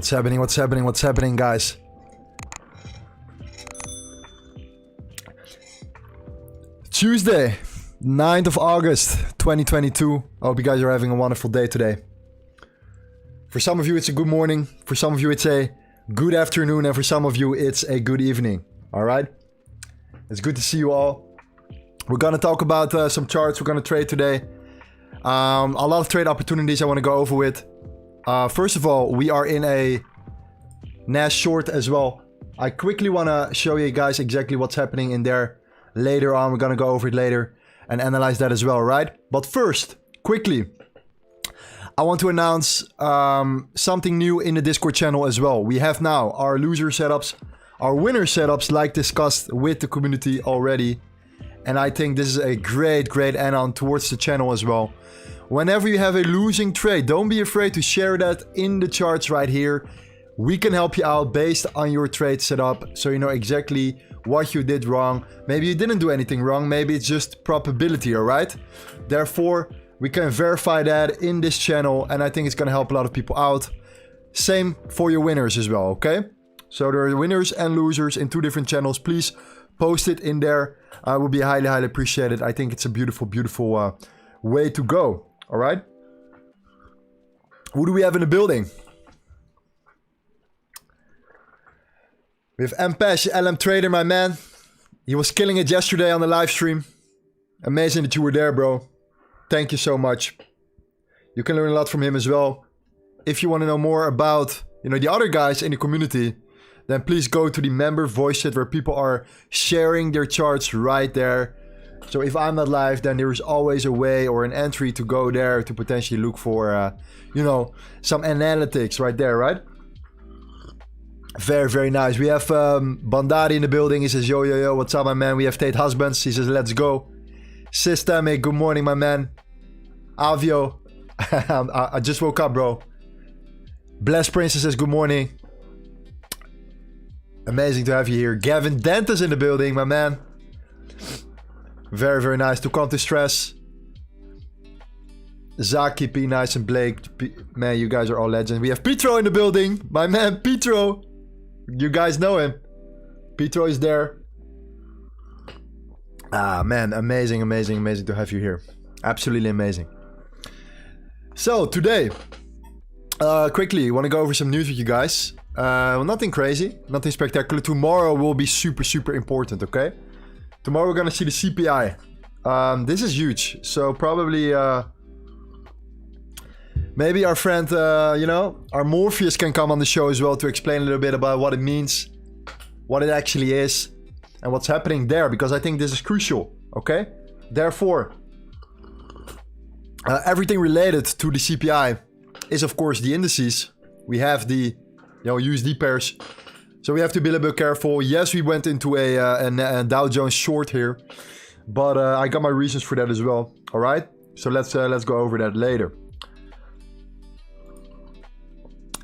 What's happening? What's happening? What's happening, guys? Tuesday, 9th of August, 2022. I hope you guys are having a wonderful day today. For some of you, it's a good morning. For some of you, it's a good afternoon. And for some of you, it's a good evening. All right? It's good to see you all. We're going to talk about some charts. We're going to trade today. A lot of trade opportunities I want to go over with. First of all, we are in a Nas short as well. I quickly want to show you guys exactly what's happening in there later on. We're going to go over it later and analyze that as well, right? But first, quickly, I want to announce something new in the Discord channel as well. We have now our loser setups, our winner setups, like discussed with the community already. And I think this is a great add-on towards the channel as well. Whenever you have a losing trade, don't be afraid to share that in the charts right here. We can help you out based on your trade setup, so you know exactly what you did wrong. Maybe you didn't do anything wrong, maybe it's just probability, alright? Therefore, we can verify that in this channel, and I think it's gonna help a lot of people out. Same for your winners as well, okay? So there are winners and losers in two different channels. Please post it in there. I would be highly appreciated. I think it's a beautiful way to go. All right. Who do we have in the building? We have Mpesh, LM Trader, my man. He was killing it yesterday on the live stream. Amazing that you were there, bro. Thank you so much. You can learn a lot from him as well. If you want to know more about, you know, the other guys in the community, then please go to the member voice chat where people are sharing their charts right there. So if I'm not live, then there is always a way or an entry to go there to potentially look for, you know, some analytics right there, right? Very nice. We have Bandari in the building. He says, yo, what's up, my man? We have Tate Husbands. He says, let's go. Systemic, good morning, my man. Avio, I just woke up, bro. Blessed Princess says, good morning. Amazing to have you here. Gavin Dentis in the building, my man. Very nice. To come to stress. Zaki, P, Nice, and Blake. Man, you guys are all legends. We have Petro in the building. My man, Petro. You guys know him. Petro is there. Ah, man. Amazing to have you here. Absolutely amazing. So, today, quickly, want to go over some news with you guys. Well, nothing crazy. Nothing spectacular. Tomorrow will be super important, okay? Tomorrow we're gonna see the CPI. This is huge. So probably maybe our friend, you know, our Morpheus can come on the show as well to explain a little bit about what it means, what it actually is, and what's happening there, because I think this is crucial, okay? Therefore, everything related to the CPI is of course the indices. We have the, you know, USD pairs. So we have to be a little bit careful. Yes, we went into a Dow Jones short here, but I got my reasons for that as well. All right, so let's go over that later.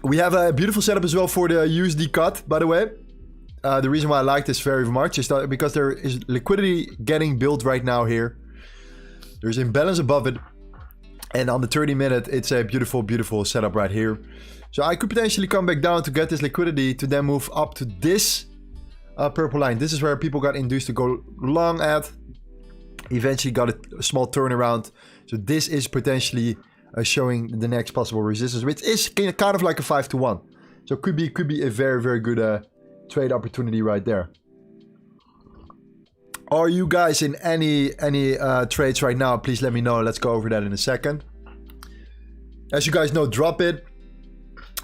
We have a beautiful setup as well for the USD cut, by the way. The reason why I like this very much is that because there is liquidity getting built right now here. There's imbalance above it, and on the 30-minute, it's a beautiful setup right here. So I could potentially come back down to get this liquidity to then move up to this purple line. This is where people got induced to go long at. Eventually got a small turnaround. So this is potentially showing the next possible resistance, which is kind of like a 5-to-1. So could be a very good trade opportunity right there. Are you guys in any trades right now? Please let me know. Let's go over that in a second. As you guys know, drop it.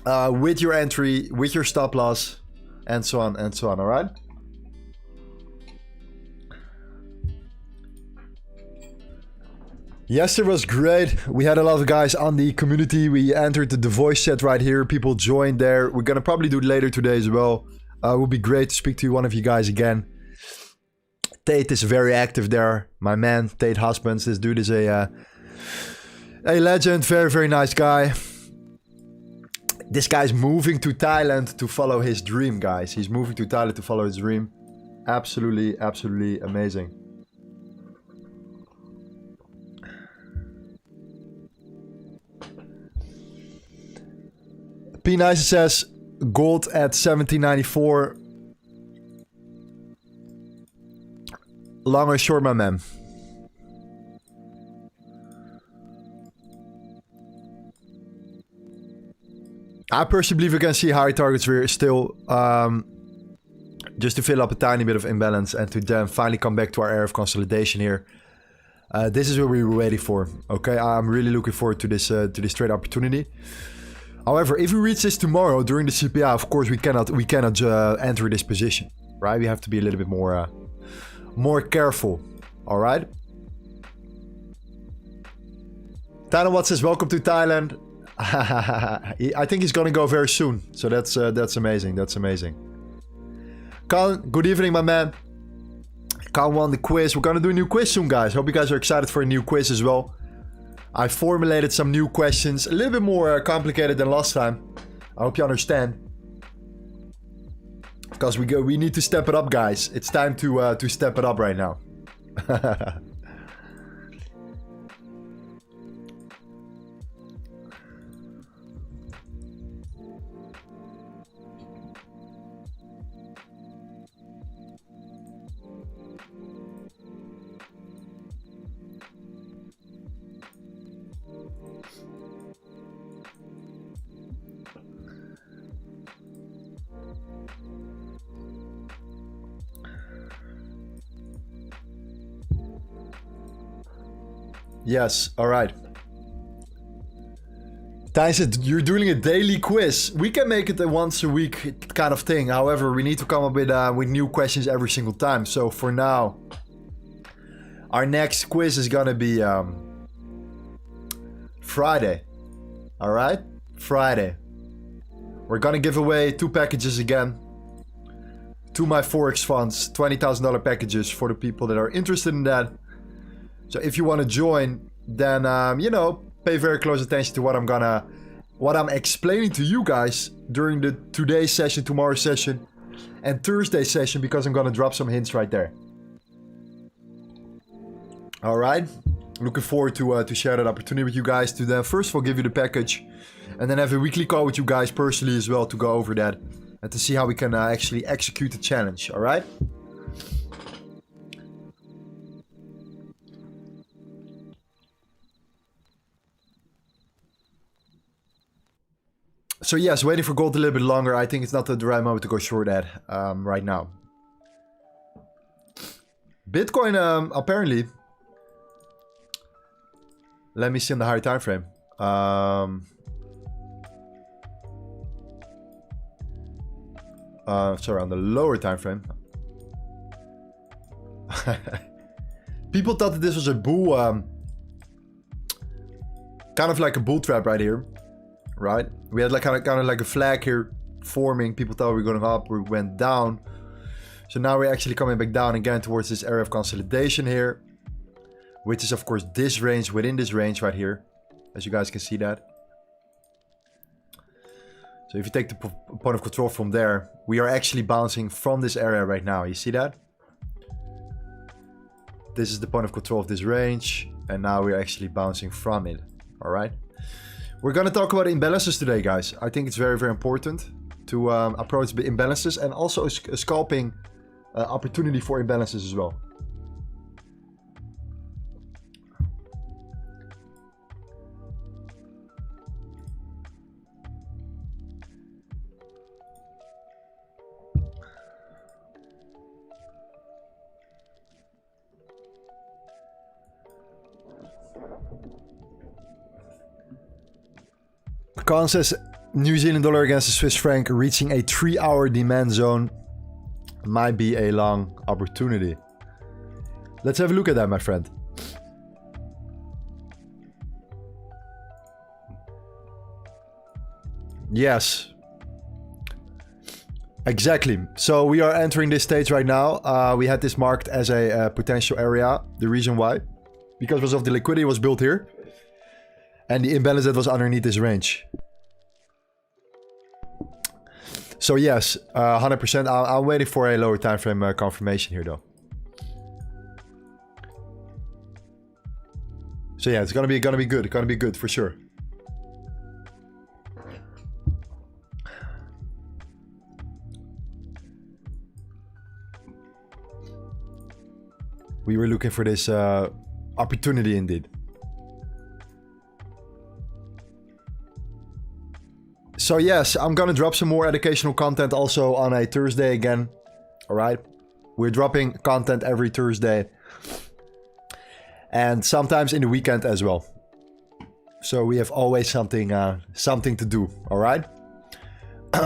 With your entry, with your stop loss, and so on, all right? Yesterday was great. We had a lot of guys on the community. We entered the voice chat right here. People joined there. We're gonna probably do it later today as well. It would be great to speak to one of you guys again. Tate is very active there. My man, Tate Husbands. This dude is a legend. Very nice guy. This guy's moving to Thailand to follow his dream, guys. He's moving to Thailand to follow his dream. Absolutely amazing. P. Nice says, Gold at 1794. Long or short, my man? I personally believe we can see high targets here still, just to fill up a tiny bit of imbalance and to then finally come back to our area of consolidation here. This is what we were waiting for. Okay, I'm really looking forward to this trade opportunity. However, if we reach this tomorrow during the CPI, of course we cannot enter this position, right? We have to be a little bit more careful. All right. Thailand says welcome to Thailand. I think he's gonna go very soon, so that's amazing. That's amazing. Khan, good evening, my man. Khan won the quiz. We're gonna do a new quiz soon, guys. Hope you guys are excited for a new quiz as well. I formulated some new questions, a little bit more complicated than last time. I hope you understand, because we need to step it up, guys. It's time to step it up right now. Yes, alright. Ty said, you're doing a daily quiz. We can make it a once a week kind of thing. However, we need to come up with new questions every single time. So for now, our next quiz is gonna be Friday. Alright? Friday. We're gonna give away 2 packages again. To my Forex Funds. $20,000 packages for the people that are interested in that. So if you want to join, then, you know, pay very close attention to what I'm explaining to you guys during the today's session, tomorrow's session, and Thursday's session, because I'm going to drop some hints right there. All right. Looking forward to share that opportunity with you guys, to then first of all give you the package, and then have a weekly call with you guys personally as well to go over that and to see how we can actually execute the challenge. All right. So yes, waiting for gold a little bit longer. I think it's not the right moment to go short at right now. Bitcoin, apparently. Let me see on the higher time frame. Sorry, on the lower time frame. People thought that this was a bull, kind of like a bull trap right here. Right, we had like kind of like a flag here forming. People thought we were going up, we went down. So now we're actually coming back down again towards this area of consolidation here, which is of course this range within this range right here, as you guys can see that. So if you take the point of control from there, we are actually bouncing from this area right now. You see that? This is the point of control of this range, and now we're actually bouncing from it. All right. We're going to talk about imbalances today, guys. I think it's very, very important to approach the imbalances, and also a scalping opportunity for imbalances as well. Khan says New Zealand dollar against the Swiss franc reaching a 3-hour demand zone might be a long opportunity. Let's have a look at that, my friend. Yes. Exactly. So we are entering this stage right now. We had this marked as a potential area. The reason why? Because of the liquidity was built here. And the imbalance that was underneath this range. So yes, 100%. I'm waiting for a lower time frame confirmation here, though. So yeah, it's gonna be good. It's gonna be good for sure. we were looking for this opportunity indeed. So yes, I'm gonna drop some more educational content also on a Thursday again. Alright? We're dropping content every Thursday. And sometimes in the weekend as well. So we have always something to do, alright?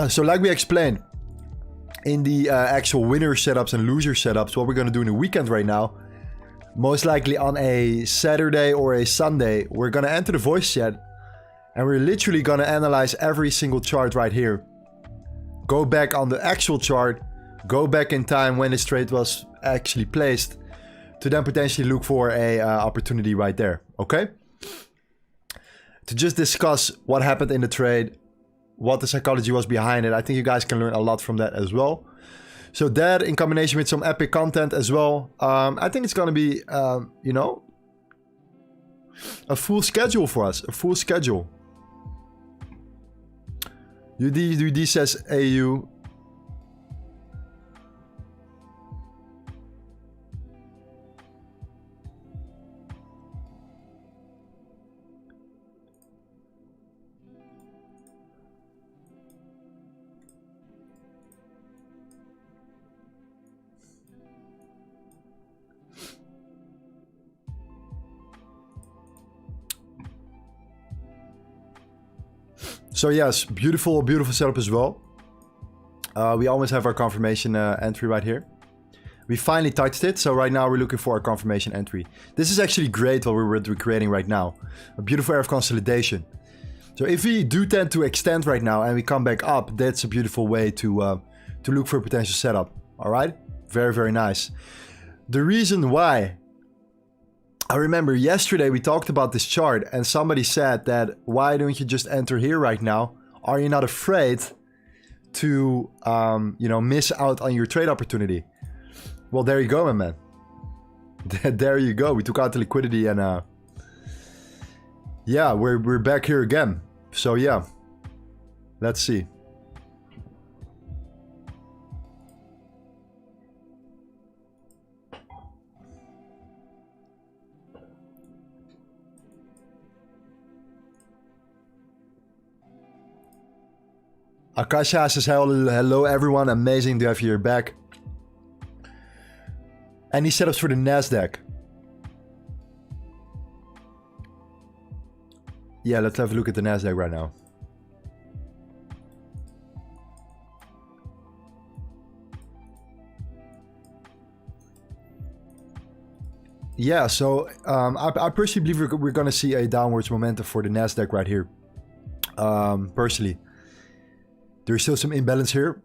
So like we explained, in the actual winner setups and loser setups, what we're gonna do in the weekend right now, most likely on a Saturday or a Sunday, we're gonna enter the voice chat and we're literally gonna analyze every single chart right here. Go back on the actual chart, go back in time when this trade was actually placed, to then potentially look for a opportunity right there, okay? To just discuss what happened in the trade, what the psychology was behind it. I think you guys can learn a lot from that as well. So that in combination with some epic content as well, I think it's gonna be, you know, a full schedule for us, a full schedule. UD says AU. So yes, beautiful, beautiful setup as well. We almost have our confirmation entry right here. We finally touched it, so right now we're looking for a confirmation entry. This is actually great what we're creating right now. A beautiful area of consolidation. So if we do tend to extend right now and we come back up, that's a beautiful way to look for a potential setup. All right, very, very nice. The reason why, I remember yesterday we talked about this chart and somebody said that, why don't you just enter here right now? Are you not afraid to, you know, miss out on your trade opportunity? Well, there you go, my man. There you go. We took out the liquidity and yeah, we're back here again. So yeah, let's see. Akasha says hello everyone, amazing to have you here back. Any setups for the Nasdaq? Yeah, let's have a look at the Nasdaq right now. Yeah, so I personally believe we're going to see a downwards momentum for the Nasdaq right here. Personally. There's still some imbalance here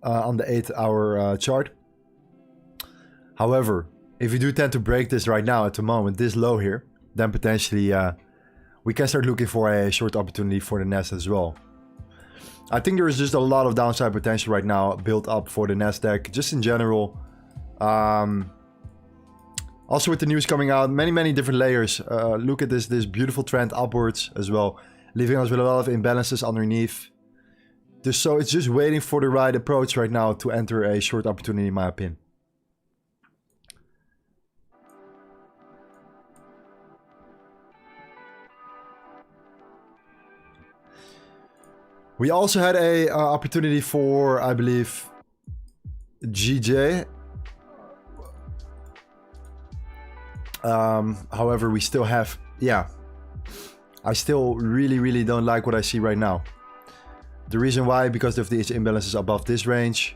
on the 8-hour chart. However, if you do tend to break this right now at the moment, this low here, then potentially we can start looking for a short opportunity for the Nasdaq as well. I think there is just a lot of downside potential right now built up for the Nasdaq, just in general. Also with the news coming out, many different layers. Look at this beautiful trend upwards as well, leaving us with a lot of imbalances underneath. So it's just waiting for the right approach right now to enter a short opportunity, in my opinion. We also had a opportunity for, I believe, GJ. However, we still have, yeah. I still really don't like what I see right now. The reason why, because of these imbalances above this range,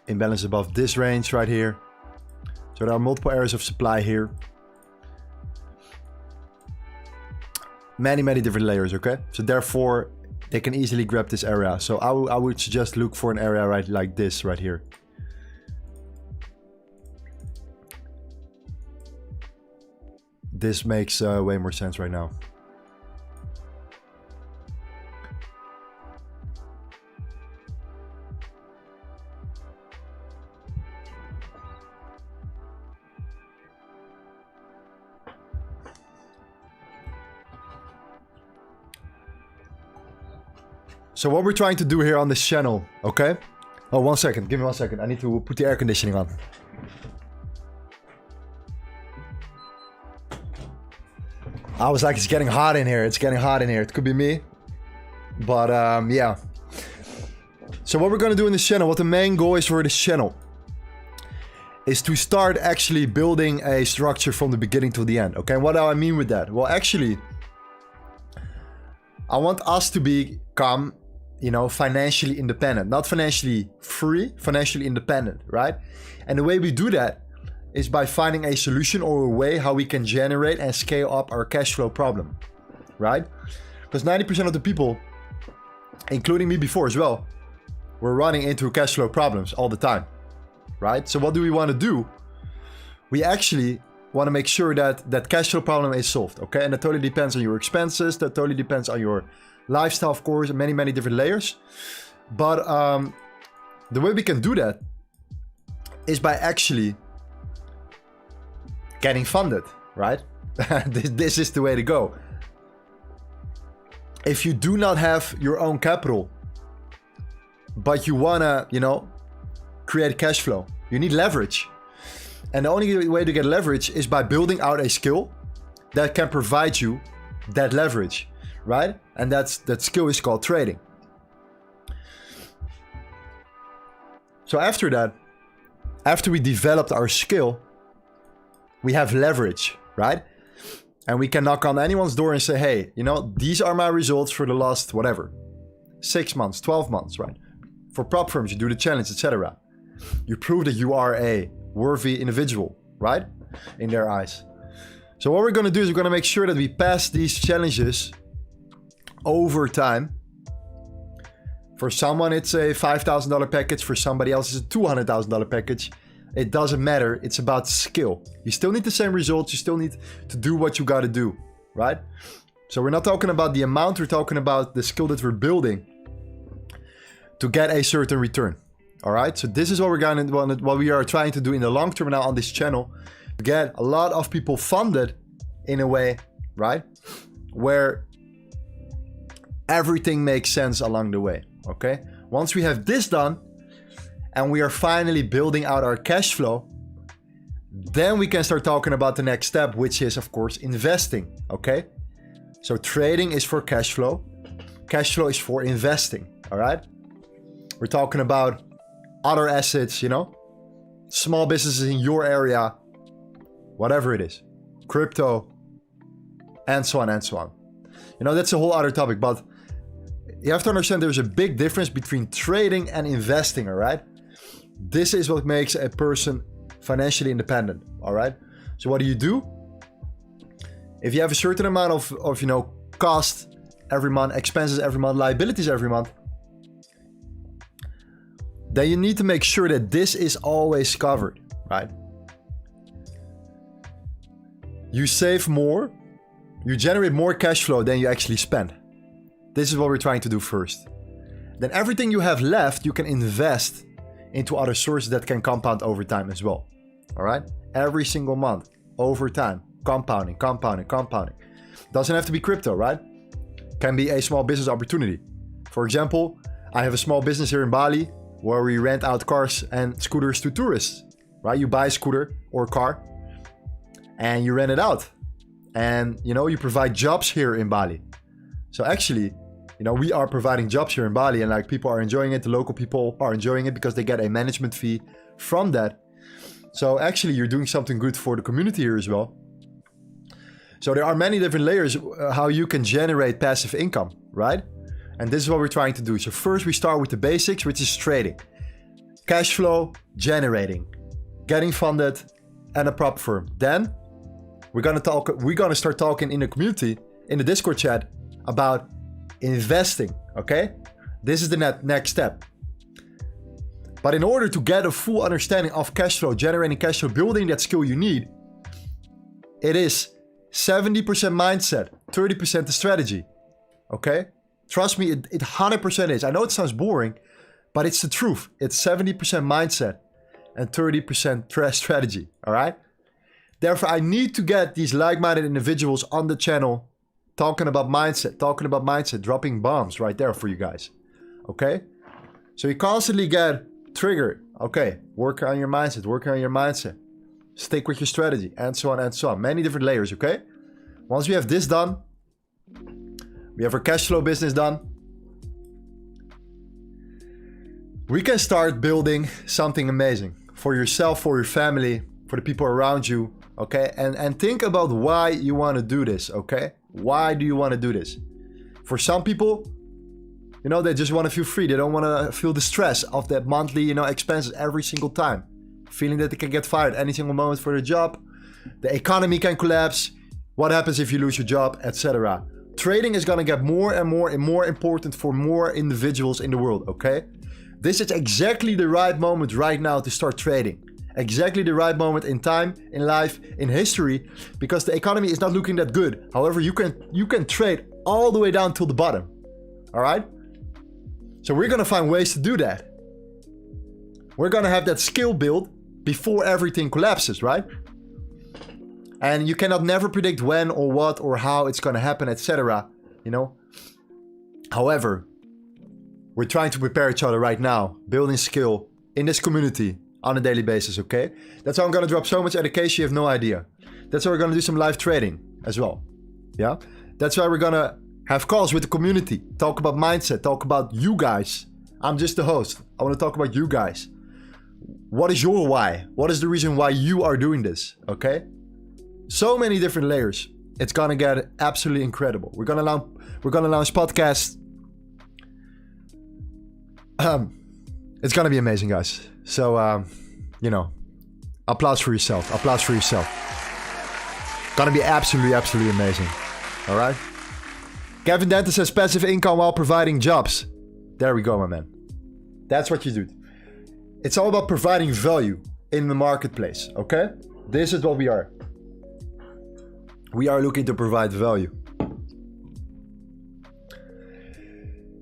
imbalance above this range right here. So there are multiple areas of supply here. Many different layers, okay? So therefore, they can easily grab this area. So I would suggest look for an area right like this right here. This makes way more sense right now. So what we're trying to do here on this channel, okay? Oh, 1 second. Give me 1 second. I need to put the air conditioning on. I was like, it's getting hot in here. It's getting hot in here. It could be me. But yeah. So what we're going to do in this channel, what the main goal is for this channel, is to start actually building a structure from the beginning to the end. Okay, what do I mean with that? Well, actually, I want us to become, you know, financially independent. Not financially free, financially independent, right? And the way we do that is by finding a solution or a way how we can generate and scale up our cash flow problem, right? Because 90% of the people, including me before as well, were running into cash flow problems all the time, right? So what do we want to do? We actually want to make sure that that cash flow problem is solved, okay? And that totally depends on your expenses. That totally depends on your lifestyle, of course, and many different layers. But the way we can do that is by actually getting funded, right? This is the way to go. If you do not have your own capital, but you wanna, you know, create cash flow, you need leverage. And the only way to get leverage is by building out a skill that can provide you that leverage, right? And that skill is called trading. So after that, after we developed our skill, we have leverage, right? And we can knock on anyone's door and say, hey, you know, these are my results for the last, whatever, 6 months, 12 months, right? For prop firms, you do the challenge, etc. You prove that you are a worthy individual, right? In their eyes. So what we're going to do is we're going to make sure that we pass these challenges over time. For someone, it's a $5,000 package. For somebody else, it's a $200,000 package. It doesn't matter. It's about skill. You still need the same results. You still need to do what you got to do, right? So we're not talking about the amount. We're talking about the skill that we're building to get a certain return. All right. So this is what what we are trying to do in the long term now on this channel, to get a lot of people funded in a way, right, where everything makes sense along the way. Okay. Once we have this done, and we are finally building out our cash flow, then we can start talking about the next step, which is, of course, investing, okay? So trading is for cash flow. Cash flow is for investing, all right? We're talking about other assets, you know? Small businesses in your area, whatever it is. Crypto, and so on and so on. You know, that's a whole other topic, but you have to understand there's a big difference between trading and investing, all right? This is what makes a person financially independent, all right? So what do? If you have a certain amount of you know, cost every month, expenses every month, liabilities every month, then you need to make sure that this is always covered, right? You save more, you generate more cash flow than you actually spend. This is what we're trying to do first. Then everything you have left, you can invest into other sources that can compound over time as well. All right? Every single month, over time, compounding. Doesn't have to be crypto, right? Can be a small business opportunity. For example, I have a small business here in Bali where we rent out cars and scooters to tourists, right? You buy a scooter or car and you rent it out. And, you know, you provide jobs here in Bali. So actually, you know, we are providing jobs here in Bali, and like people are enjoying it. The local people are enjoying it because they get a management fee from that. So actually you're doing something good for the community here as well. So there are many different layers how you can generate passive income, right? And this is what we're trying to do. So first we start with the basics, which is trading. Cash flow, generating, getting funded, and a prop firm. Then we're gonna start talking in the community, in the Discord chat, about investing, okay? This is the next step. But in order to get a full understanding of cash flow, generating cash flow, building that skill you need, it is 70% mindset, 30% the strategy, okay? Trust me, it 100% is. I know it sounds boring, but it's the truth. It's 70% mindset and 30% strategy, all right? Therefore, I need to get these like-minded individuals on the channel talking about mindset, dropping bombs right there for you guys, okay? So you constantly get triggered. Okay, work on your mindset, stick with your strategy, and so on and so on. Many different layers, okay? Once we have this done, we have our cash flow business done, we can start building something amazing for yourself, for your family, for the people around you, okay? And think about why you want to do this, okay? Why do you want to do this? For some people, you know, they just want to feel free. They don't want to feel the stress of that monthly, you know, expenses every single time. Feeling that they can get fired any single moment for their job. The economy can collapse. What happens if you lose your job, etc. Trading is going to get more and more important for more individuals in the world, okay? This is exactly the right moment right now to start trading. Exactly the right moment in time, in life, in history, because the economy is not looking that good. However, you can trade all the way down till the bottom. All right? So we're going to find ways to do that. We're going to have that skill built before everything collapses, right? And you cannot never predict when or what or how it's going to happen, etc. You know? However, we're trying to prepare each other right now, building skill in this community on a daily basis, okay? That's how I'm going to drop so much education, you have no idea. That's why we're going to do some live trading as well. Yeah? That's why we're going to have calls with the community, talk about mindset, talk about you guys. I'm just the host. I want to talk about you guys. What is your why? What is the reason why you are doing this, okay? So many different layers. It's going to get absolutely incredible. We're going to launch podcasts. It's going to be amazing, guys. So, you know, applause for yourself. Applause for yourself. Gonna be absolutely amazing. All right? Kevin Denton says passive income while providing jobs. There we go, my man. That's what you do. It's all about providing value in the marketplace, okay? This is what we are. We are looking to provide value.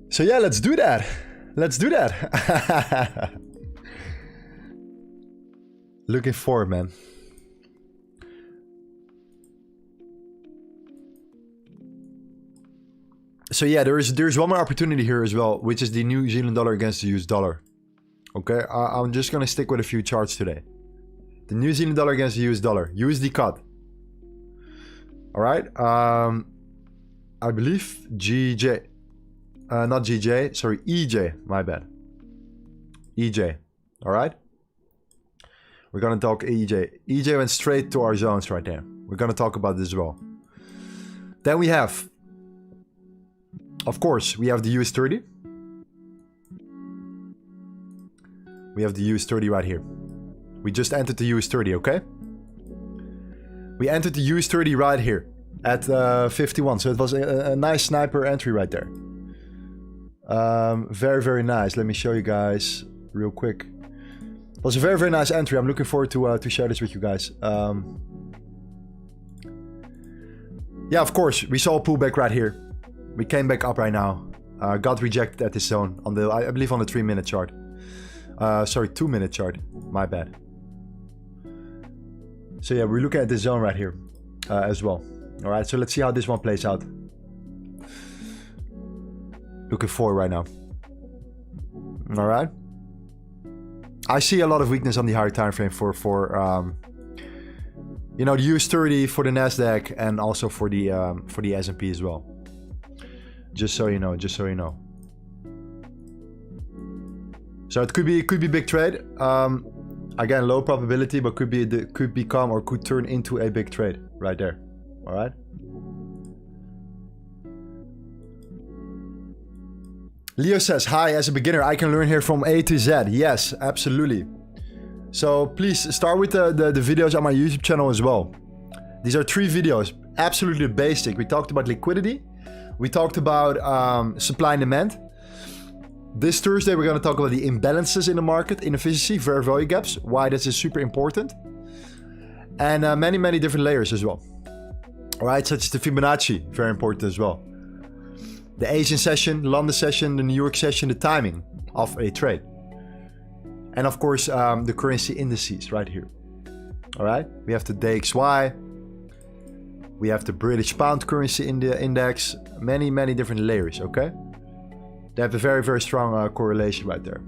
So yeah, let's do that. Let's do that. Looking forward, man. So yeah, there's one more opportunity here as well, which is the New Zealand dollar against the US dollar. Okay, I'm just gonna stick with a few charts today. The New Zealand dollar against the US dollar. USD cut. All right. I believe GJ. Not GJ. Sorry, EJ. My bad. EJ. All right. We're gonna talk EJ. EJ went straight to our zones right there. We're gonna talk about this as well. Then we have, of course, we have the US 30. We have the US 30 right here. We just entered the US 30, okay? We entered the US 30 right here at 51. So it was a nice sniper entry right there. Very nice. Let me show you guys real quick. It was a very nice entry. I'm looking forward to share this with you guys. Yeah, of course, we saw a pullback right here. We came back up right now. Got rejected at this zone on the, I believe, on the 3-minute chart. Sorry, 2-minute chart. My bad. So yeah, we're looking at this zone right here as well. All right, so let's see how this one plays out. Looking forward right now. All right. I see a lot of weakness on the higher time frame for you know, the US 30 for the Nasdaq and also for the S&P as well. Just so you know, just so you know. So it could be big trade. Again, low probability, but could become or could turn into a big trade right there. All right. Leo says, hi, as a beginner, I can learn here from A to Z. Yes, absolutely. So please start with the videos on my YouTube channel as well. These are 3 videos, absolutely basic. We talked about liquidity. We talked about supply and demand. This Thursday, we're going to talk about the imbalances in the market, inefficiency, fair value gaps, why this is super important. And many different layers as well. All right, such as the Fibonacci, very important as well. The Asian session, London session, the New York session, the timing of a trade. And of course, the currency indices right here. All right, we have the DXY. We have the British pound currency in the index. Many different layers, okay? They have a very strong correlation right there.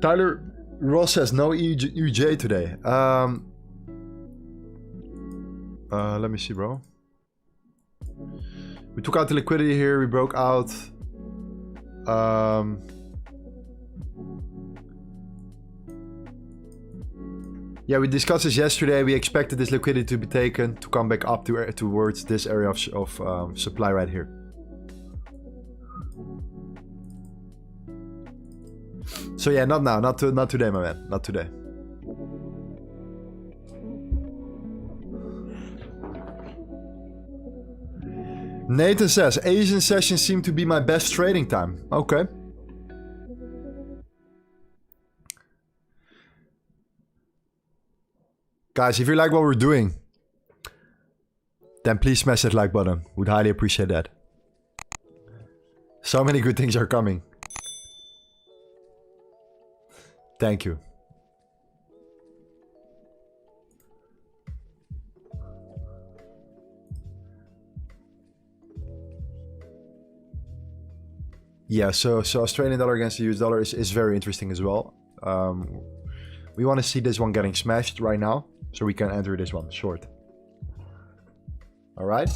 Tyler Ross says no EUJ today. Let me see, bro. We took out the liquidity here. We broke out. Yeah, we discussed this yesterday. We expected this liquidity to be taken to come back up towards this area of supply right here. So yeah, not now, not today, my man, not today. Nathan says, Asian sessions seem to be my best trading time. Okay. Guys, if you like what we're doing, then please smash that like button. Would highly appreciate that. So many good things are coming. Thank you. Yeah, so Australian dollar against the US dollar is very interesting as well. We want to see this one getting smashed right now, so we can enter this one short. All right.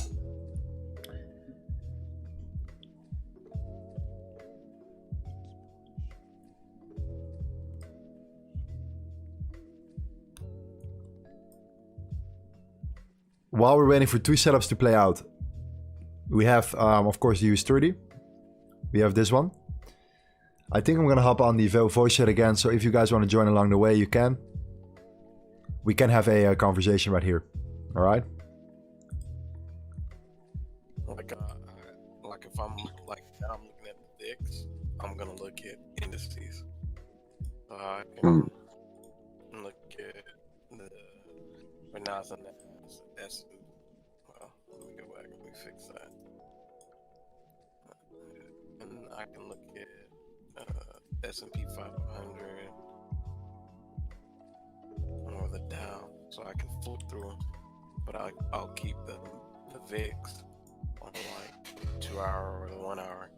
While we're waiting for two setups to play out, we have, of course, the US30. We have this one. I think I'm going to hop on the voice chat again, so if you guys want to join along the way, you can. We can have a conversation right here. All right? Like if I'm looking at the VIX, I'm going to look at indices. So I can look at the, right now it's an S. Well, let me go back and we fix that. And I can look at S&P 500 or the Dow, so I can flip through them. But I'll keep the VIX on like 2 hour or the 1 hour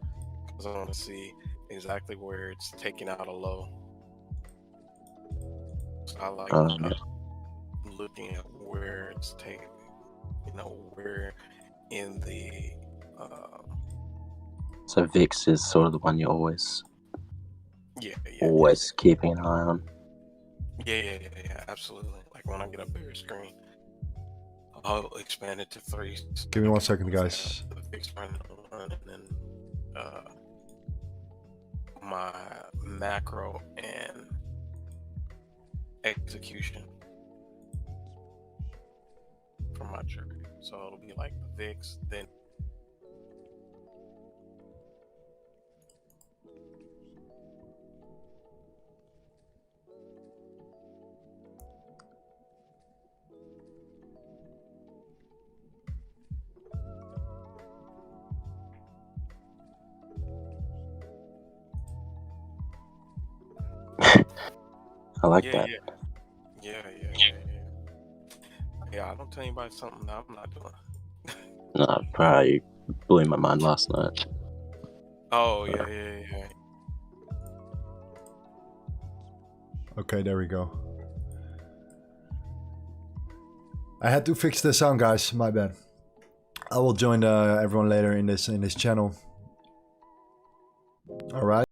because I want to see exactly where it's taking out a low. So I like looking at where it's taking, where in the So VIX is sort of the one you're always always keeping an eye on. Yeah, absolutely. Like when I get a bigger screen, I'll expand it to 3. Give me 1 second, guys. The VIX running on, and then my macro and execution from my trade. So it'll be like the VIX, then I like that. Yeah, I don't tell anybody something that I'm not doing. No, probably blew my mind last night. Oh, yeah. Okay, there we go. I had to fix the sound, guys. My bad. I will join everyone later in this channel. All right.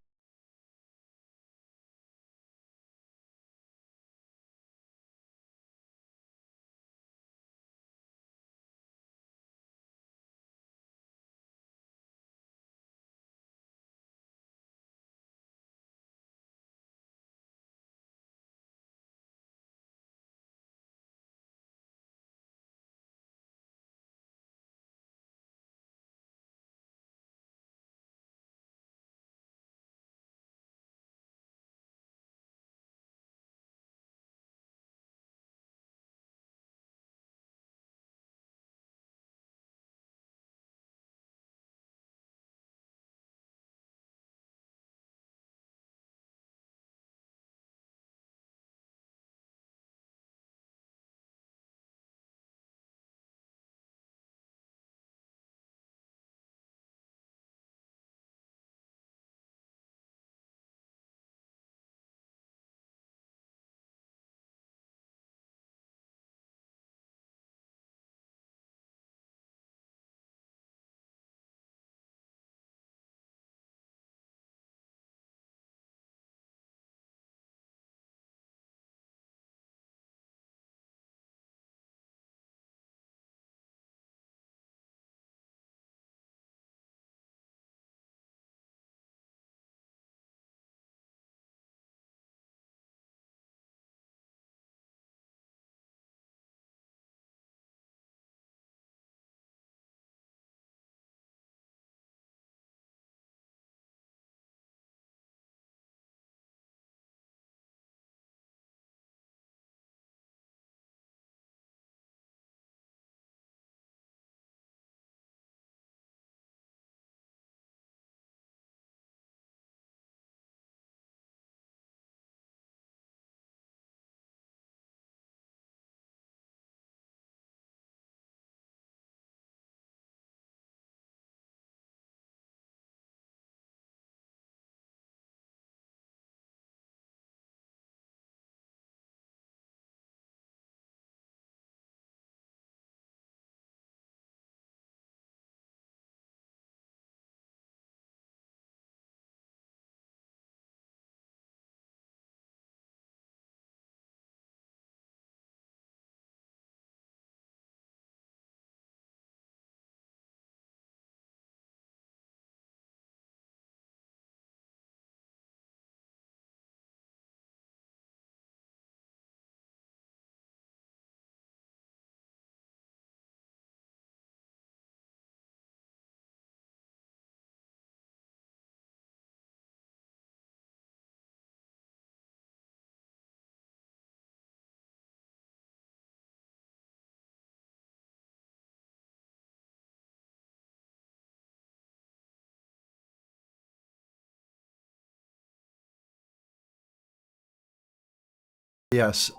Yes.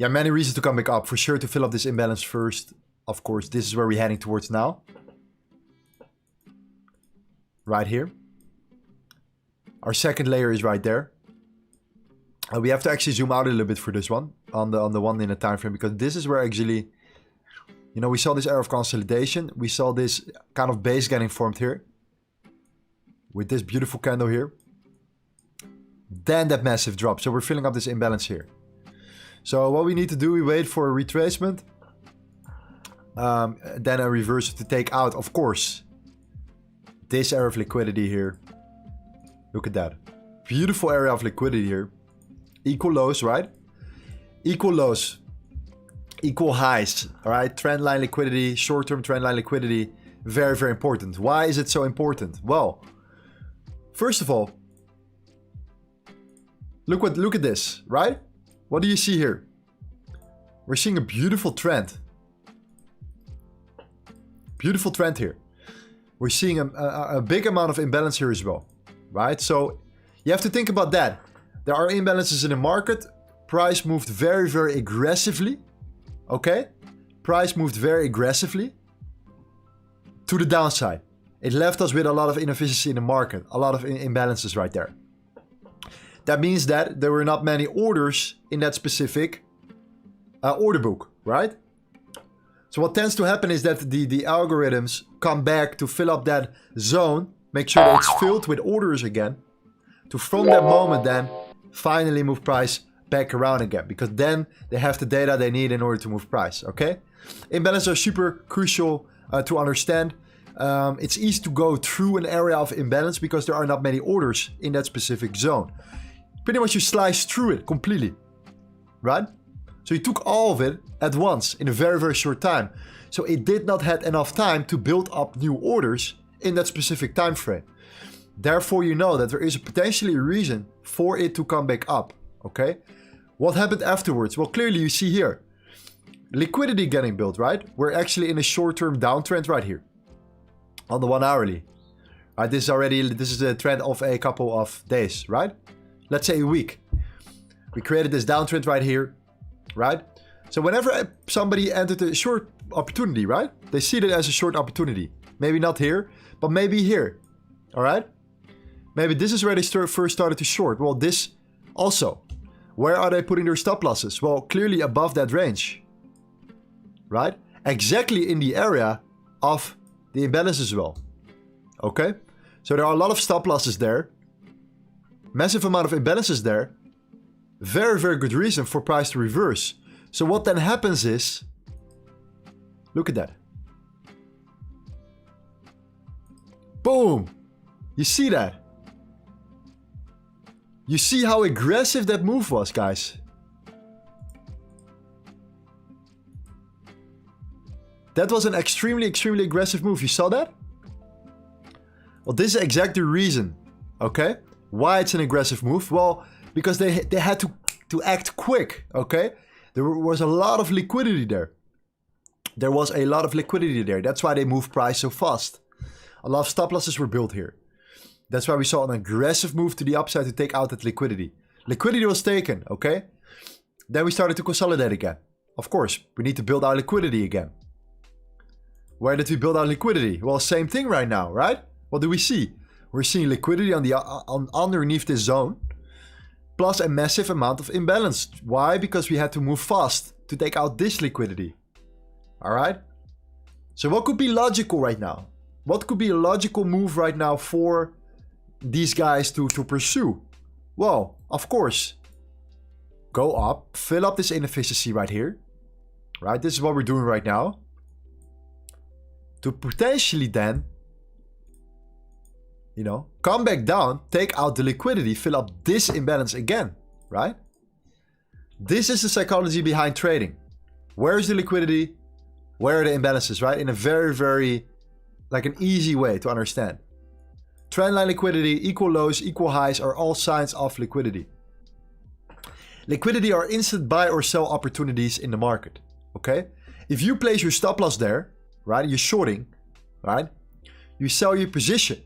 Yeah, many reasons to come back up. For sure, to fill up this imbalance first. Of course, this is where we're heading towards now. Right here. Our second layer is right there. We have to actually zoom out a little bit for this one. On the one in the time frame. Because this is where actually... You know, we saw this era of consolidation. We saw this kind of base getting formed here. With this beautiful candle here. Then that massive drop. So we're filling up this imbalance here. So what we need to do, we wait for a retracement. Then a reversal to take out, of course, this area of liquidity here. Look at that. Beautiful area of liquidity here. Equal lows, right? Equal lows. Equal highs, all right? Trendline liquidity, short-term trendline liquidity. Very, very important. Why is it so important? Well, first of all, look at this, right? What do you see here? We're seeing a beautiful trend. Beautiful trend here. We're seeing a big amount of imbalance here as well, right? So you have to think about that. There are imbalances in the market. Price moved very, very aggressively. Okay? Price moved very aggressively to the downside. It left us with a lot of inefficiency in the market. A lot of imbalances right there. That means that there were not many orders in that specific order book, right? So what tends to happen is that the algorithms come back to fill up that zone, make sure that it's filled with orders again, to from that moment then finally move price back around again, because then they have the data they need in order to move price, okay? Imbalances are super crucial to understand. It's easy to go through an area of imbalance because there are not many orders in that specific zone. Pretty much you slice through it completely, right? So you took all of it at once in a very, very short time. So it did not have enough time to build up new orders in that specific time frame. Therefore, you know that there is potentially a reason for it to come back up, okay? What happened afterwards? Well, clearly you see here, liquidity getting built, right? We're actually in a short-term downtrend right here on the 1 hourly. Right, this is a trend of a couple of days, right? Let's say a week. We created this downtrend right here, right? So whenever somebody entered a short opportunity, right? They see it as a short opportunity. Maybe not here, but maybe here, all right? Maybe this is where they first started to short. Well, this also. Where are they putting their stop losses? Well, clearly above that range, right? Exactly in the area of the imbalance as well, okay? So there are a lot of stop losses there. Massive amount of imbalances there. Very, very good reason for price to reverse. So what then happens is, look at that. Boom! You see that? You see how aggressive that move was, guys. That was an extremely, extremely aggressive move. You saw that? Well, this is exactly the reason, okay? Why it's an aggressive move? Well, because they had to act quick, okay? There was a lot of liquidity there. There was a lot of liquidity there. That's why they moved price so fast. A lot of stop losses were built here. That's why we saw an aggressive move to the upside to take out that liquidity. Liquidity was taken, okay? Then we started to consolidate again. Of course, we need to build our liquidity again. Where did we build our liquidity? Well, same thing right now, right? What do we see? We're seeing liquidity on underneath this zone, plus a massive amount of imbalance. Why? Because we had to move fast to take out this liquidity. All right? So what could be logical right now? What could be a logical move right now for these guys to pursue? Well, of course, go up, fill up this inefficiency right here. Right? This is what we're doing right now. To potentially then, you know, come back down, take out the liquidity, fill up this imbalance again, right? This is the psychology behind trading. Where is the liquidity? Where are the imbalances, right? In a very, very, like an easy way to understand. Trendline liquidity, equal lows, equal highs are all signs of liquidity. Liquidity are instant buy or sell opportunities in the market, okay? If you place your stop loss there, right, you're shorting, right? You sell your position.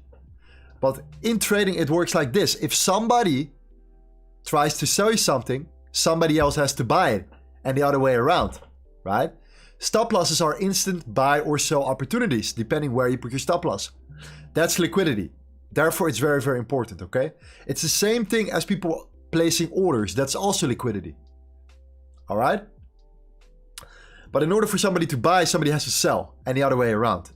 But in trading, it works like this. If somebody tries to sell you something, somebody else has to buy it, and the other way around, right? Stop losses are instant buy or sell opportunities, depending where you put your stop loss. That's liquidity. Therefore, it's very, very important, okay? It's the same thing as people placing orders. That's also liquidity, all right? But in order for somebody to buy, somebody has to sell, and the other way around.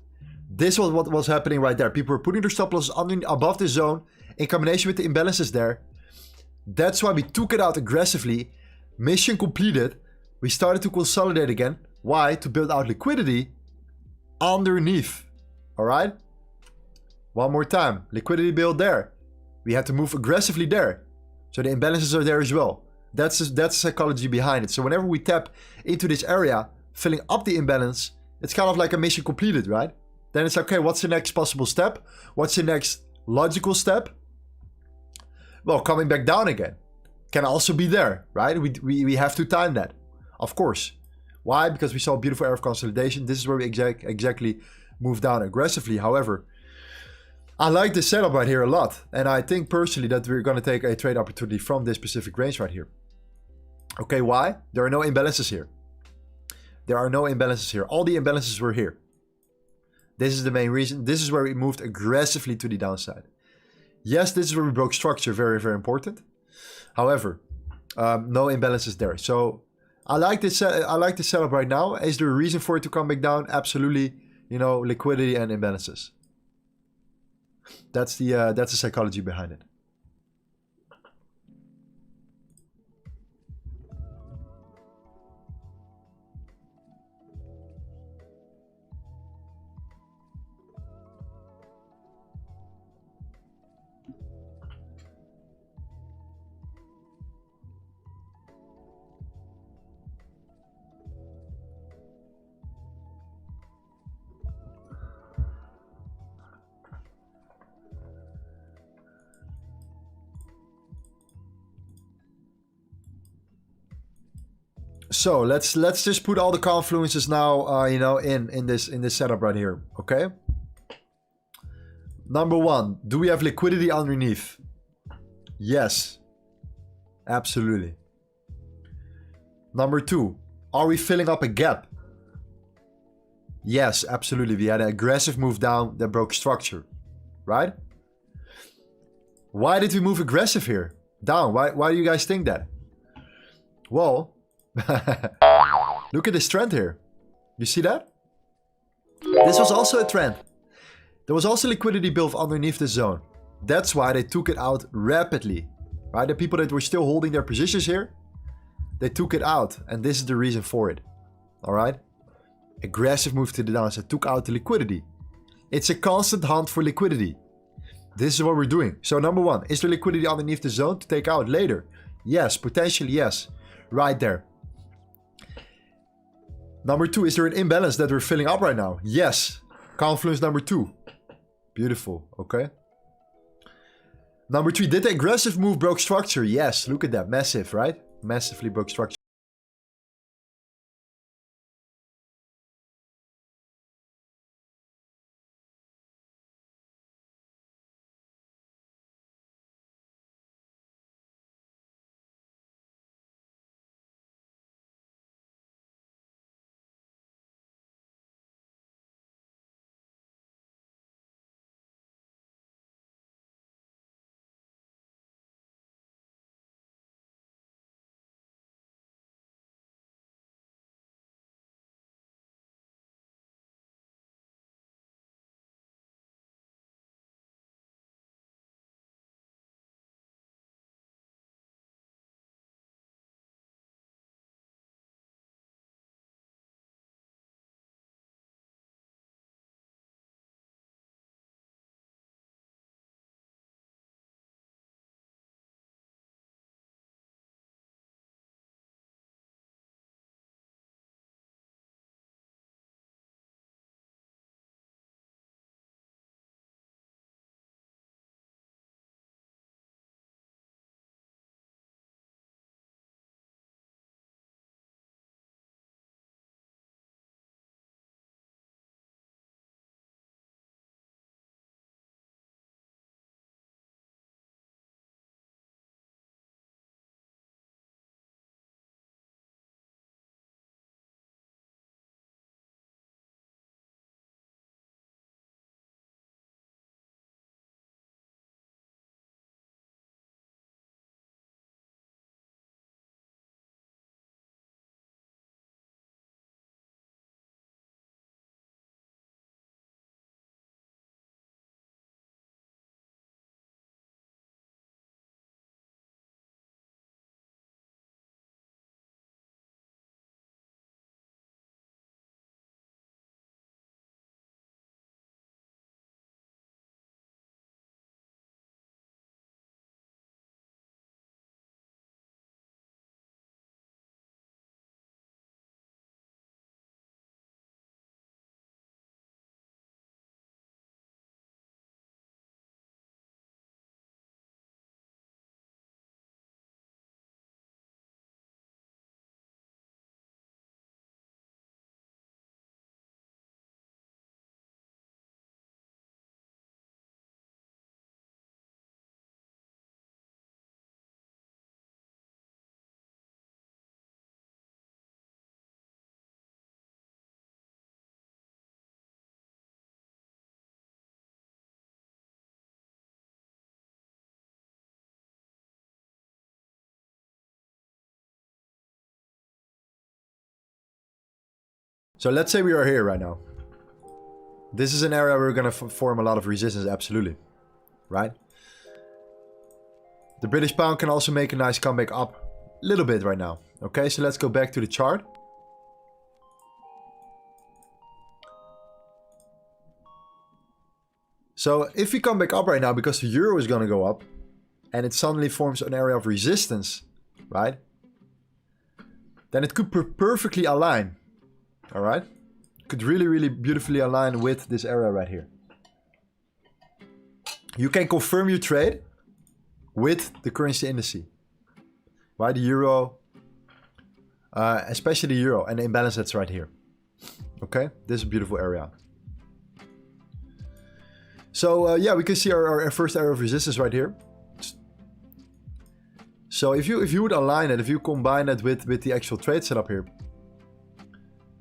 This was what was happening right there. People were putting their stop losses above the zone in combination with the imbalances there. That's why we took it out aggressively. Mission completed. We started to consolidate again. Why? To build out liquidity underneath. All right? One more time. Liquidity build there. We had to move aggressively there. So the imbalances are there as well. That's the psychology behind it. So whenever we tap into this area, filling up the imbalance, it's kind of like a mission completed, right? Then it's okay, what's the next possible step? What's the next logical step? Well, coming back down again can also be there, right? We have to time that, of course. Why? Because we saw a beautiful area of consolidation. This is where we exactly move down aggressively. However, I like this setup right here a lot. And I think personally that we're going to take a trade opportunity from this specific range right here. Okay, why? There are no imbalances here. There are no imbalances here. All the imbalances were here. This is the main reason. This is where we moved aggressively to the downside. Yes, this is where we broke structure. Very, very important. However, no imbalances there. So I like this setup right now. Is there a reason for it to come back down? Absolutely. You know, liquidity and imbalances. That's the psychology behind it. So let's just put all the confluences now, you know, in this setup right here. Okay. Number one, do we have liquidity underneath? Yes, absolutely. Number two, are we filling up a gap? Yes, absolutely. We had an aggressive move down that broke structure, right? Why did we move aggressive here? Down. Why do you guys think that? Well, look at this trend here. You see that? This was also a trend. There was also liquidity built underneath the zone. That's why they took it out rapidly. Right? The people that were still holding their positions here, they took it out. And this is the reason for it. Alright? Aggressive move to the downside. Took out the liquidity. It's a constant hunt for liquidity. This is what we're doing. So number one, is there liquidity underneath the zone to take out later? Yes, potentially yes. Right there. Number two, is there an imbalance that we're filling up right now? Yes. Confluence number two. Beautiful. Okay. Number three, did the aggressive move broke structure? Yes. Look at that. Massive, right? Massively broke structure. So let's say we are here right now. This is an area where we're going to form a lot of resistance, absolutely. Right? The British pound can also make a nice comeback up a little bit right now. Okay, so let's go back to the chart. So if we come back up right now because the euro is going to go up and it suddenly forms an area of resistance, right? Then it could perfectly align. All right? Could really, really beautifully align with this area right here. You can confirm your trade with the currency indice. Right? The euro, especially the euro and the imbalance that's right here. Okay? This is a beautiful area. So yeah, we can see our first area of resistance right here. So if you would align it, if you combine it with the actual trade setup here,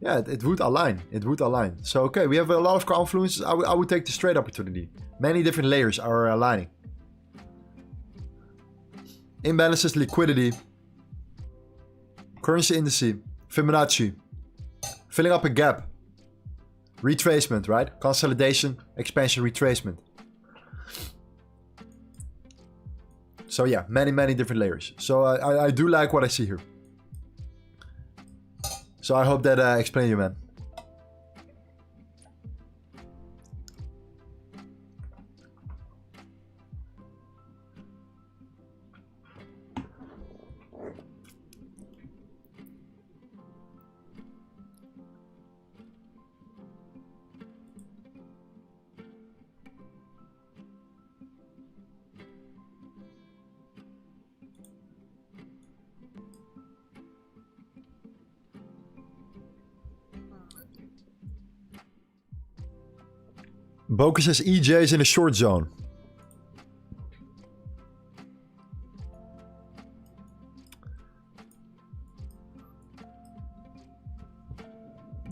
yeah, it would align. It would align. So okay, we have a lot of confluences. I would take this trade opportunity. Many different layers are aligning. Imbalances, liquidity, currency indice, Fibonacci, filling up a gap. Retracement, right? Consolidation, expansion, retracement. So yeah, many different layers. So I do like what I see here. So I hope that explained you, man. Boker says EJ is in a short zone.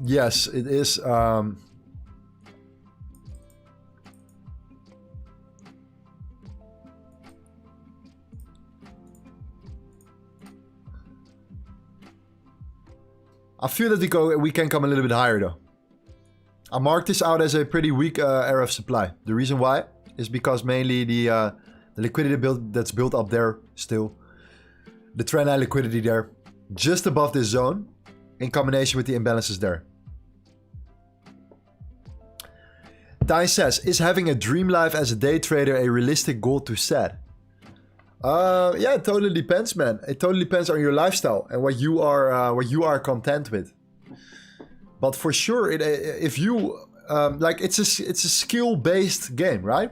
Yes, it is. I feel that we can come a little bit higher though. I marked this out as a pretty weak area of supply. The reason why is because mainly the liquidity that's built up there still. The trendline liquidity there, just above this zone, in combination with the imbalances there. Ty says, is having a dream life as a day trader a realistic goal to set? Yeah, it totally depends, man. It totally depends on your lifestyle and what you are content with. But for sure, if you like, it's a skill-based game, right?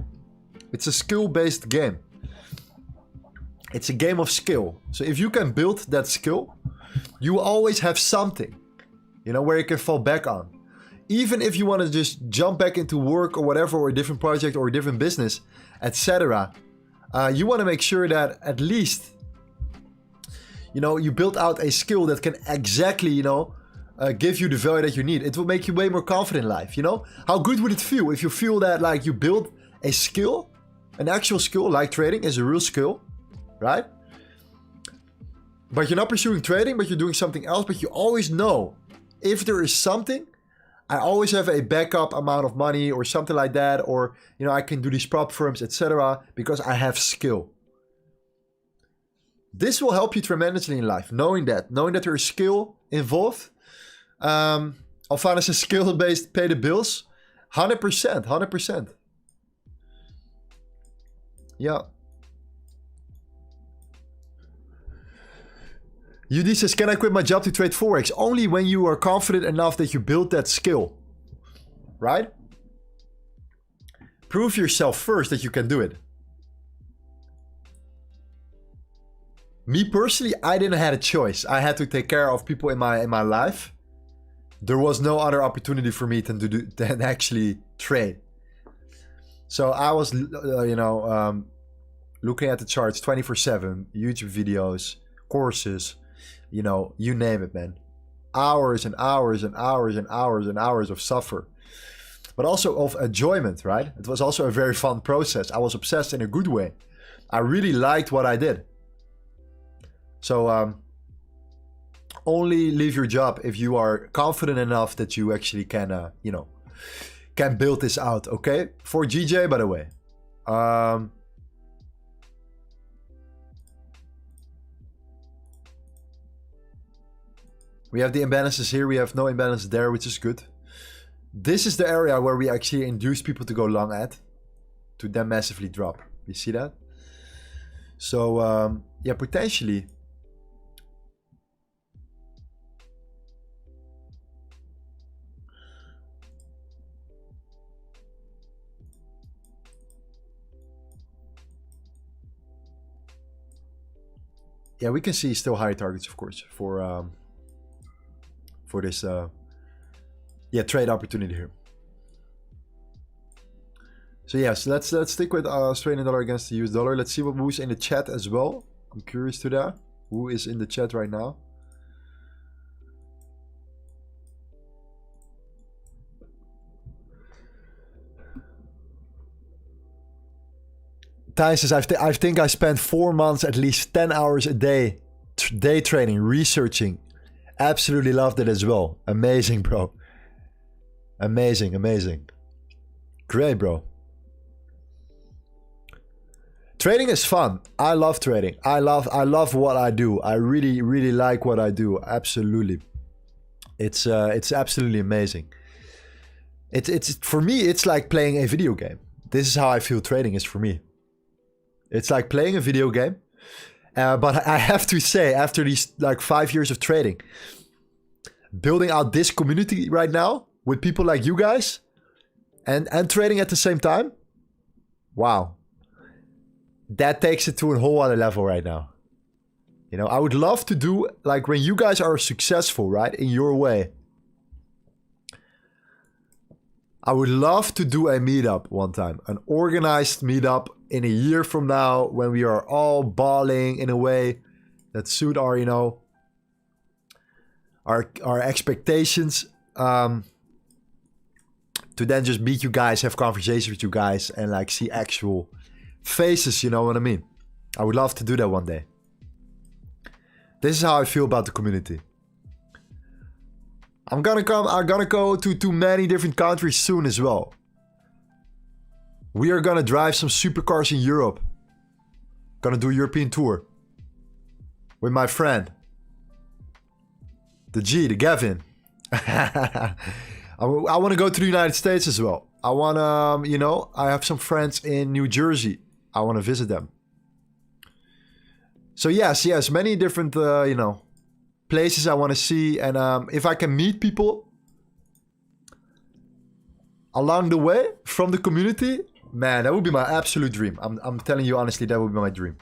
It's a skill-based game. It's a game of skill. So if you can build that skill, you always have something, you know, where you can fall back on. Even if you want to just jump back into work or whatever, or a different project or a different business, etc. You want to make sure that at least, you know, you build out a skill that can exactly, you know, give you the value that you need. It will make you way more confident in life, you know? How good would it feel if you feel that like you build a skill, an actual skill, like trading is a real skill, right? But you're not pursuing trading, but you're doing something else, but you always know if there is something, I always have a backup amount of money or something like that, or, you know, I can do these prop firms, etc. because I have skill. This will help you tremendously in life, knowing that there is skill involved. Alfana says skill-based pay the bills. 100%, 100%. Yeah. UD says, can I quit my job to trade Forex? Only when you are confident enough that you build that skill. Right? Prove yourself first that you can do it. Me personally, I didn't have a choice. I had to take care of people in my life. There was no other opportunity for me than actually trade. So I was, you know, looking at the charts 24/7, YouTube videos, courses, you know, you name it, man. Hours and hours and hours and hours and hours of suffer. But also of enjoyment, right? It was also a very fun process. I was obsessed in a good way. I really liked what I did. So only leave your job if you are confident enough that you actually can, you know, can build this out, okay? For GJ, by the way. We have the imbalances here. We have no imbalance there, which is good. This is the area where we actually induce people to go long at, to then massively drop. You see that? So, yeah, potentially. Yeah, we can see still higher targets, of course, for this yeah, trade opportunity here. So yes, let's stick with Australian dollar against the US dollar. Let's see who's in the chat as well. I'm curious to that. Who is in the chat right now? Thijs says, I think I spent 4 months, at least 10 hours a day, day trading, researching. Absolutely loved it as well. Amazing, bro. Amazing, amazing. Great, bro. Trading is fun. I love trading. I love what I do. I really like what I do. Absolutely. It's absolutely amazing. It's for me, it's like playing a video game. This is how I feel trading is for me. It's like playing a video game. But I have to say, after these like 5 years of trading, building out this community right now with people like you guys and trading at the same time, wow. That takes it to a whole other level right now. You know, I would love to do, like when you guys are successful, right, in your way, I would love to do a meetup one time, an organized meetup in a year from now when we are all balling in a way that suit our, you know, our expectations, to then just meet you guys, have conversations with you guys and like see actual faces, you know what I mean? I would love to do that one day. This is how I feel about the community. I'm gonna go to many different countries soon as well. We are gonna drive some supercars in Europe. Gonna do a European tour. With my friend. The Gavin. I wanna go to the United States as well. I wanna, you know, I have some friends in New Jersey. I wanna visit them. So yes, many different, you know, places I want to see, and if I can meet people along the way from the community, man, that would be my absolute dream. I'm telling you honestly, that would be my dream.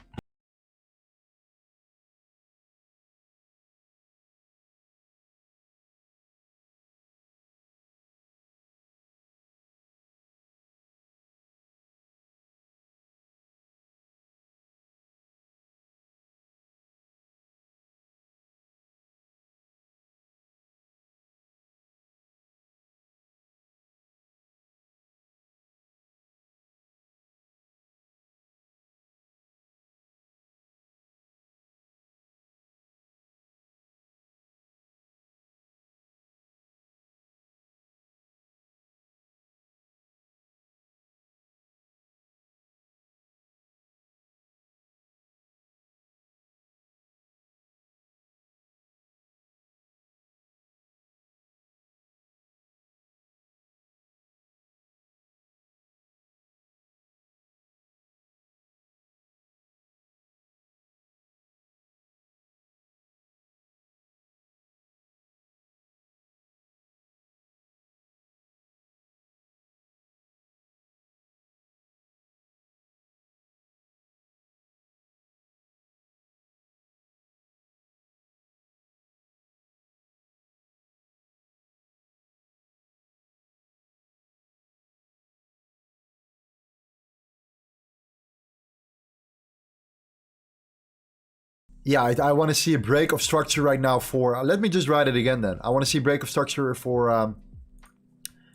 Yeah, I want to see a break of structure right now for... let me just write it again then. I want to see a break of structure for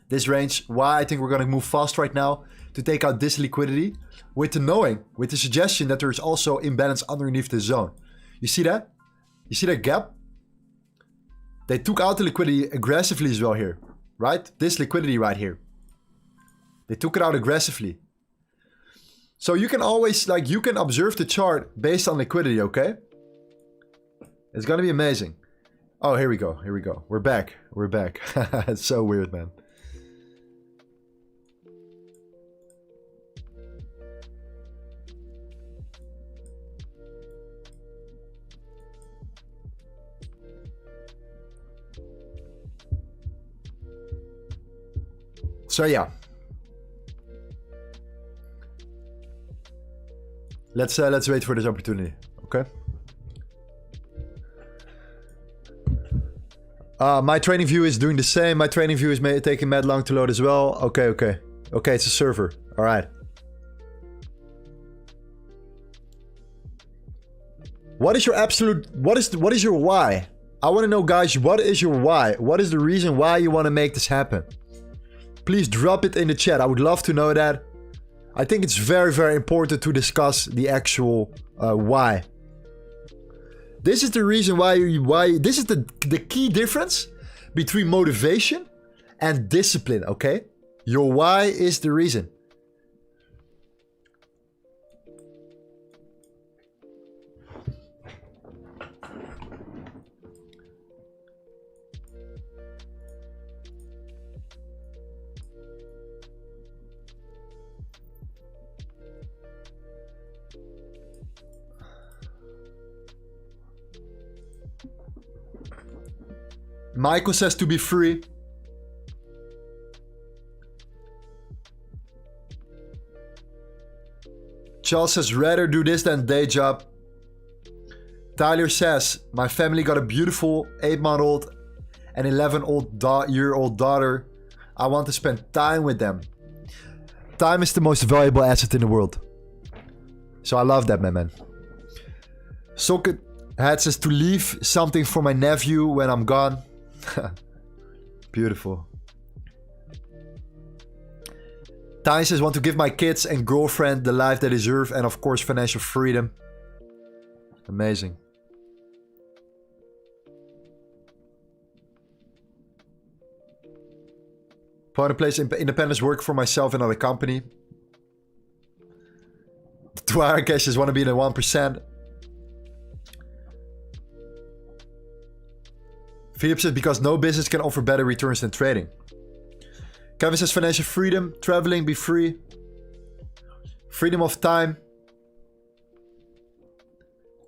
this range. Why I think we're going to move fast right now to take out this liquidity with the suggestion that there's also imbalance underneath the zone. You see that? You see that gap? They took out the liquidity aggressively as well here, right? This liquidity right here. They took it out aggressively. So you can always, like, you can observe the chart based on liquidity, okay? It's gonna be amazing. Oh, here we go, here we go. We're back, we're back. It's so weird, man. So yeah, let's wait for this opportunity, okay? My training view is doing the same. My training view is taking mad long to load as well. Okay, okay, okay. It's a server. All right. What is your absolute? What is your why? I want to know, guys. What is your why? What is the reason why you want to make this happen? Please drop it in the chat. I would love to know that. I think it's very, very important to discuss the actual why. This is the reason why this is the key difference between motivation and discipline, okay? Your why is the reason. Michael says to be free. Charles says rather do this than day job. Tyler says my family got a beautiful 8-month-old and 11-year-old daughter. I want to spend time with them. Time is the most valuable asset in the world. So I love that, man. Socket Hat says to leave something for my nephew when I'm gone. Beautiful. Ty says want to give my kids and girlfriend the life they deserve and of course financial freedom. Amazing. Point in place independence, work for myself and another company. The 2-hour caches want to be in the 1%. Philip says because no business can offer better returns than trading. Kevin says financial freedom, traveling, be free. Freedom of time.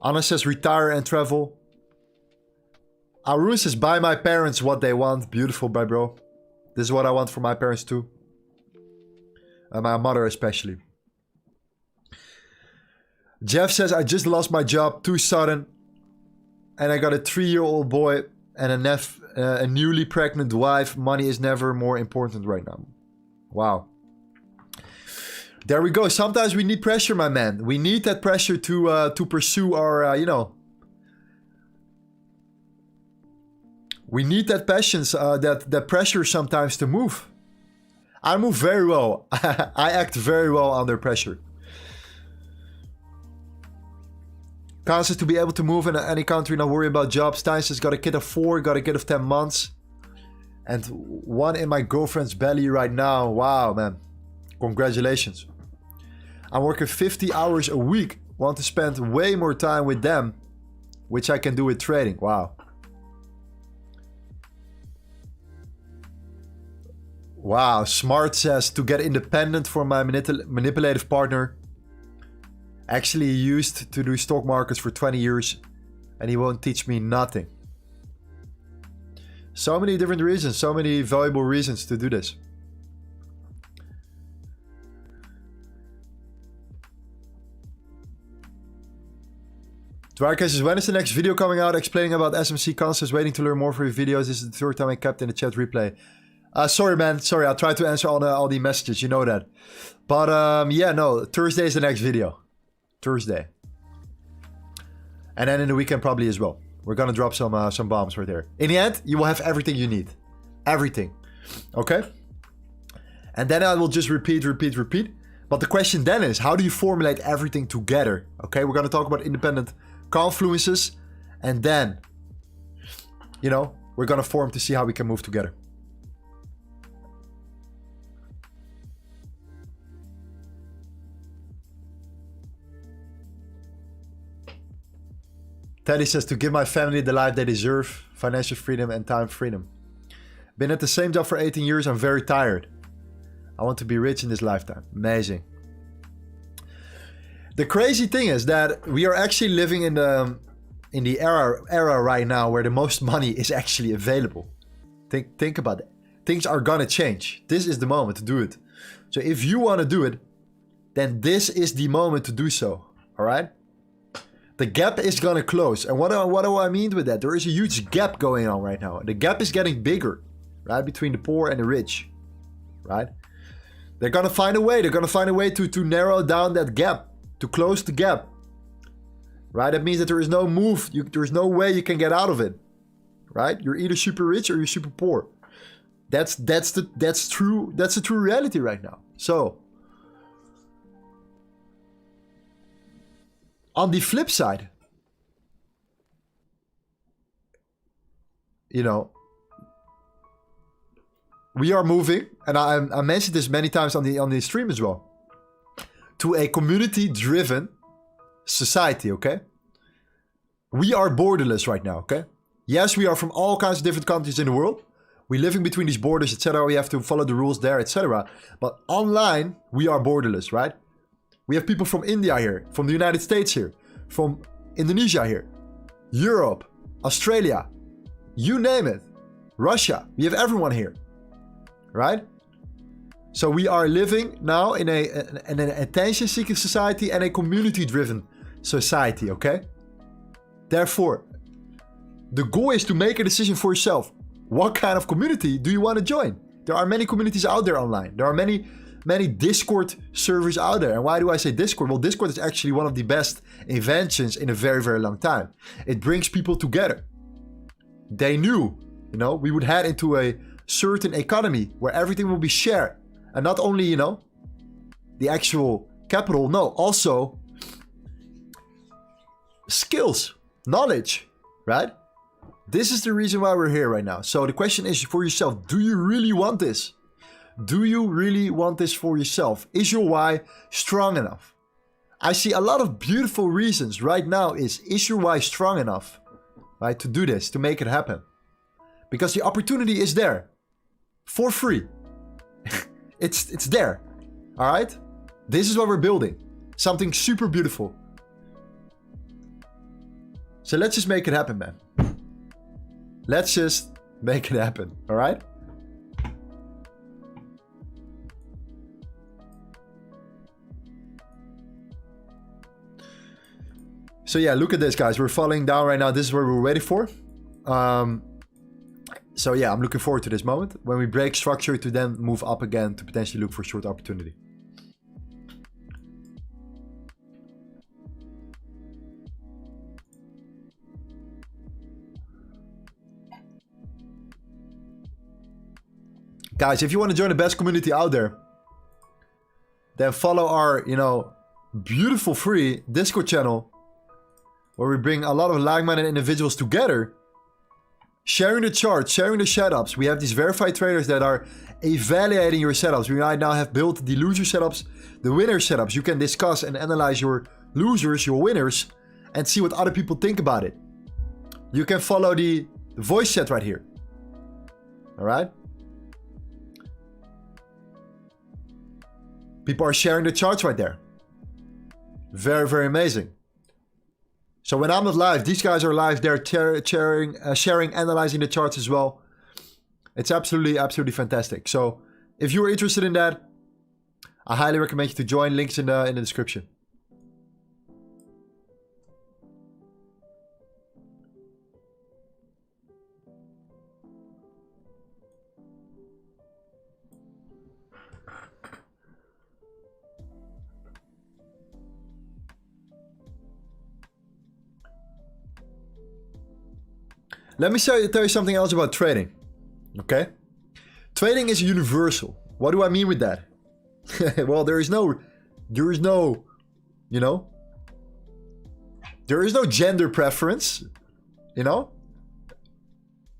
Anna says retire and travel. Arun says buy my parents what they want. Beautiful, bro. This is what I want for my parents too. My mother especially. Jeff says I just lost my job too sudden. And I got a 3-year-old boy. And a newly pregnant wife. Money is never more important right now. Wow. There we go. Sometimes we need pressure, my man. We need that pressure to pursue our, you know. We need that passion, that pressure sometimes to move. I move very well. I act very well under pressure. Khan says to be able to move in any country, not worry about jobs. Stein says got a kid of 4, got a kid of 10 months. And 1 in my girlfriend's belly right now. Wow, man. Congratulations. I'm working 50 hours a week. Want to spend way more time with them. Which I can do with trading. Wow. Wow. Smart says to get independent from my manipulative partner. Actually, he used to do stock markets for 20 years and he won't teach me nothing. So many different reasons, so many valuable reasons to do this. Dwarka says, when is the next video coming out explaining about SMC concepts? Waiting to learn more for your videos. This is the 3rd time I kept in the chat replay. Sorry, man. Sorry, I'll try to answer all the messages. You know that. But yeah, no. Thursday is the next video. Thursday. And then in the weekend probably as well. We're gonna drop some bombs right there. In the end, you will have everything you need. Everything. Okay? And then I will just repeat. But the question then is, how do you formulate everything together? Okay, we're gonna talk about independent confluences. And then, you know, we're gonna form to see how we can move together. Teddy says to give my family the life they deserve, financial freedom and time freedom. Been at the same job for 18 years, I'm very tired. I want to be rich in this lifetime. Amazing. The crazy thing is that we are actually living in the era right now where the most money is actually available. Think about it. Things are gonna change. This is the moment to do it. So if you want to do it, then this is the moment to do so. All right? The gap is gonna close. And what do I mean with that? There is a huge gap going on right now. The gap is getting bigger, right? Between the poor and the rich, right? They're gonna find a way. They're gonna find a way to narrow down that gap, to close the gap, right? That means that there is no move. There is no way you can get out of it, right? You're either super rich or you're super poor. That's true. That's the true reality right now. So, on the flip side, you know, we are moving, and I mentioned this many times on the stream as well, to a community-driven society, okay? We are borderless right now, okay? Yes, we are from all kinds of different countries in the world. We're living between these borders, etc. We have to follow the rules there, etc. But online, we are borderless, right? We have people from India here, from the United States here, from Indonesia here, Europe, Australia, you name it, Russia. We have everyone here, right? So we are living now in an attention-seeking society and a community-driven society, okay? Therefore, the goal is to make a decision for yourself. What kind of community do you want to join? There are many communities out there online. There are many Discord servers out there. And why do I say Discord? Well, Discord is actually one of the best inventions in a very, very long time. It brings people together. They knew, you know, we would head into a certain economy where everything will be shared. And not only, you know, the actual capital, no, also skills, knowledge, right? This is the reason why we're here right now. So the question is for yourself, do you really want this? Do you really want this for yourself? Is your why strong enough? I see a lot of beautiful reasons right now. Is your why strong enough, right, to do this, to make it happen? Because the opportunity is there for free. It's there, all right? This is what we're building. Something super beautiful. So let's just make it happen, man. Let's just make it happen, all right? So yeah, look at this, guys. We're falling down right now. This is what we're waiting for. So yeah, I'm looking forward to this moment. When we break structure to then move up again to potentially look for short opportunity. Guys, if you want to join the best community out there, then follow our, you know, beautiful free Discord channel where we bring a lot of like-minded individuals together, sharing the charts, sharing the setups. We have these verified traders that are evaluating your setups. We right now have built the loser setups, the winner setups. You can discuss and analyze your losers, your winners, and see what other people think about it. You can follow the voice chat right here. All right? People are sharing the charts right there. Very, very amazing. So when I'm not live, these guys are live. They're sharing, analyzing the charts as well. It's absolutely, absolutely fantastic. So if you're interested in that, I highly recommend you to join. Links in the description. Let me tell you something else about trading, okay? Trading is universal. What do I mean with that? Well, there is no, you know, there is no gender preference, you know?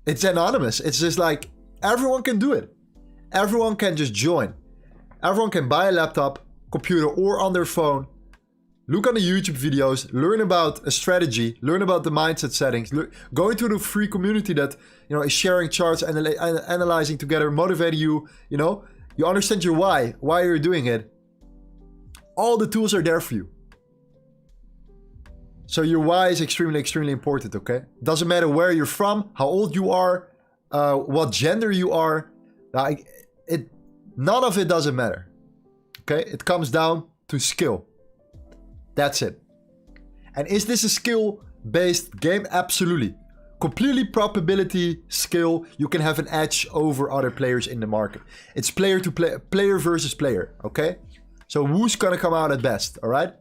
It's anonymous. It's just like everyone can do it. Everyone can just join. Everyone can buy a laptop, computer, or on their phone. Look on the YouTube videos, learn about a strategy, learn about the mindset settings, go into the free community that, you know, is sharing charts and analyzing together, motivating you, you know, you understand your why you're doing it. All the tools are there for you. So your why is extremely, extremely important, okay? Doesn't matter where you're from, how old you are, what gender you are, like, none of it doesn't matter, okay? It comes down to skill. That's it. And is this a skill-based game? Absolutely. Completely probability skill. You can have an edge over other players in the market. It's player to player versus player, okay? So who's gonna come out at best, all right?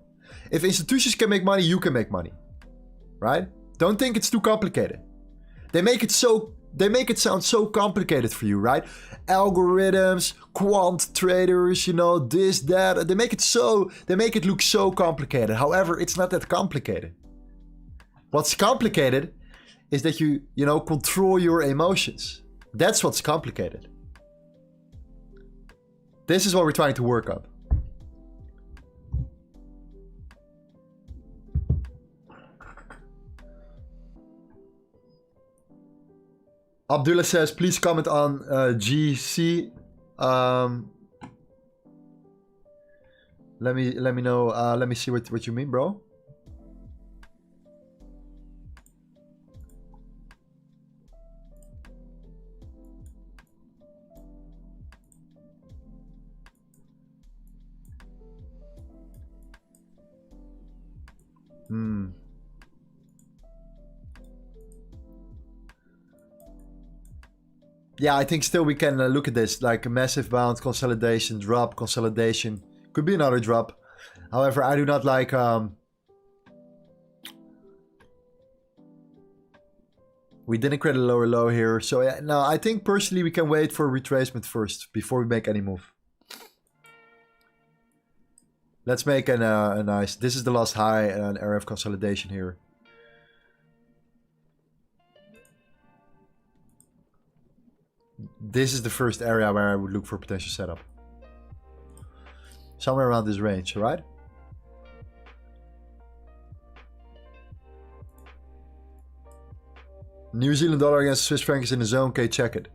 If institutions can make money, you can make money, right? Don't think it's too complicated. They make it sound so complicated for you, right? Algorithms, quant traders, you know, this, that. They make it look so complicated. However, it's not that complicated. What's complicated is that you know, control your emotions. That's what's complicated. This is what we're trying to work on. Abdullah says, please comment on GC. Let me know. Let me see what you mean, bro. Yeah, I think still we can look at this like a massive bounce, consolidation, drop, consolidation. Could be another drop. However, I do not like... we didn't create a lower low here. So yeah, no, I think personally we can wait for retracement first before we make any move. Let's make a nice... This is the last high and an area of consolidation here. This is the first area where I would look for potential setup. Somewhere around this range, right? New Zealand dollar against Swiss franc is in the zone. Okay, check it.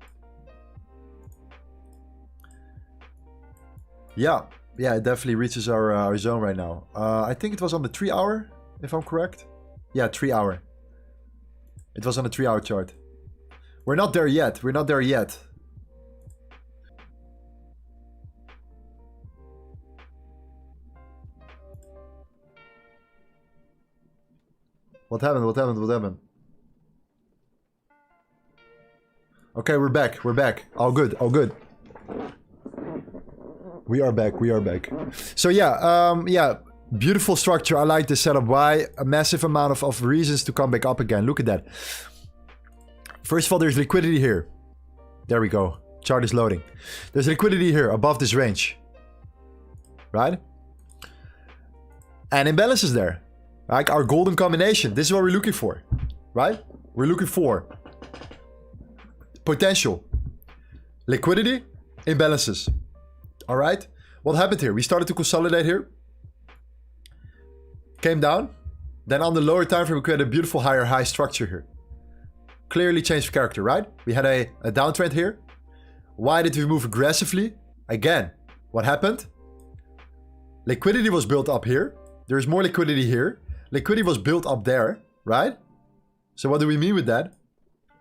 Yeah, it definitely reaches our zone right now. I think it was on the 3 hour, if I'm correct. Yeah, 3 hour. It was on the 3 hour chart. We're not there yet. We're not there yet. What happened? What happened? What happened? Okay, we're back. We're back. All good. All good. We are back. We are back. So yeah, beautiful structure. I like this setup. Why? A massive amount of reasons to come back up again. Look at that. First of all, there's liquidity here. There we go. Chart is loading. There's liquidity here above this range. Right? And imbalance is there. Like our golden combination. This is what we're looking for. Right? We're looking for potential. Liquidity. Imbalances. Alright? What happened here? We started to consolidate here. Came down. Then on the lower time frame, we created a beautiful higher high structure here. Clearly changed of character, right? We had a downtrend here. Why did we move aggressively? Again, what happened? Liquidity was built up here. There's more liquidity here. Liquidity was built up there, right? So what do we mean with that?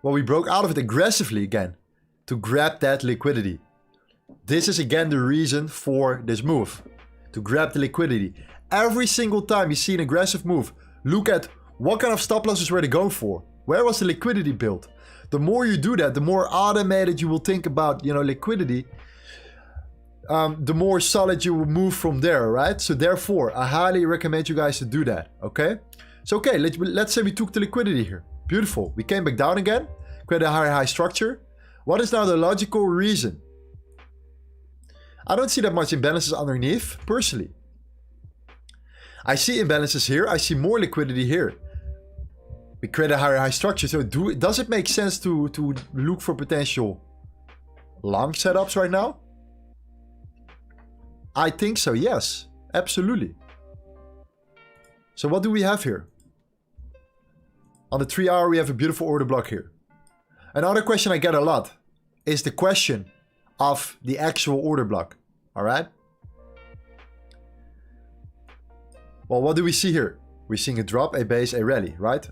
Well, we broke out of it aggressively again to grab that liquidity. This is again the reason for this move. To grab the liquidity. Every single time you see an aggressive move, look at what kind of stop losses were they going for. Where was the liquidity built? The more you do that, the more automated you will think about, you know, liquidity. The more solid you will move from there, right? So therefore, I highly recommend you guys to do that, okay? So okay, let's say we took the liquidity here. Beautiful. We came back down again, created a high structure. What is now the logical reason? I don't see that much imbalances underneath, personally. I see imbalances here. I see more liquidity here. We create a higher high structure. So does it make sense to look for potential long setups right now? I think so, yes. Absolutely. So what do we have here? On the 3 hour, we have a beautiful order block here. Another question I get a lot is the question of the actual order block. All right. Well, what do we see here? We're seeing a drop, a base, a rally, right?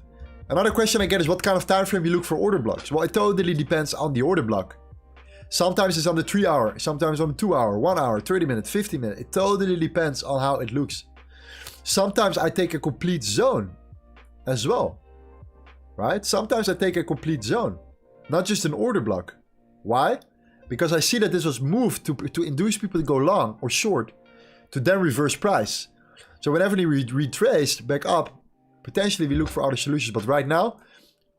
Another question I get is what kind of time frame you look for order blocks. Well, it totally depends on the order block. Sometimes it's on the 3 hour, sometimes on the 2 hour, 1 hour, 30 minutes, 50 minutes. It totally depends on how it looks. Sometimes I take a complete zone as well, right? Sometimes I take a complete zone, not just an order block. Why? Because I see that this was moved to induce people to go long or short to then reverse price. So whenever we retraced back up, potentially we look for other solutions. But right now,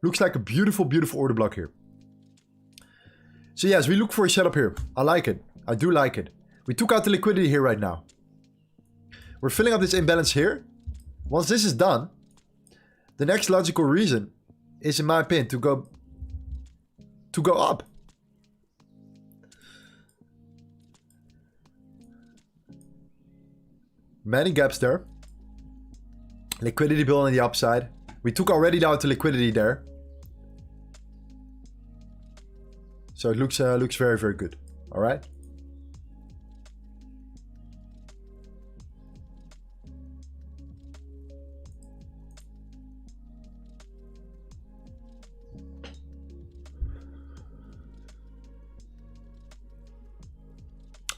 looks like a beautiful, beautiful order block here. So yes, we look for a setup here. I like it. I do like it. We took out the liquidity here right now. We're filling up this imbalance here. Once this is done, the next logical reason is, in my opinion, to go up. Many gaps there. Liquidity build on the upside. We took already down to liquidity there. So it looks very, very good. All right.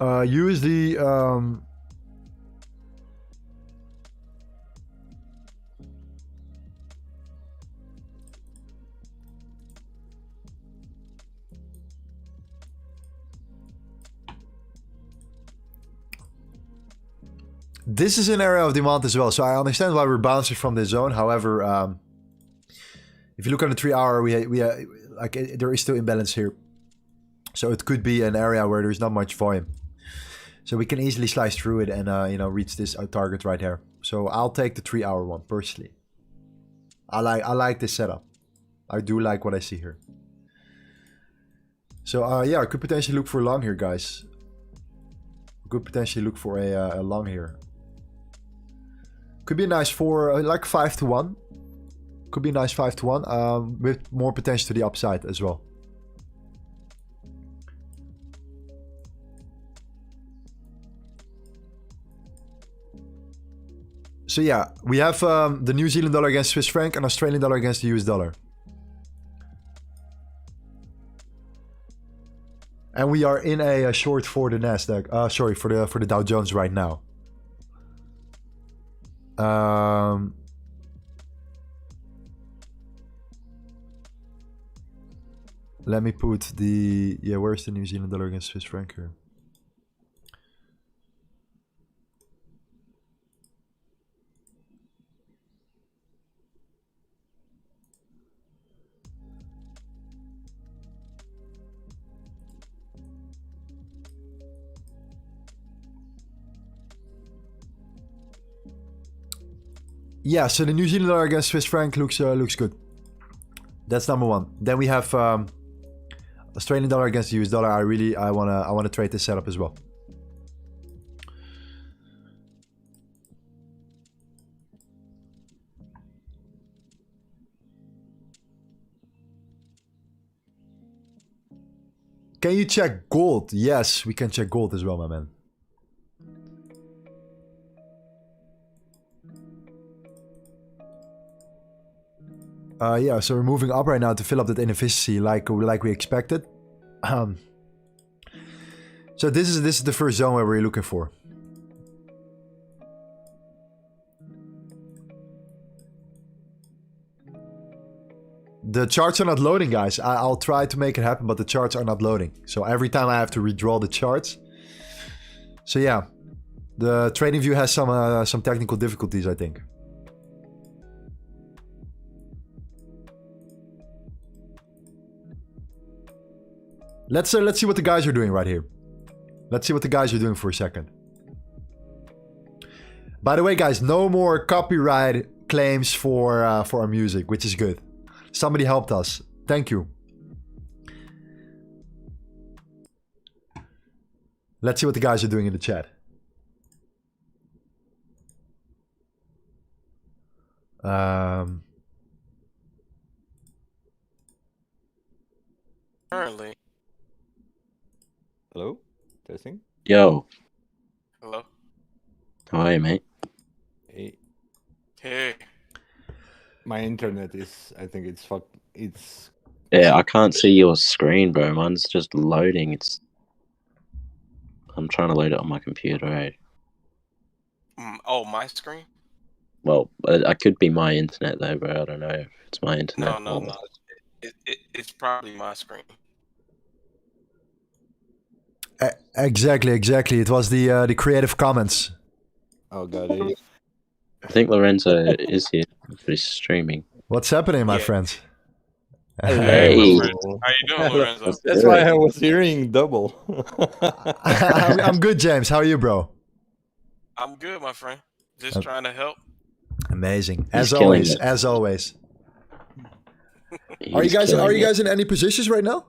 USD this is an area of demand as well, so I understand why we're bouncing from this zone. However, if you look at the 3 hour, there is still imbalance here, so it could be an area where there's not much volume. So we can easily slice through it and reach this target right here. So I'll take the 3 hour one personally. I like this setup. I do like what I see here. So yeah, I could potentially look for a long here, guys. I could potentially look for a long here. Could be a nice like 5 to 1. Could be a nice 5 to 1 with more potential to the upside as well. So yeah, we have the New Zealand dollar against Swiss franc and Australian dollar against the US dollar. And we are in a short for the Nasdaq. Sorry, for the Dow Jones right now. Let me put the... Yeah, where's the New Zealand dollar against Swiss franc here? Yeah, so the New Zealand dollar against Swiss franc looks good. That's number one. Then we have Australian dollar against the US dollar. I wanna trade this setup as well. Can you check gold? Yes, we can check gold as well, my man. Yeah, so we're moving up right now to fill up that inefficiency like we expected. So this is the first zone where we're looking for. The charts are not loading, guys. I'll try to make it happen, but the charts are not loading. So every time I have to redraw the charts. So yeah, the trading view has some technical difficulties, I think. Let's see what the guys are doing right here. Let's see what the guys are doing for a second. By the way, guys, no more copyright claims for our music, which is good. Somebody helped us. Thank you. Let's see what the guys are doing in the chat. Currently. Hello? Testing? Yo, Hello. how are you, mate? Hey. Hey. My internet is, I think it's Yeah, I can't see your screen, bro. Mine's just loading. I'm trying to load it on my computer, right? Oh, my screen? Well, I could be my internet though, bro. I don't know if it's my internet. No. It's probably my screen. Exactly. It was the Creative Commons. Oh god, it. I think Lorenzo is here, but he's streaming. What's happening, my Yeah. friends? Hey. How you doing, Lorenzo? That's why I was hearing double. I'm good, James. How are you, bro? I'm good, my friend. Just trying to help. Amazing. He's As killing always. it. As always. Are He's you guys killing it. in any positions right now?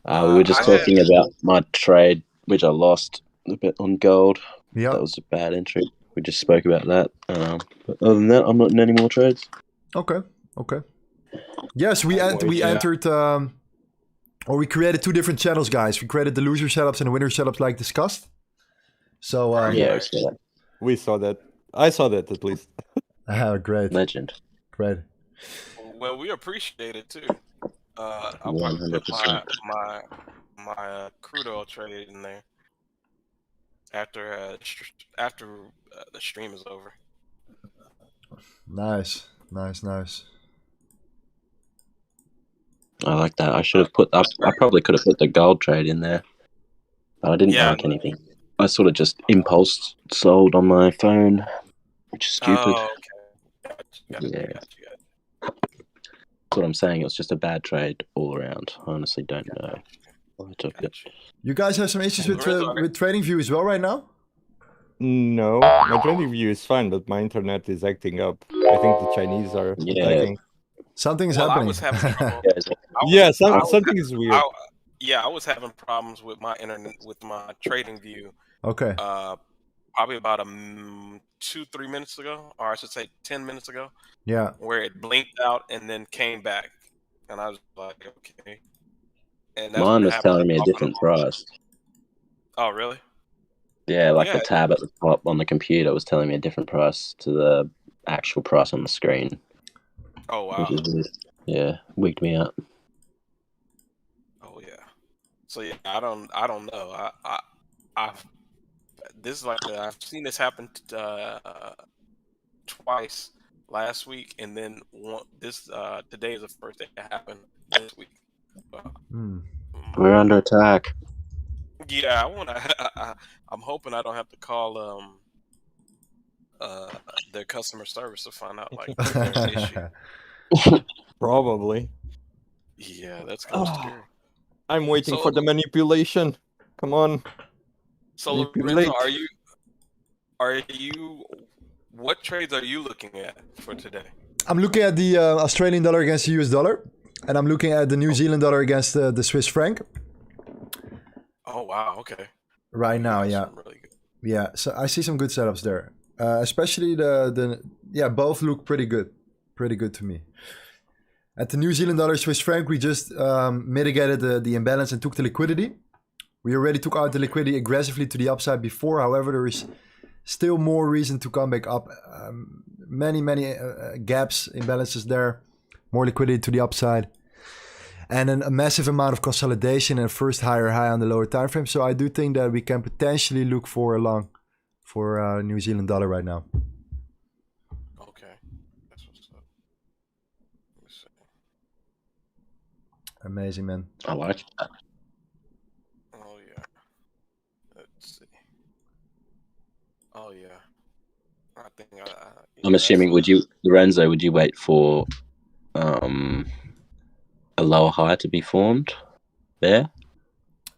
We were just talking about my trade, which I lost a bit on gold. Yeah. That was a bad entry. We just spoke about that. But other than that, I'm not in any more trades. Okay. Yes, we entered, or we created two different channels, guys. We created the loser setups and the winner setups, like discussed. So Yeah, so We saw that. I saw that at least. great, legend. great. Well, we appreciate it too. I 100%. put my crude oil trade in there after the stream is over. Nice. I like that. I should have put. I probably could have put the gold trade in there, but I didn't like anything. I sort of just impulse sold on my phone, which is stupid. Oh, okay. Got you. That's what I'm saying. It was just a bad trade all around. I honestly don't know. I took it. You guys have some issues with trading view as well right now? No, my trading view is fine, but my internet is acting up. I think the Chinese are attacking. Something's I happening. was having trouble. Something is weird. I was having problems with my internet, with my trading view. Okay. Probably about 2-3 minutes ago, or I should say 10 minutes ago. Yeah. Where it blinked out and then came back, and I was like, okay. And that's Mine what was happened telling me a different price. Oh, really? Yeah, like the tab at the top on the computer was telling me a different price to the actual price on the screen. Oh, wow. Wigged me out. Oh, yeah. So yeah, I don't know. I've seen this happen twice last week, and then today is the first day it happened this week. We're under attack. Yeah, I'm hoping I don't have to call their customer service to find out like if there's an issue. Probably. Yeah, that's kind of scary. I'm waiting for the manipulation. Come on. So Lorenzo, what trades are you looking at for today? I'm looking at the Australian dollar against the US dollar, and I'm looking at the New Zealand dollar against the Swiss franc. Oh wow, okay. Right now, yeah. Really good. Yeah, so I see some good setups there. Especially both look pretty good to me. At the New Zealand dollar Swiss franc, we just mitigated the imbalance and took the liquidity. We already took out the liquidity aggressively to the upside before. However, there is still more reason to come back up. Many gaps, imbalances there. More liquidity to the upside. And then a massive amount of consolidation and first higher high on the lower time frame. So I do think that we can potentially look for a long for New Zealand dollar right now. Okay. That's what's up. Let me see. Amazing, man. I like that. Oh yeah. Let's see. Oh yeah. I think I'm assuming, Lorenzo, would you wait for a lower high to be formed there?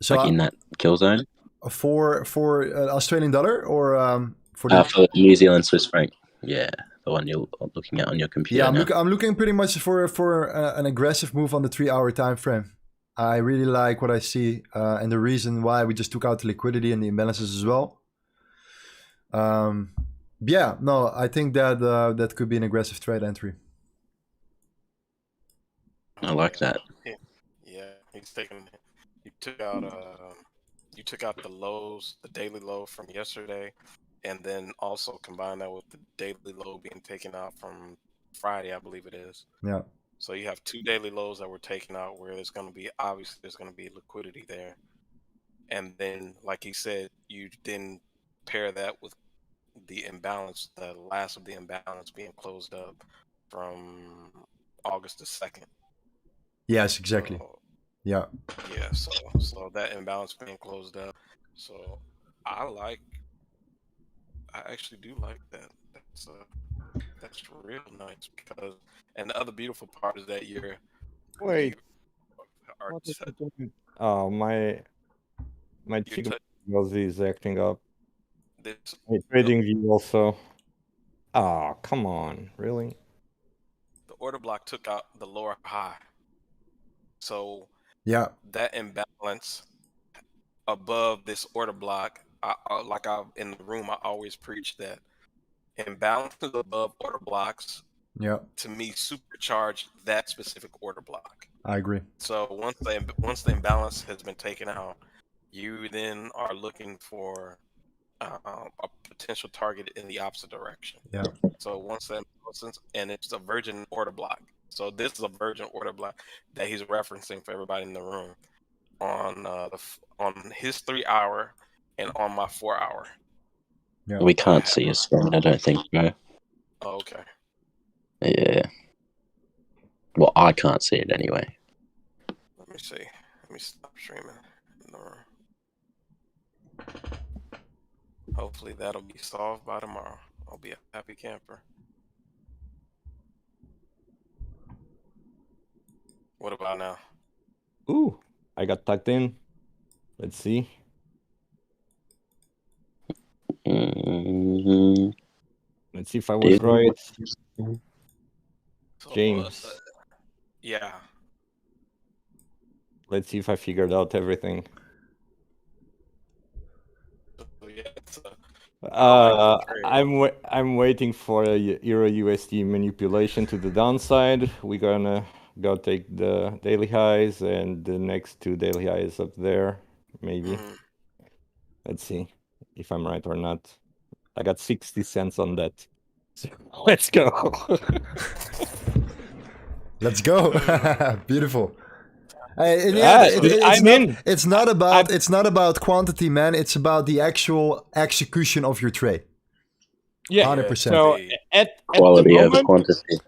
So like in that kill zone? For Australian dollar or for New Zealand Swiss franc. Yeah, the one you're looking at on your computer. Yeah, now. I'm looking pretty much for an aggressive move on the 3-hour time frame. I really like what I see, and the reason why we just took out the liquidity and the imbalances as well. Yeah, no, I think that that could be an aggressive trade entry. I like that. Yeah, he's taking. You took out the lows, the daily low from yesterday, and then also combine that with the daily low being taken out from Friday, I believe it is. Yeah. So you have 2 daily lows that were taken out where there's going to be, obviously there's going to be liquidity there. And then, like he said, you then pair that with the imbalance, the last of the imbalance being closed up from August the 2nd. Yes, exactly. So, yeah. Yeah, so that imbalance being closed up. So I actually do like that. That's real nice because, and the other beautiful part is that Wait. are What is it doing? Oh, my chicken is acting up. My trading view also. Oh, come on, really? The order block took out the lower high. So yeah, that imbalance above this order block, in the room, I always preach that imbalances above order blocks, yeah, to me, supercharge that specific order block. I agree. So once the imbalance has been taken out, you then are looking for a potential target in the opposite direction. Yeah. So once that imbalance, and it's a virgin order block. So this is a virgin order block that he's referencing for everybody in the room on on his 3-hour and on my 4-hour. Yeah. We can't see a screen, I don't think, bro. Oh, okay. Yeah. Well, I can't see it anyway. Let me see. Let me stop streaming. No. Hopefully that'll be solved by tomorrow. I'll be a happy camper. What about now? Ooh, I got tucked in. Let's see. Mm-hmm. Let's see if I was right. James. Yeah. Let's see if I figured out everything. I'm waiting for a EURUSD manipulation to the downside. We're gonna go take the daily highs and the next 2 daily highs up there, maybe. Let's see if I'm right or not. I got 60 cents on that. So let's go. Let's go. Beautiful. It's not about quantity, man. It's about the actual execution of your trade. Yeah, 100%. So at quality over quantity.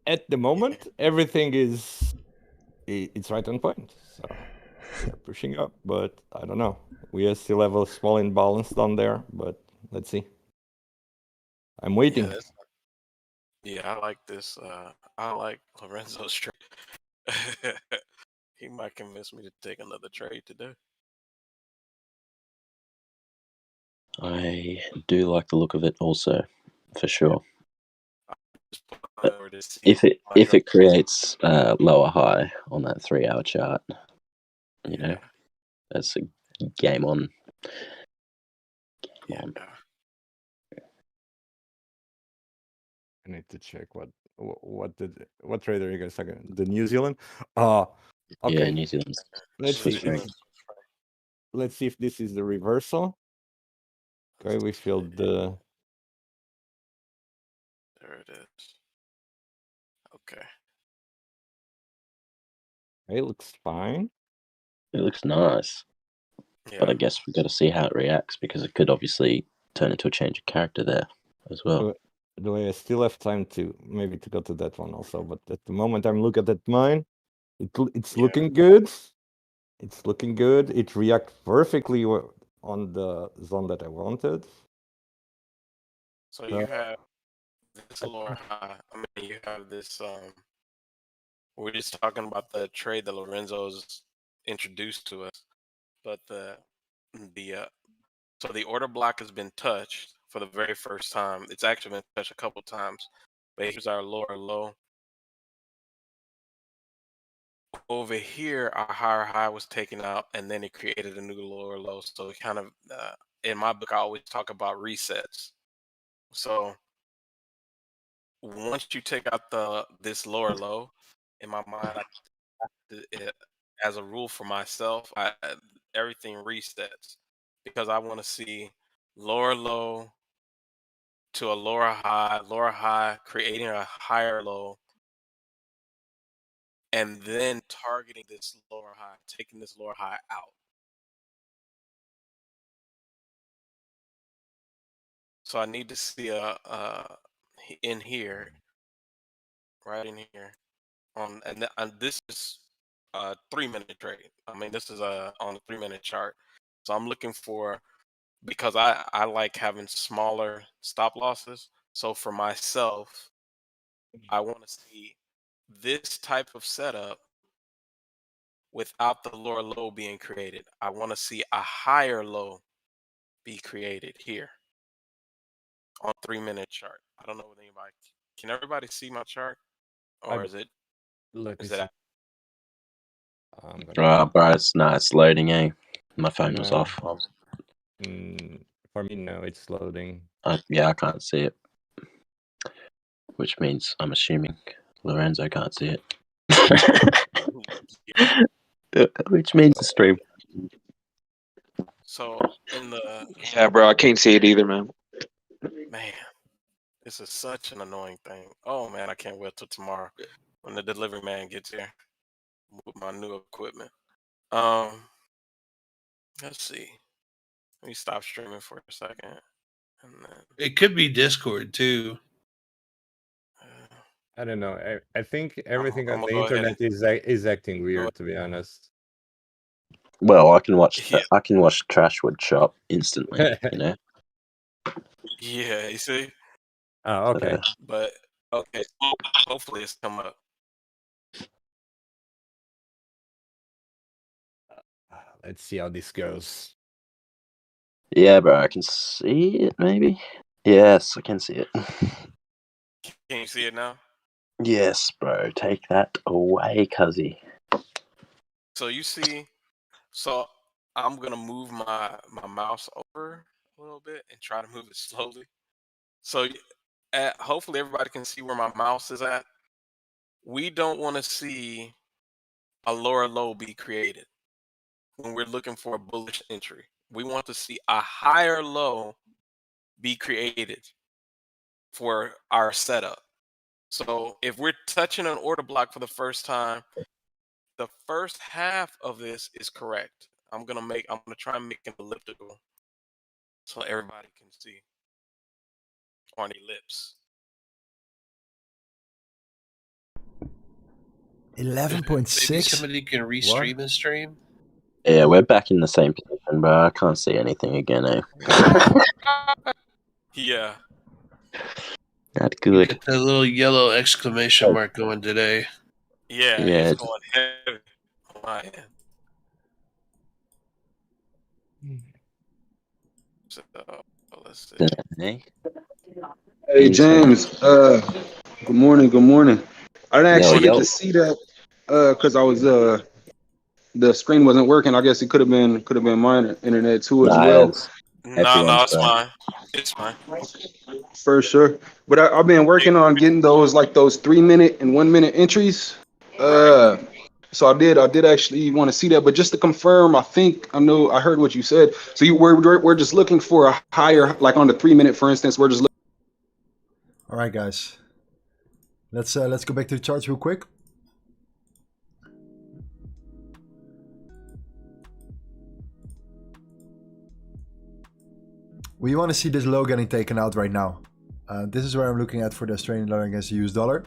At the moment, everything it's right on point. So we're pushing up, but I don't know. We still have a small imbalance down there, but let's see. I'm waiting. Yeah, I like this. I like Lorenzo's trade. He might convince me to take another trade today. I do like the look of it also, for sure. But if it creates a lower high on that 3-hour chart, you know, that's a game on. Game on. I need to check what trade are you guys talking? The New Zealand? Okay. Yeah, New Zealand. Let's see if this is the reversal. Okay, we filled the. There it is. Okay. It looks fine. It looks nice. Yeah. But I guess we've got to see how it reacts because it could obviously turn into a change of character there as well. Do I still have time to maybe to go to that one also? But at the moment I'm looking at mine. It's looking good. It's looking good. It reacts perfectly on the zone that I wanted. So you have this lower high. I mean, you have this. We're just talking about the trade that Lorenzo's introduced to us, but so the order block has been touched for the very first time. It's actually been touched a couple times. But here's our lower low. Over here, our higher high was taken out, and then it created a new lower low. So it kind of, in my book, I always talk about resets. So once you take out this lower low, in my mind, as a rule for myself, everything resets because I want to see lower low to a lower high, creating a higher low, and then targeting this lower high, taking this lower high out. So I need to see in here, right in here, and this is a 3-minute trade. I mean, this is on a 3-minute chart. So I'm looking for, because I like having smaller stop losses. So for myself, I want to see this type of setup without the lower low being created. I want to see a higher low be created here on 3-minute chart. I don't know if anybody can everybody see my chart, or is it? Let me Is see. it? I'm gonna... Bro, it's loading, eh? My phone was No. off. For me, no, it's loading. Yeah, I can't see it. Which means I'm assuming Lorenzo can't see it. Which means the stream. So in the Yeah, bro, I can't see it either, man. man, this is such an annoying thing. Oh man, I can't wait till tomorrow when the delivery man gets here with my new equipment. Let's see. Let me stop streaming for a second, and then It could be Discord too. I don't know. I think everything I'm on the gonna go ahead internet is acting weird, to be honest. Well, I can watch Yeah. I can watch Trashwood Shop instantly, you know. Yeah, you see. Oh, okay. But okay, hopefully it's come up. Let's see how this goes. Yeah, bro, I can see it. Maybe. Yes, I can see it. Can you see it now? Yes, bro. Take that away, cuzzy. So you see, so I'm gonna move my mouse over a little bit and try to move it slowly. So hopefully everybody can see where my mouse is at. We don't want to see a lower low be created when we're looking for a bullish entry. We want to see a higher low be created for our setup. So if we're touching an order block for the first time, the first half of this is correct. I'm gonna try and make an elliptical so everybody can see on ellipse. 11.6. Maybe somebody can restream and stream. Yeah, we're back in the same position, bro. I can't see anything again, eh? Yeah. That's good. Get that little yellow exclamation mark going today. Yeah, Yeah, it's going heavy on my end. So let's see. eh? Hey James, good morning, good morning. I didn't actually get yo. to see that because I was the screen wasn't working. I guess it could have been my internet too as well. No, it's fine. It's fine. For sure. But I've been working on getting those 3-minute and 1-minute entries. Right. So I did actually want to see that, but just to confirm, I heard what you said. So we're just looking for a higher, like on the 3-minute, for instance, we're just looking. All right, guys. Let's go back to the charts real quick. We want to see this low getting taken out right now. This is where I'm looking at for the Australian dollar against the US dollar.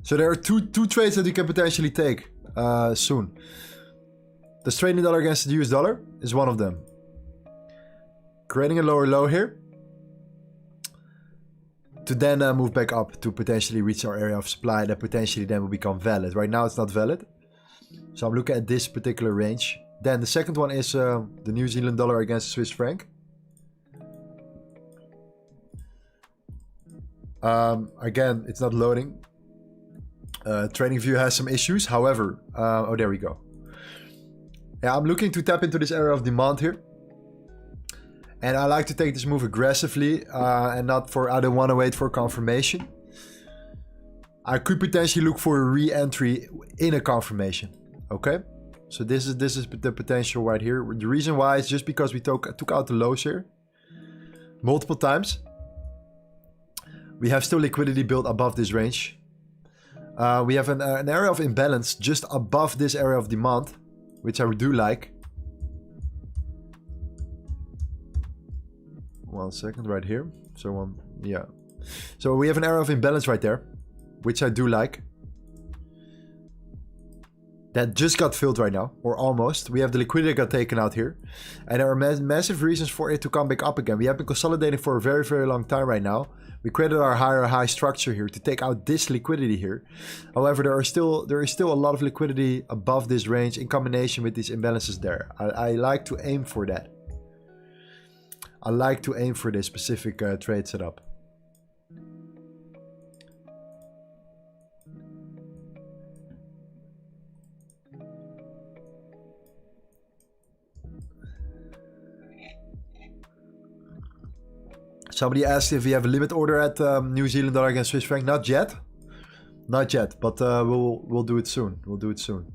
So there are two trades that you can potentially take soon. The Australian dollar against the US dollar is one of them. Creating a lower low here to then move back up to potentially reach our area of supply that potentially then will become valid. Right now it's not valid. So I'm looking at this particular range. Then the second one is the New Zealand dollar against the Swiss franc. Again, it's not loading. TradingView has some issues. However, oh, there we go. Yeah, I'm looking to tap into this area of demand here. And I like to take this move aggressively and not for, I don't want to wait for confirmation. I could potentially look for a re-entry in a confirmation. Okay? So this is the potential right here. The reason why is just because we took out the lows here multiple times. We have still liquidity built above this range. We have an area of imbalance just above this area of demand, which I do like. 1 second, right here. So yeah. So we have an area of imbalance right there, which I do like. That just got filled right now, or almost. We have the liquidity that got taken out here. And there are massive reasons for it to come back up again. We have been consolidating for a very, very long time right now. We created our higher high structure here to take out this liquidity here. However, there is still a lot of liquidity above this range in combination with these imbalances there. I like to aim for that. I like to aim for this specific trade setup. Somebody asked if we have a limit order at New Zealand dollar against Swiss franc. Not yet. Not yet, but we'll do it soon. We'll do it soon.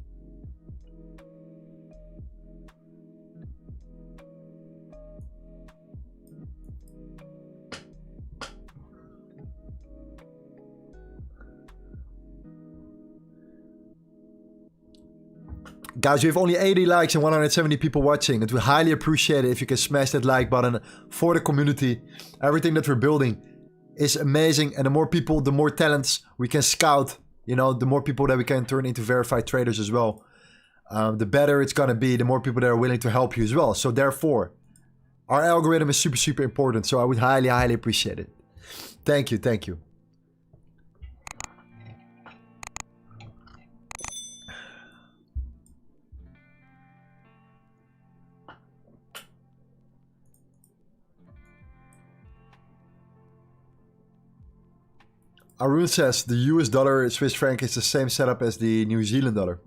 Guys, we have only 80 likes and 170 people watching. It would highly appreciate it if you can smash that like button for the community. Everything that we're building is amazing. And the more people, the more talents we can scout. You know, the more people that we can turn into verified traders as well. The better it's going to be, the more people that are willing to help you as well. So therefore, our algorithm is super, super important. So I would highly, highly appreciate it. Thank you. Thank you. Arun says the US dollar Swiss franc is the same setup as the New Zealand dollar.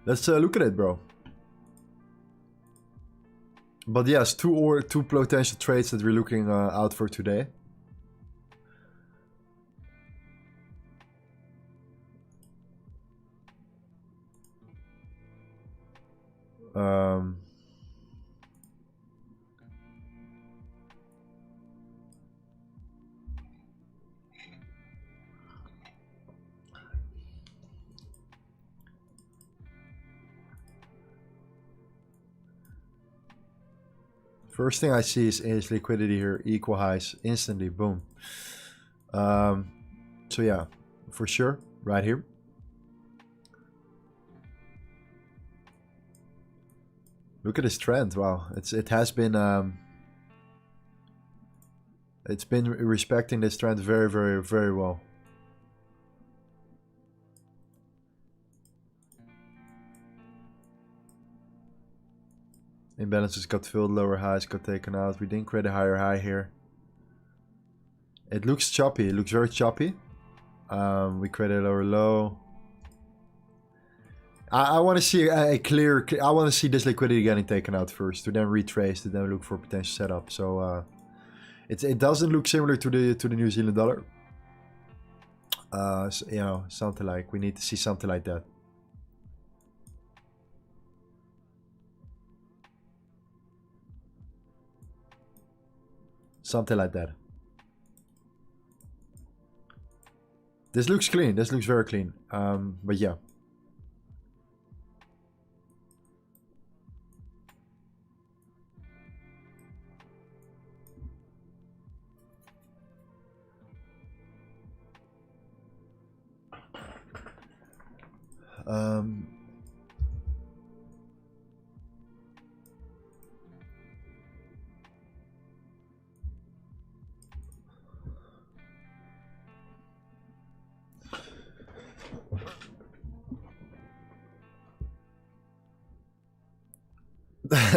Let's look at it, bro. But yes, two potential trades that we're looking out for today. First thing I see is liquidity here, equal highs, instantly, boom. So yeah, for sure, right here. Look at this trend, wow, it has been, it's been respecting this trend very, very, very well. Imbalances got filled, lower highs got taken out. We didn't create a higher high here. It looks choppy. It looks very choppy. We created a lower low. I want to see a clear. I want to see this liquidity getting taken out first, to then retrace, to then look for potential setup. So it doesn't look similar to the New Zealand dollar. So, you know, something like, we need to see something like that. Something like that. This looks clean. This looks very clean. But yeah.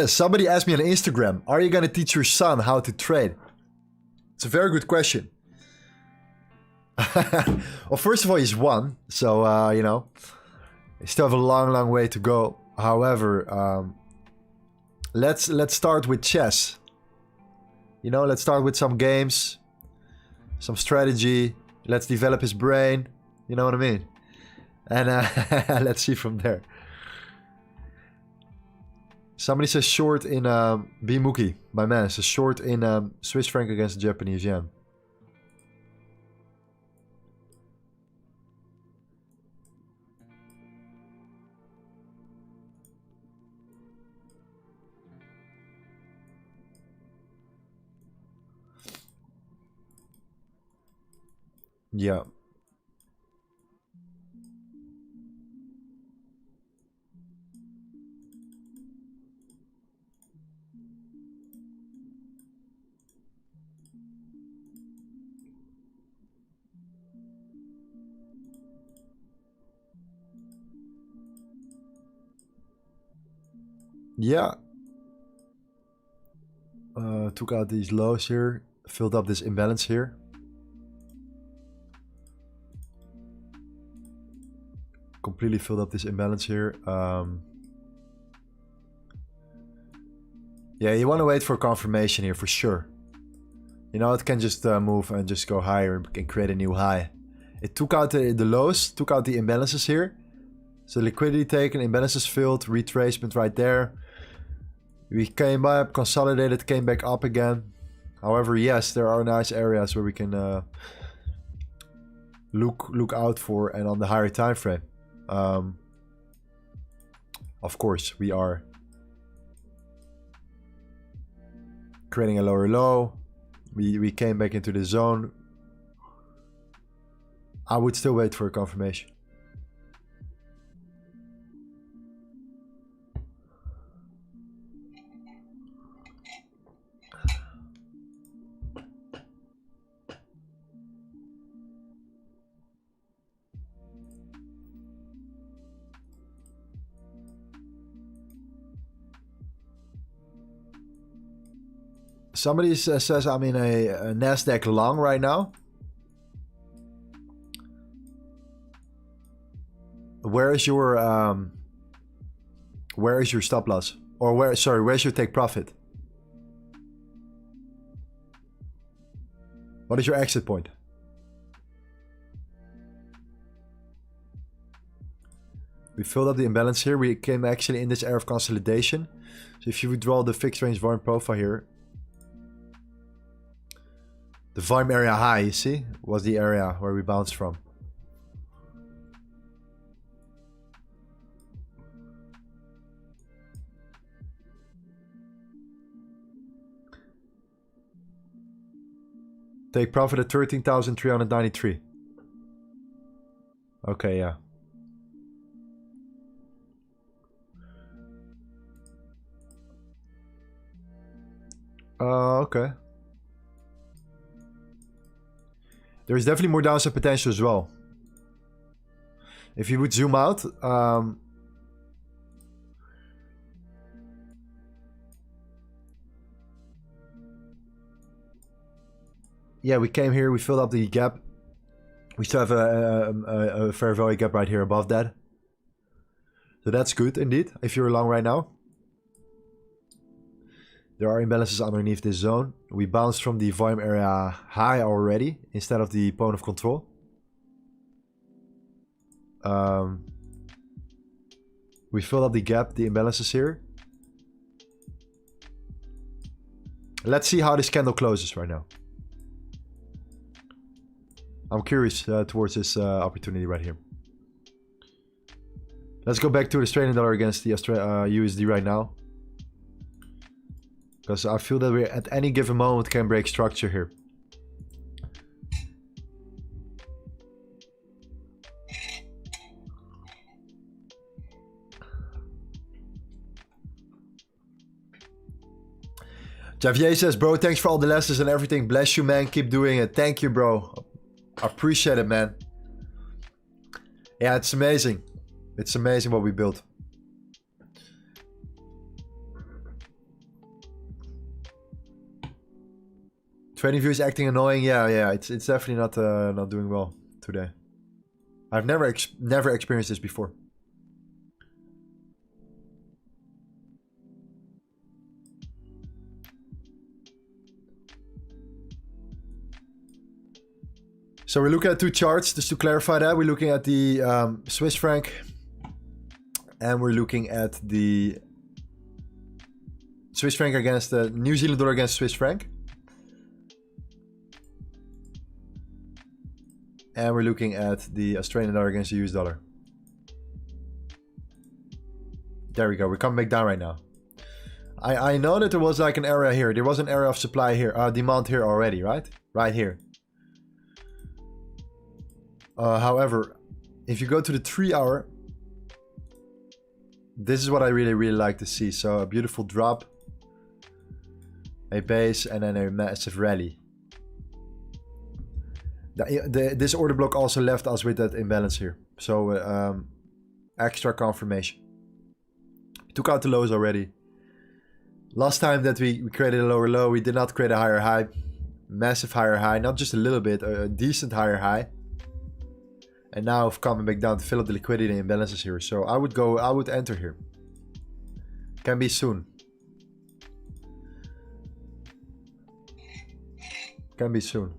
Somebody asked me on Instagram, are you going to teach your son how to trade? It's a very good question. Well, first of all, he's won, so you know, he still have a long way to go. However, let's start with chess. You know, let's start with some games, some strategy. Let's develop his brain. You know what I mean? And let's see from there. Somebody says short in Bimuki. My man says short in Swiss franc against the Japanese yen. Yeah. Yeah. Took out these lows here. Filled up this imbalance here. Completely filled up this imbalance here. Yeah, you want to wait for confirmation here for sure. You know, it can just move and just go higher and create a new high. It took out the lows, took out the imbalances here. So liquidity taken, imbalances filled, retracement right there. We came up, consolidated, came back up again. However, yes, there are nice areas where we can look out for and on the higher time frame. Of course, we are creating a lower low. We came back into the zone. I would still wait for a confirmation. Somebody says I'm in a Nasdaq long right now. Where is your stop loss? Or where's your take profit? What is your exit point? We filled up the imbalance here. We came actually in this area of consolidation. So if you would draw the fixed range volume profile here, the volume area high, you see, was the area where we bounced from. Take profit at 13,393. Okay, yeah. Okay. There's definitely more downside potential as well. If you would zoom out, yeah, we came here, we filled up the gap. We still have a fair value gap right here above that. So that's good indeed, if you're long right now. There are imbalances underneath this zone. We bounced from the volume area high already, instead of the point of control. We filled up the gap, the imbalances here. Let's see how this candle closes right now. I'm curious towards this opportunity right here. Let's go back to the Australian dollar against the USD right now. Because I feel that we at any given moment can break structure here. Javier says, bro, thanks for all the lessons and everything. Bless you, man. Keep doing it. Thank you, bro. I appreciate it, man. Yeah, it's amazing. It's amazing what we built. Trading view is acting annoying. Yeah. It's definitely not doing well today. I've never experienced this before. So we're looking at two charts, just to clarify that. We're looking at the Swiss franc, and we're looking at the Swiss franc against the New Zealand dollar against Swiss franc. And we're looking at the Australian dollar against the US dollar. There we go. We're coming back down right now. I know that there was like an area here. There was an area of supply here, demand here already, right? Right here. However, if you go to the 3 hour, this is what I really like to see. So a beautiful drop, a base, and then a massive rally. This order block also left us with that imbalance here. So extra confirmation. We took out the lows already. Last time that we created a lower low, we did not create a higher high. Massive higher high, not just a little bit, a decent higher high. And now I've coming back down to fill up the liquidity and imbalances here. So I would enter here. Can be soon. Can be soon.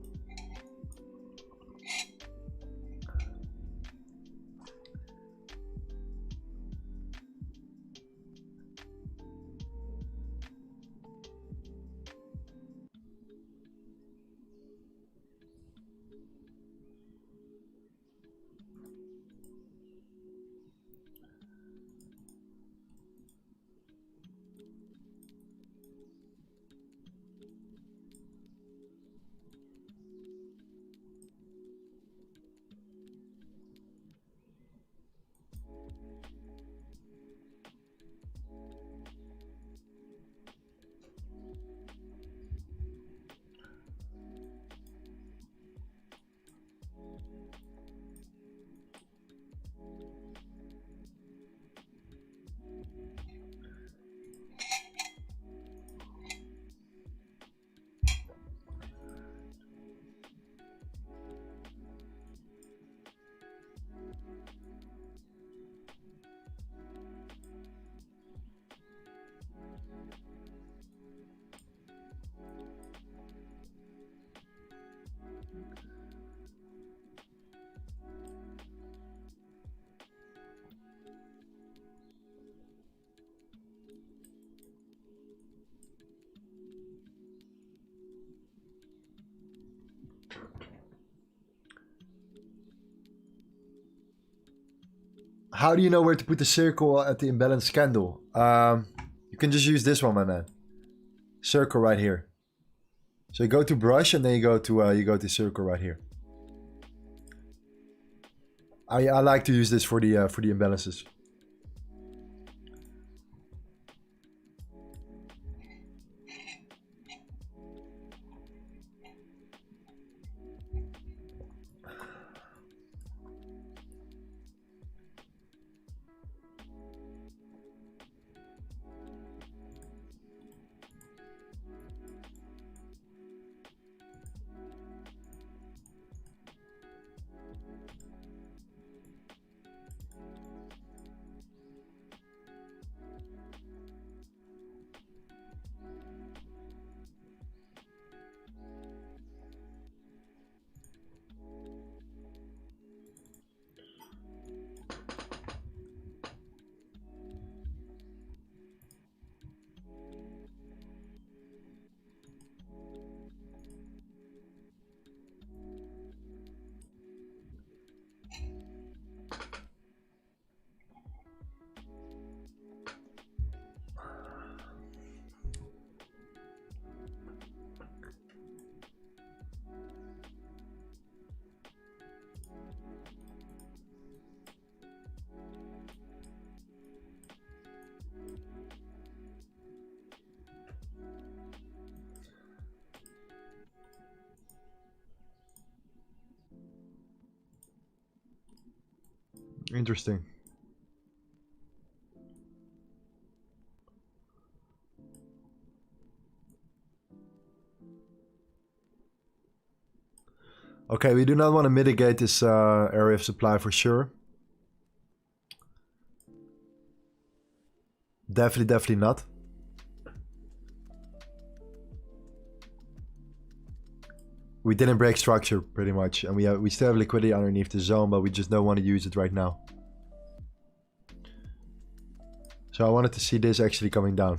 How do you know where to put the circle at the imbalanced candle? You can just use this one, my man. Circle right here. So you go to brush and then you go to circle right here. I like to use this for the imbalances. Interesting. Okay, we do not want to mitigate this area of supply for sure. Definitely not. We didn't break structure pretty much, and we still have liquidity underneath the zone, but we just don't want to use it right now. So I wanted to see this actually coming down.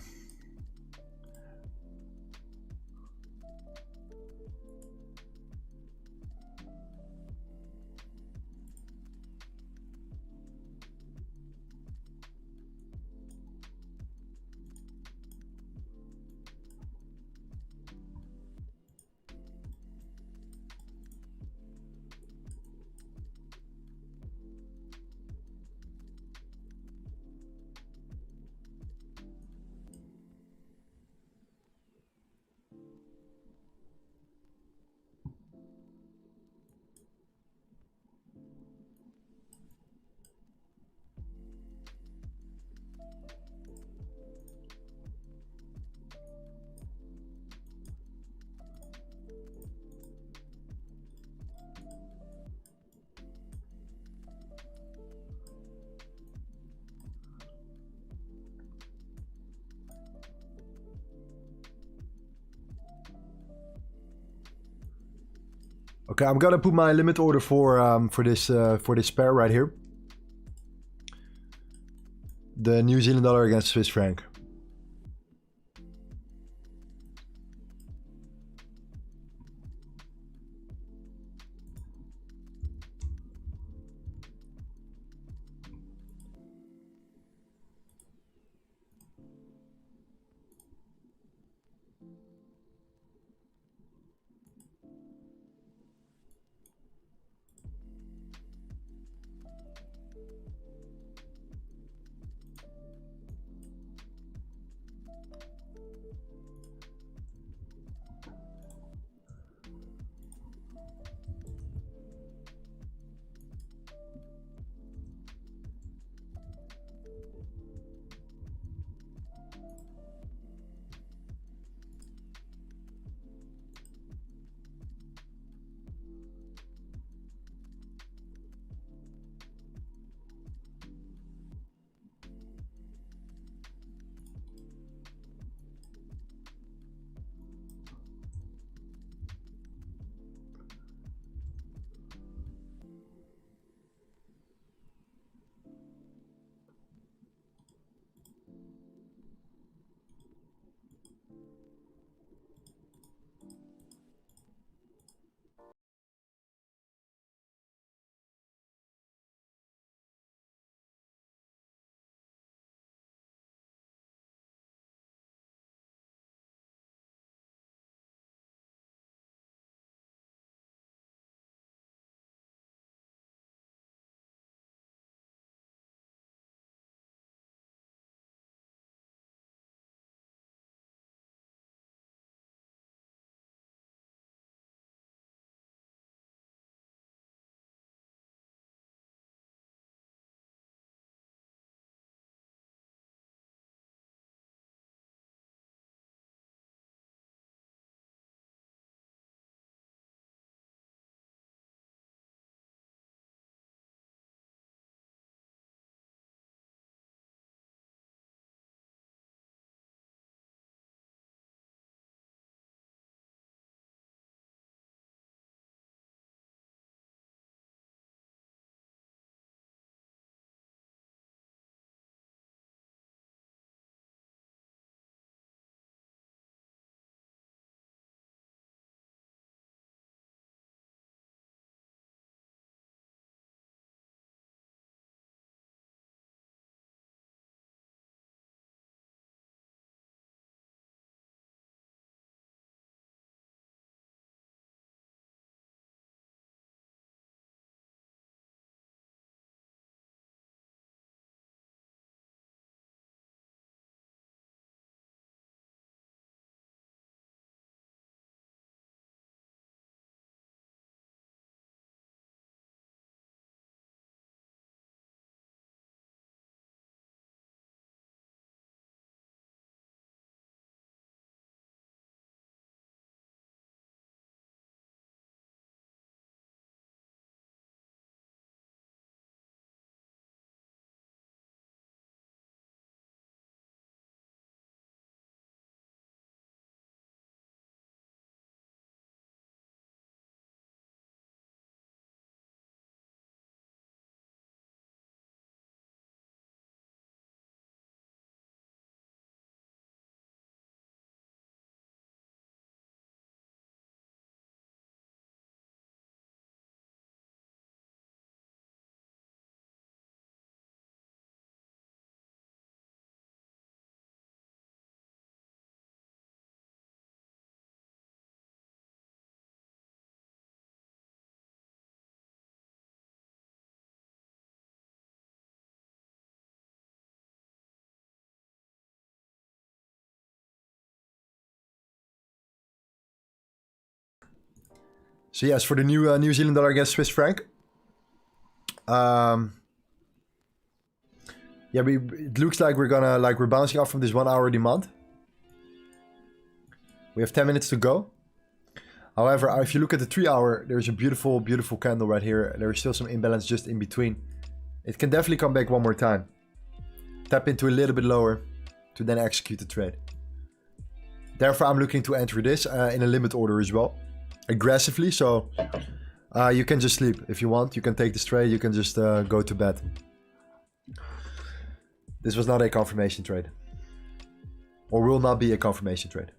Okay, I'm gonna put my limit order for this pair right here. The New Zealand dollar against Swiss franc. So yes, for the new New Zealand dollar against Swiss franc. Yeah, it looks like we're bouncing off from this 1 hour demand. We have 10 minutes to go. However, if you look at the 3 hour, there's a beautiful, beautiful candle right here. There is still some imbalance just in between. It can definitely come back one more time. Tap into a little bit lower to then execute the trade. Therefore, I'm looking to enter this in a limit order as well. Aggressively, so you can just sleep if you want. You can take this trade, you can just go to bed. This was not a confirmation trade. Or will not be a confirmation trade.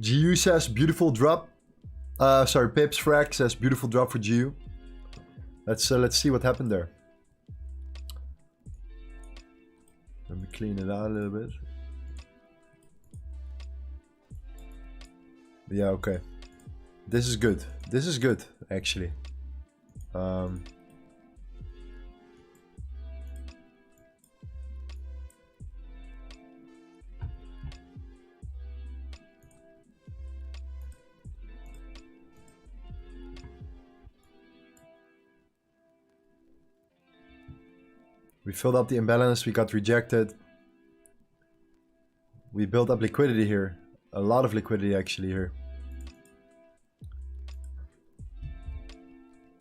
GU says beautiful drop. Sorry, Pips Frack says beautiful drop for GU. Let's see what happened there. Let me clean it out a little bit. Yeah, okay. This is good. This is good, actually. We filled up the imbalance, we got rejected. We built up liquidity here. A lot of liquidity actually here.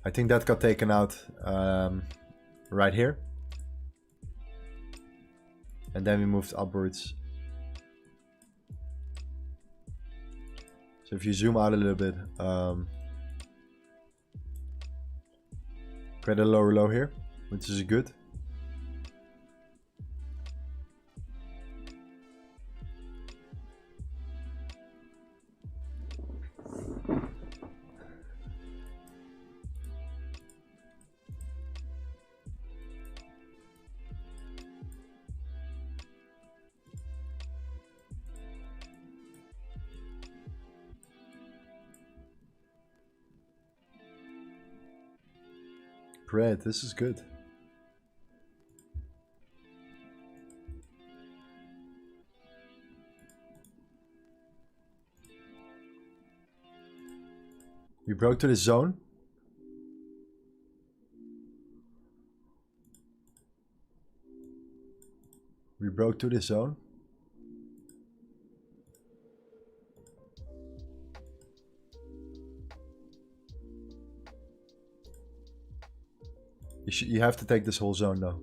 I think that got taken out right here. And then we moved upwards. So if you zoom out a little bit, create a lower low here, which is good. Great, this is good. We broke to the zone. We broke to the zone. You have to take this whole zone though.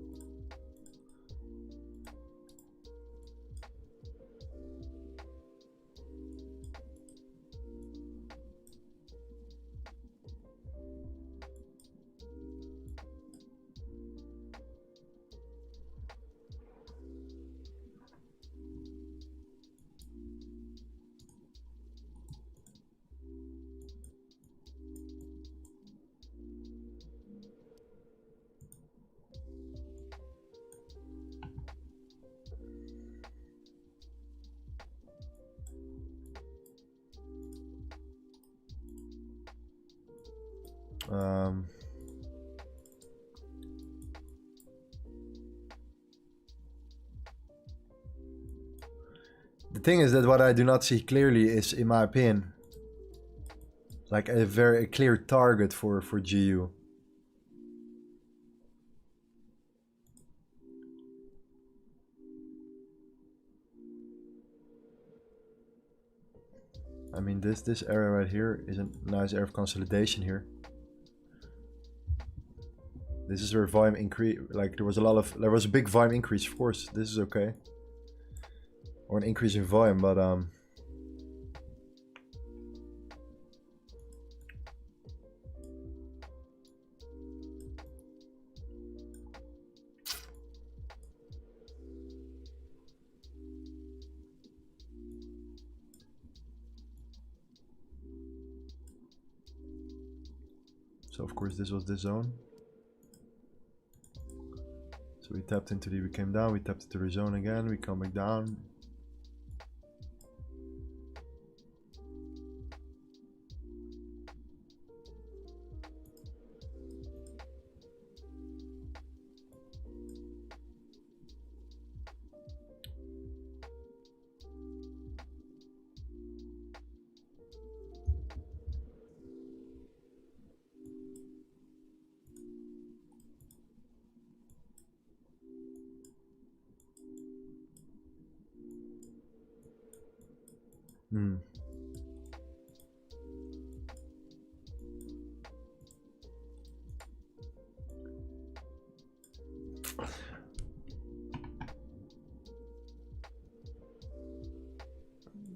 The thing is that what I do not see clearly is, in my opinion, like a very clear target for GU. I mean, this area right here is a nice area of consolidation here. This is where volume increase, like there was a big volume increase, of course, this is okay. Or an increase in volume, but So of course this was this zone. So we tapped into we came down, we tapped into the zone again, we come back down.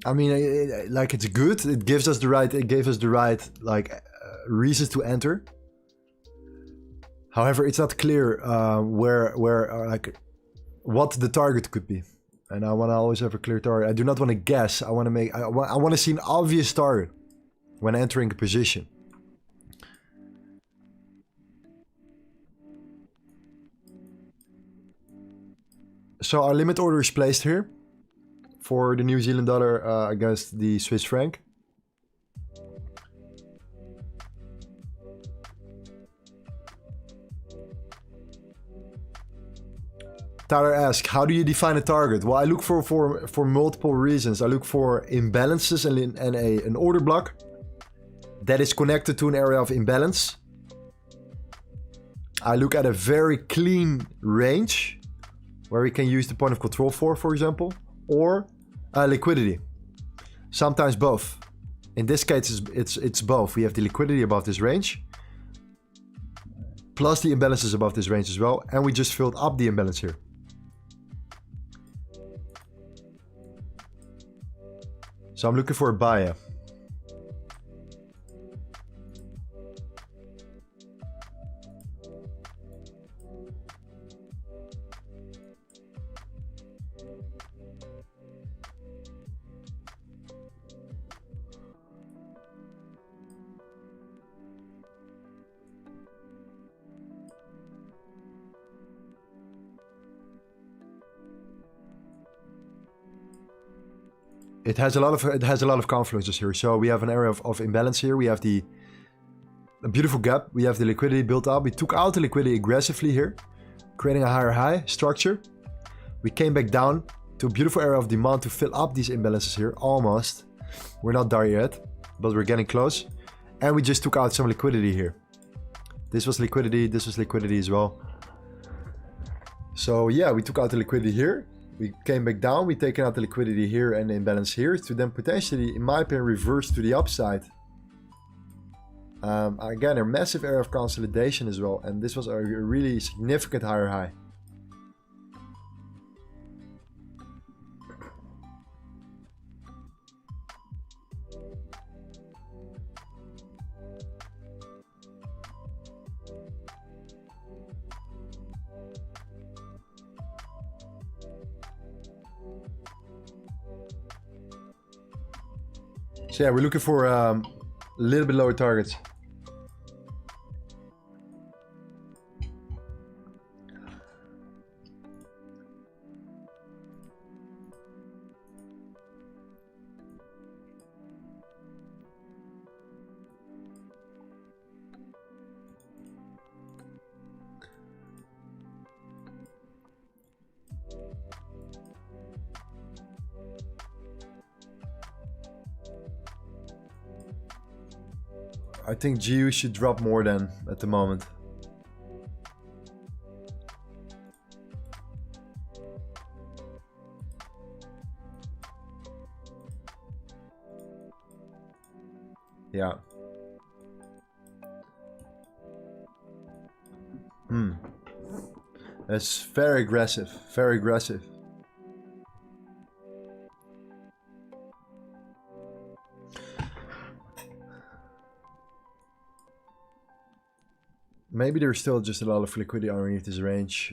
I mean, like it's good. It gives us the right. It gave us the right reasons to enter. However, it's not clear where what the target could be. And I want to always have a clear target. I do not want to guess. I want to make. I want to see an obvious target when entering a position. So our limit order is placed here for the New Zealand dollar against the Swiss franc. Tyler asks, how do you define a target? Well, I look for multiple reasons. I look for imbalances and an order block that is connected to an area of imbalance. I look at a very clean range where we can use the point of control for example, or liquidity. Sometimes both. In this case, it's both. We have the liquidity above this range, plus the imbalances above this range as well, and we just filled up the imbalance here. So I'm looking for a buyer. It has a lot of confluences here. So we have an area of imbalance here. We have a beautiful gap. We have the liquidity built up. We took out the liquidity aggressively here, creating a higher high structure. We came back down to a beautiful area of demand to fill up these imbalances here. Almost. We're not there yet, but we're getting close. And we just took out some liquidity here. This was liquidity. This was liquidity as well. So yeah, we took out the liquidity here. We came back down, we taken out the liquidity here and the imbalance here to then potentially, in my opinion, reverse to the upside. Again, a massive area of consolidation as well, and this was a really significant higher high. So yeah, we're looking for a little bit lower targets. I think GU should drop more than at the moment. Yeah. That's very aggressive. Very aggressive. Maybe there's still just a lot of liquidity underneath this range.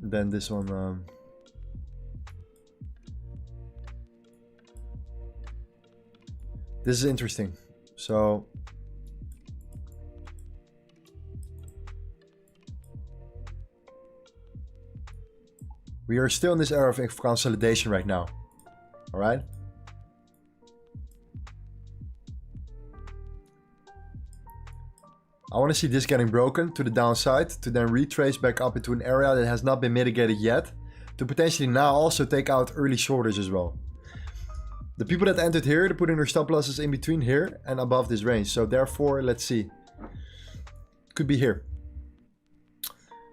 Then this one. This is interesting. So we are still in this era of consolidation right now. All right. I want to see this getting broken to the downside to then retrace back up into an area that has not been mitigated yet to potentially now also take out early shorters as well. The people that entered here, they're putting their stop losses in between here and above this range. So therefore, let's see. Could be here.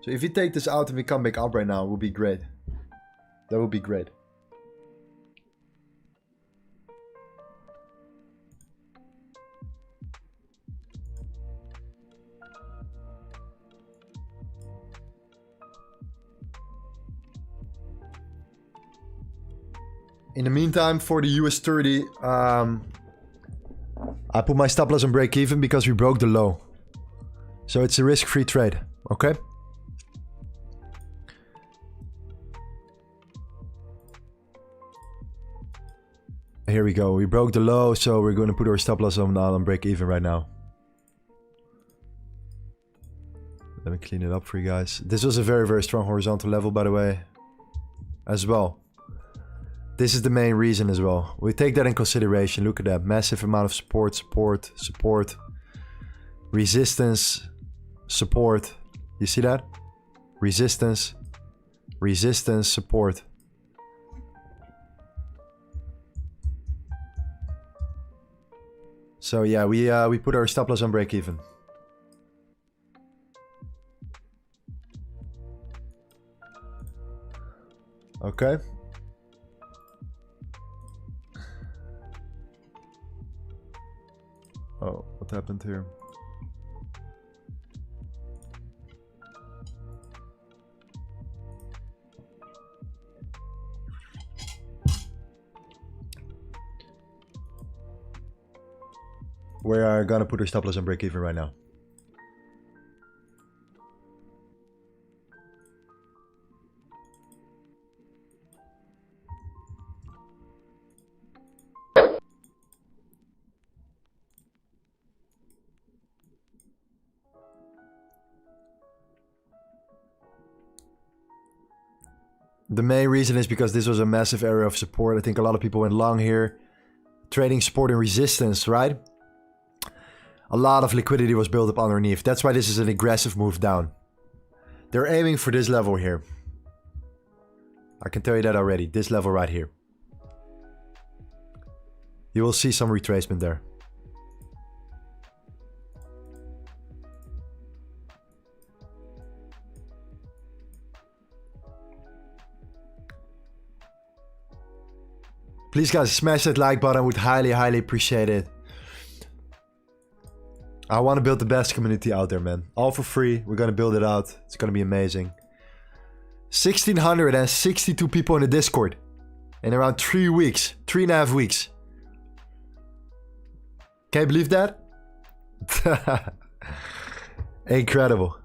So if we take this out and we come back up right now, it would be great. That would be great. In the meantime, for the US 30, I put my stop loss on break even because we broke the low. So it's a risk-free trade, okay? Here we go. We broke the low, so we're going to put our stop loss on break even right now. Let me clean it up for you guys. This was a very, very strong horizontal level, by the way, as well. This is the main reason as well. We take that in consideration. Look at that. Massive amount of support, support, support. Resistance, support. You see that? Resistance, resistance, support. So yeah, we put our stop loss on break even. Okay. Oh, what happened here? We are gonna put our stop loss on break even right now. The main reason is because this was a massive area of support. I think a lot of people went long here. Trading support and resistance, right? A lot of liquidity was built up underneath. That's why this is an aggressive move down. They're aiming for this level here. I can tell you that already. This level right here. You will see some retracement there. Please guys, smash that like button. I would highly, highly appreciate it. I want to build the best community out there, man. All for free. We're going to build it out. It's going to be amazing. 1,662 people in the Discord. In around 3 weeks. 3.5 weeks. Can you believe that? Incredible.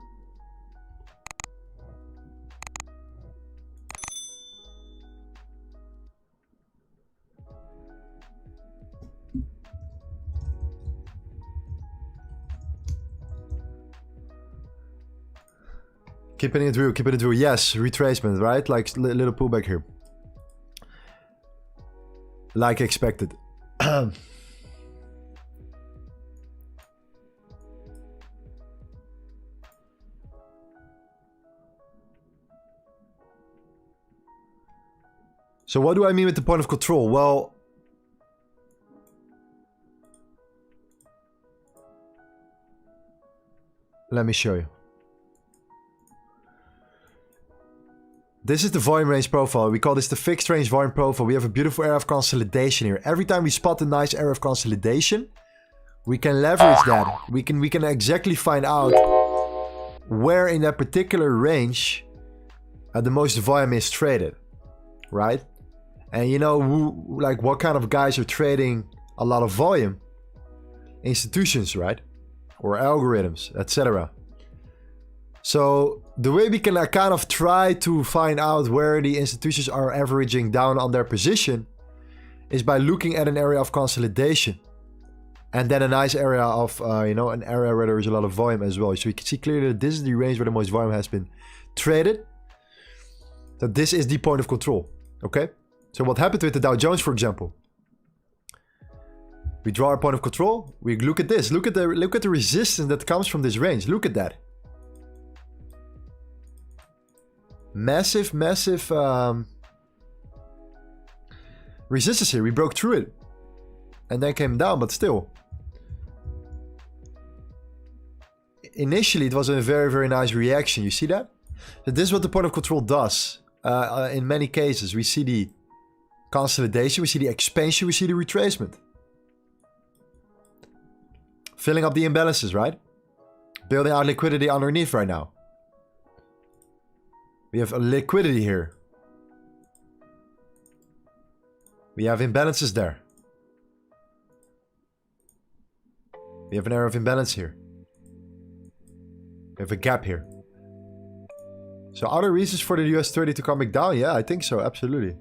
Keeping it real, keeping it real. Yes, retracement, right? Like little pullback here. Like expected. So what do I mean with the point of control? Well, let me show you. This is the volume range profile. We call this the fixed range volume profile. We have a beautiful area of consolidation here. Every time we spot a nice area of consolidation, we can leverage that. We can exactly find out where in that particular range the most volume is traded, right? And you know who, like what kind of guys are trading a lot of volume? Institutions, right? Or algorithms, etc. So the way we can kind of try to find out where the institutions are averaging down on their position is by looking at an area of consolidation. And then a nice area of, you know, an area where there is a lot of volume as well. So you can see clearly that this is the range where the most volume has been traded. So this is the point of control, okay? So what happened with the Dow Jones, for example? We draw our point of control. We look at this. Look at the resistance that comes from this range. Look at that. Massive resistance here. We broke through it. And then came down, but still. Initially, it was a very, very nice reaction. You see that? So this is what the point of control does. In many cases, we see the consolidation, we see the expansion, we see the retracement. Filling up the imbalances, right? Building out liquidity underneath right now. We have a liquidity here. We have imbalances there. We have an area of imbalance here. We have a gap here. So are there reasons for the US 30 to come back down? Yeah, I think so. Absolutely.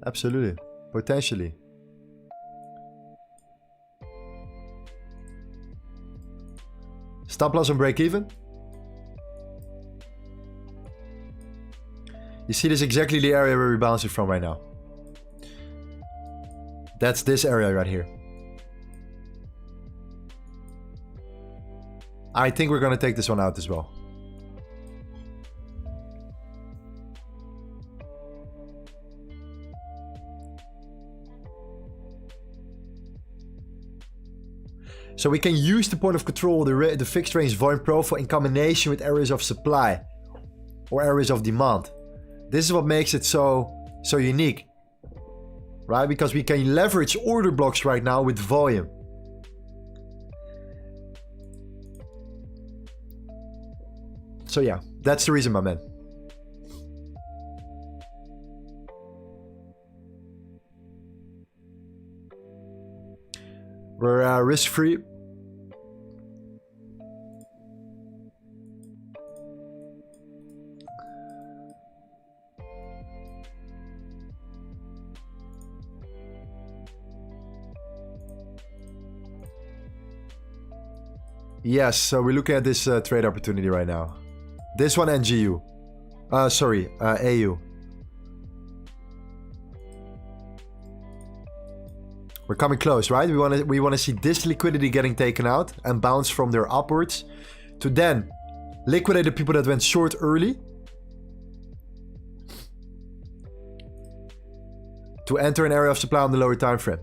Absolutely. Potentially. Stop loss and break even. You see, this is exactly the area where we're bouncing from right now. That's this area right here. I think we're going to take this one out as well. So we can use the point of control, the fixed range volume profile in combination with areas of supply or areas of demand. This is what makes it so unique, right? Because we can leverage order blocks right now with volume. So yeah, that's the reason, my man. We're risk-free. Yes, so we're looking at this trade opportunity right now. This one and GU. Sorry, AU. We're coming close, right? We want to see this liquidity getting taken out and bounce from there upwards to then liquidate the people that went short early to enter an area of supply on the lower time frame,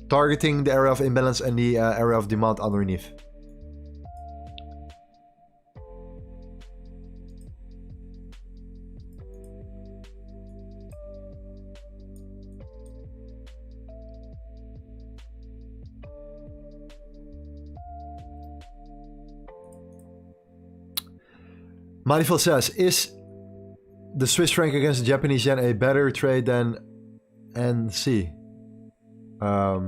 targeting the area of imbalance and the area of demand underneath. Manifil says, is the Swiss franc against the Japanese yen a better trade than NC? I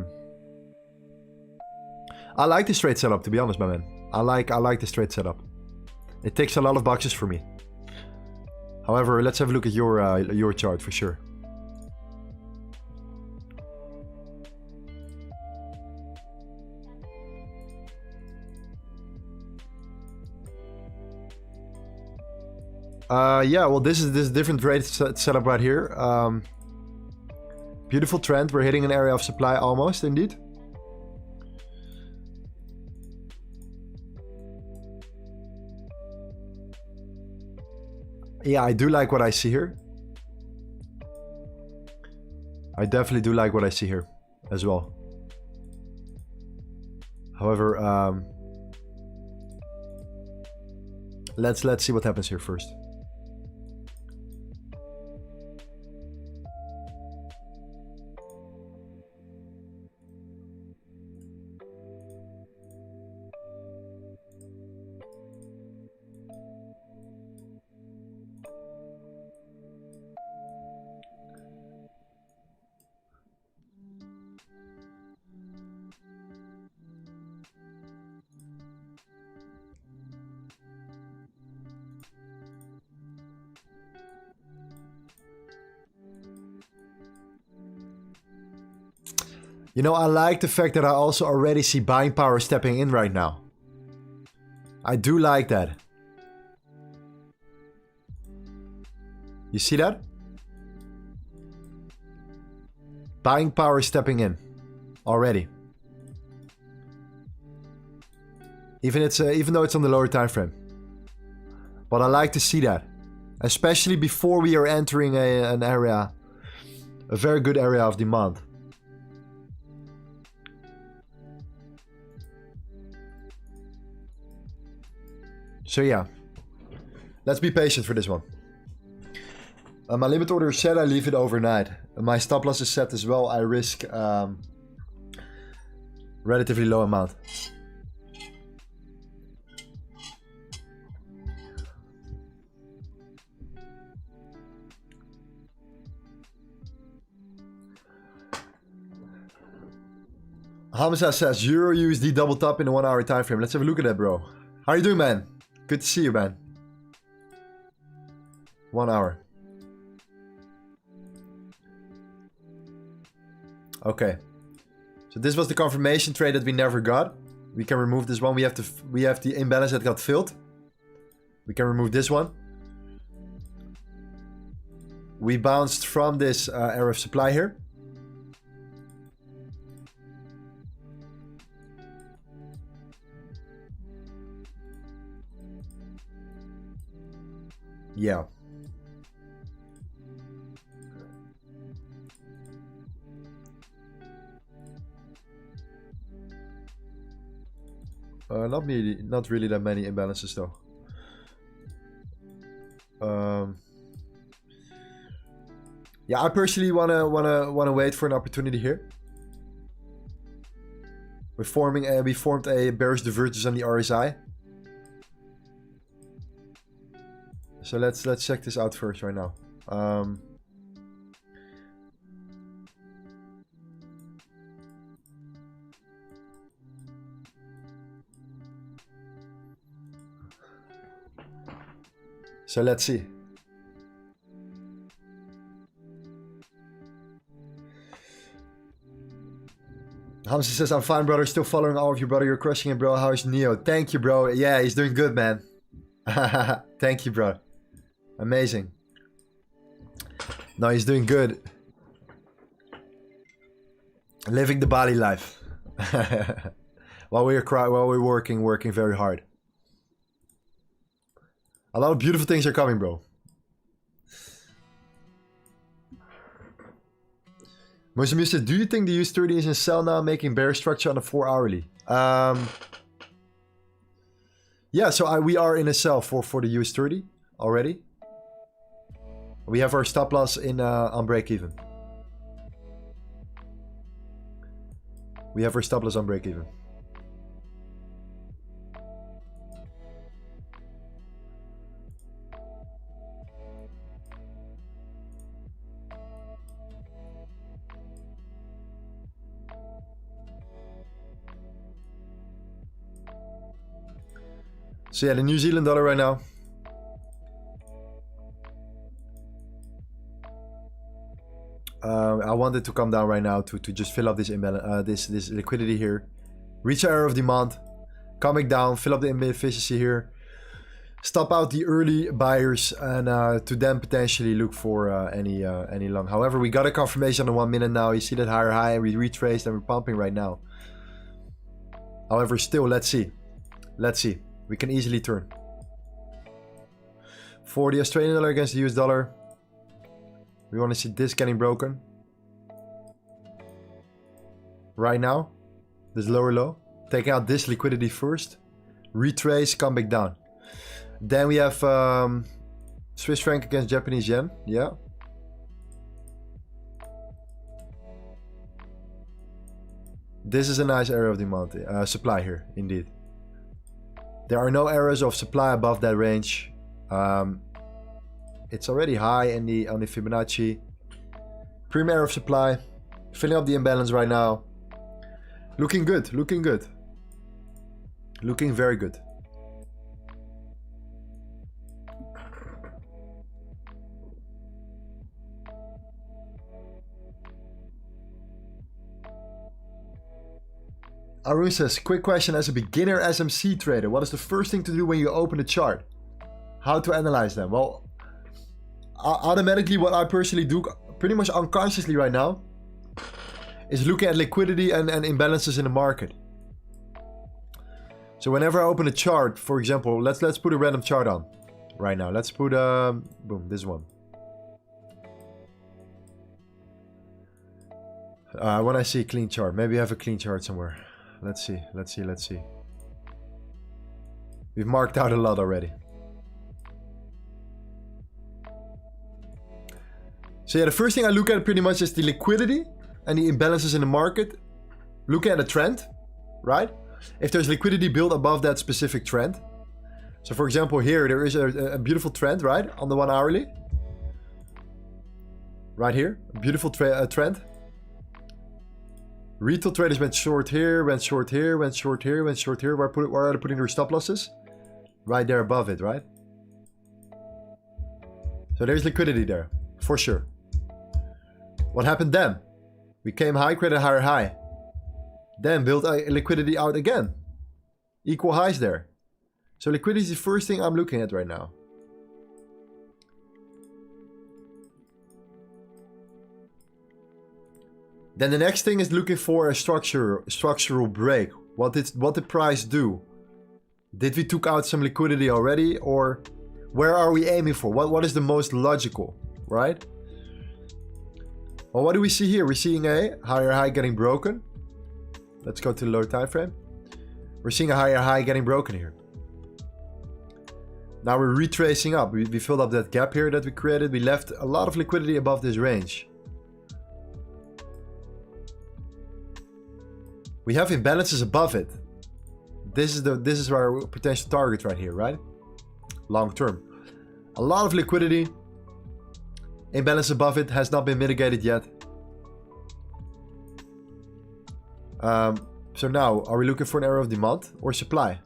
like this trade setup, to be honest, my man. I like this trade setup. It ticks a lot of boxes for me. However, let's have a look at your chart for sure. Yeah, well, this is this different trade setup right here. Beautiful trend. We're hitting an area of supply almost, indeed. Yeah, I do like what I see here. I definitely do like what I see here as well. However, let's see what happens here first. You know, I like the fact that I also already see buying power stepping in right now. I do like that. You see that? Buying power stepping in already. Even though it's on the lower time frame. But I like to see that. Especially before we are entering an area, a very good area of demand. So yeah, let's be patient for this one. My limit order is set, I leave it overnight. My stop loss is set as well, I risk relatively low amount. Hamza says, EURUSD double top in the 1 hour time frame. Let's have a look at that, bro. How you doing, man? Good to see you, man. 1 hour. Okay. So this was the confirmation trade that we never got. We can remove this one. We have the imbalance that got filled. We can remove this one. We bounced from this area of supply here. Yeah. Not really that many imbalances though. Yeah, I personally wanna wait for an opportunity here. We formed a bearish divergence on the RSI. So let's check this out first right now. So let's see. Hamza says, I'm fine, brother. Still following all of you, brother. You're crushing it, bro. How is Neo? Thank you, bro. Yeah, he's doing good, man. Thank you, bro. Amazing. No, he's doing good. Living the Bali life. while we're working very hard. A lot of beautiful things are coming, bro. Muslim says, do you think the US30 is in sell now, making bear structure on a 4 hourly? Yeah, so we are in a sell for the US30 already. We have our stop loss in on break even. We have our stop loss on break even. So yeah, the New Zealand dollar right now. I wanted to come down right now to just fill up this imbalance, this liquidity here, reach our area of demand, coming down, fill up the inefficiency here, stop out the early buyers, and to then potentially look for any long. However, we got a confirmation on the 1 minute now. You see that higher high, and we retraced and we're pumping right now. However, still, let's see. We can easily turn. For the Australian dollar against the US dollar, we want to see this getting broken. Right now, this lower low. Taking out this liquidity first. Retrace, come back down. Then we have Swiss franc against Japanese yen. Yeah. This is a nice area of demand, supply here, indeed. There are no areas of supply above that range. It's already high on the Fibonacci. Premium area of supply. Filling up the imbalance right now. Looking good, looking good. Looking very good. Arun says, quick question as a beginner SMC trader. What is the first thing to do when you open a chart? How to analyze them? Well, automatically what I personally do, pretty much unconsciously right now, is looking at liquidity and imbalances in the market. So whenever I open a chart, for example, let's put a random chart on right now. Let's put, boom, this one. When I see a clean chart, maybe I have a clean chart somewhere. Let's see. We've marked out a lot already. So yeah, the first thing I look at pretty much is the liquidity and the imbalances in the market. Looking at a trend, right? If there's liquidity built above that specific trend. So for example, here there is a beautiful trend, right? On the 1 hourly. Right here, a beautiful trend. Retail traders went short here, went short here, went short here, went short here. Where are they putting their stop losses? Right there above it, right? So there's liquidity there, for sure. What happened then? We came high, created a higher high. Then built a liquidity out again. Equal highs there. So liquidity is the first thing I'm looking at right now. Then the next thing is looking for a structural break. What did price do? Did we took out some liquidity already, or where are we aiming for? What is the most logical, right? Well, what do we see here? We're seeing a higher high getting broken. Let's go to the lower time frame. We're seeing a higher high getting broken here. Now we're retracing up. We filled up that gap here that we created. We left a lot of liquidity above this range. We have imbalances above it. This is our potential target right here, right? Long term. A lot of liquidity. Imbalance above it has not been mitigated yet. So now, are we looking for an area of demand or supply?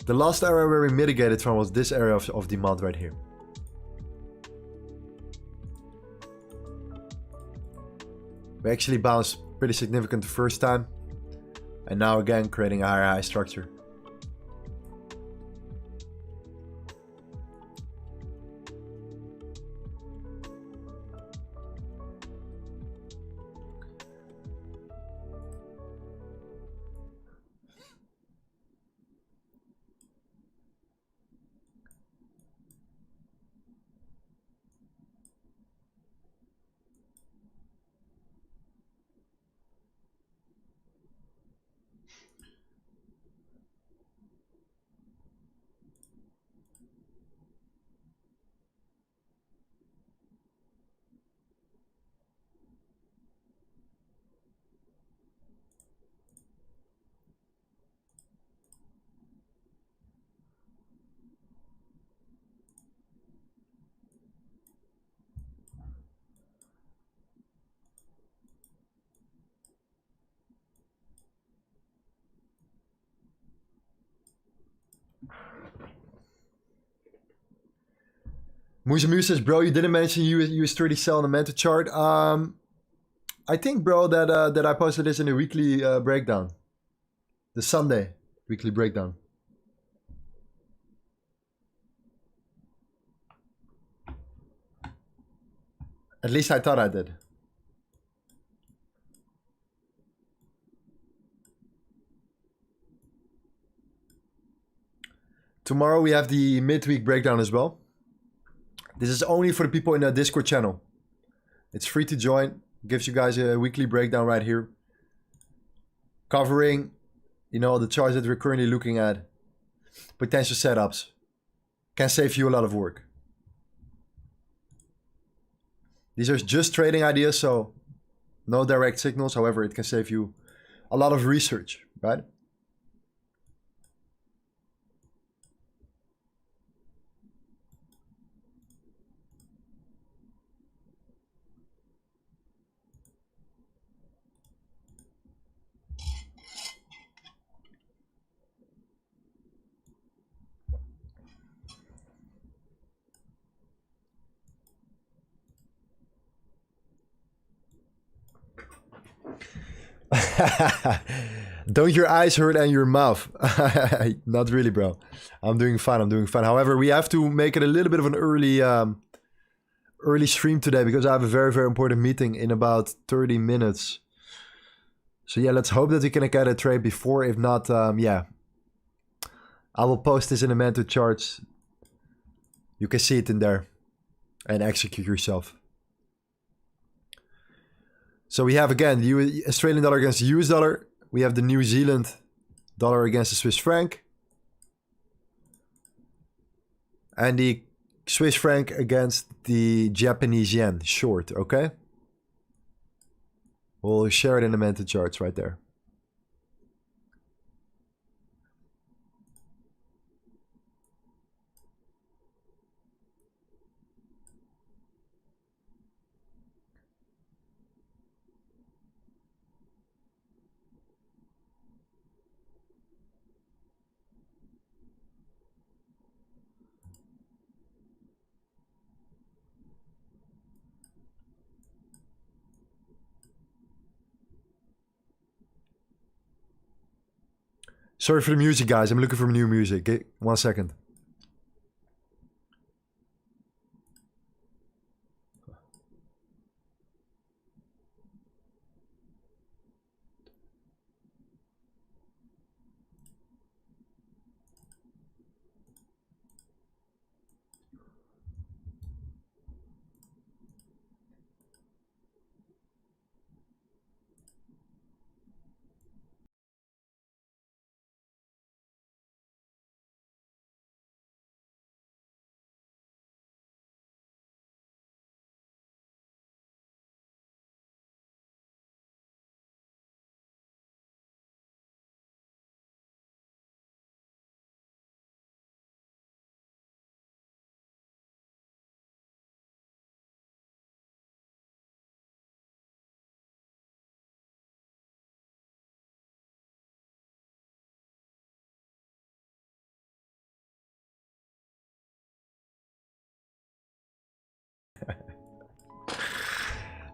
The last area where we mitigated from was this area of demand right here. We actually bounced pretty significant the first time. And now again creating a higher high structure. Muzamu says, bro, you didn't mention US30 sell on the Manta chart. I think, bro, that I posted this in the weekly breakdown. The Sunday weekly breakdown. At least I thought I did. Tomorrow we have the midweek breakdown as well. This is only for the people in the Discord channel. It's free to join. Gives you guys a weekly breakdown right here. Covering, you know, the charts that we're currently looking at. Potential setups. Can save you a lot of work. These are just trading ideas, so no direct signals. However, it can save you a lot of research, right? Don't your eyes hurt and your mouth? Not really, bro. I'm doing fine. I'm doing fine. However, we have to make it a little bit of an early stream today because I have a very, very important meeting in about 30 minutes. So yeah, let's hope that we can get a trade before. If not, yeah, I will post this in the mentor charts. You can see it in there and execute yourself. So we have again the Australian dollar against the US dollar. We have the New Zealand dollar against the Swiss franc. And the Swiss franc against the Japanese yen short, okay? We'll share it in the mentor charts right there. Sorry for the music, guys. I'm looking for new music. Okay, 1 second.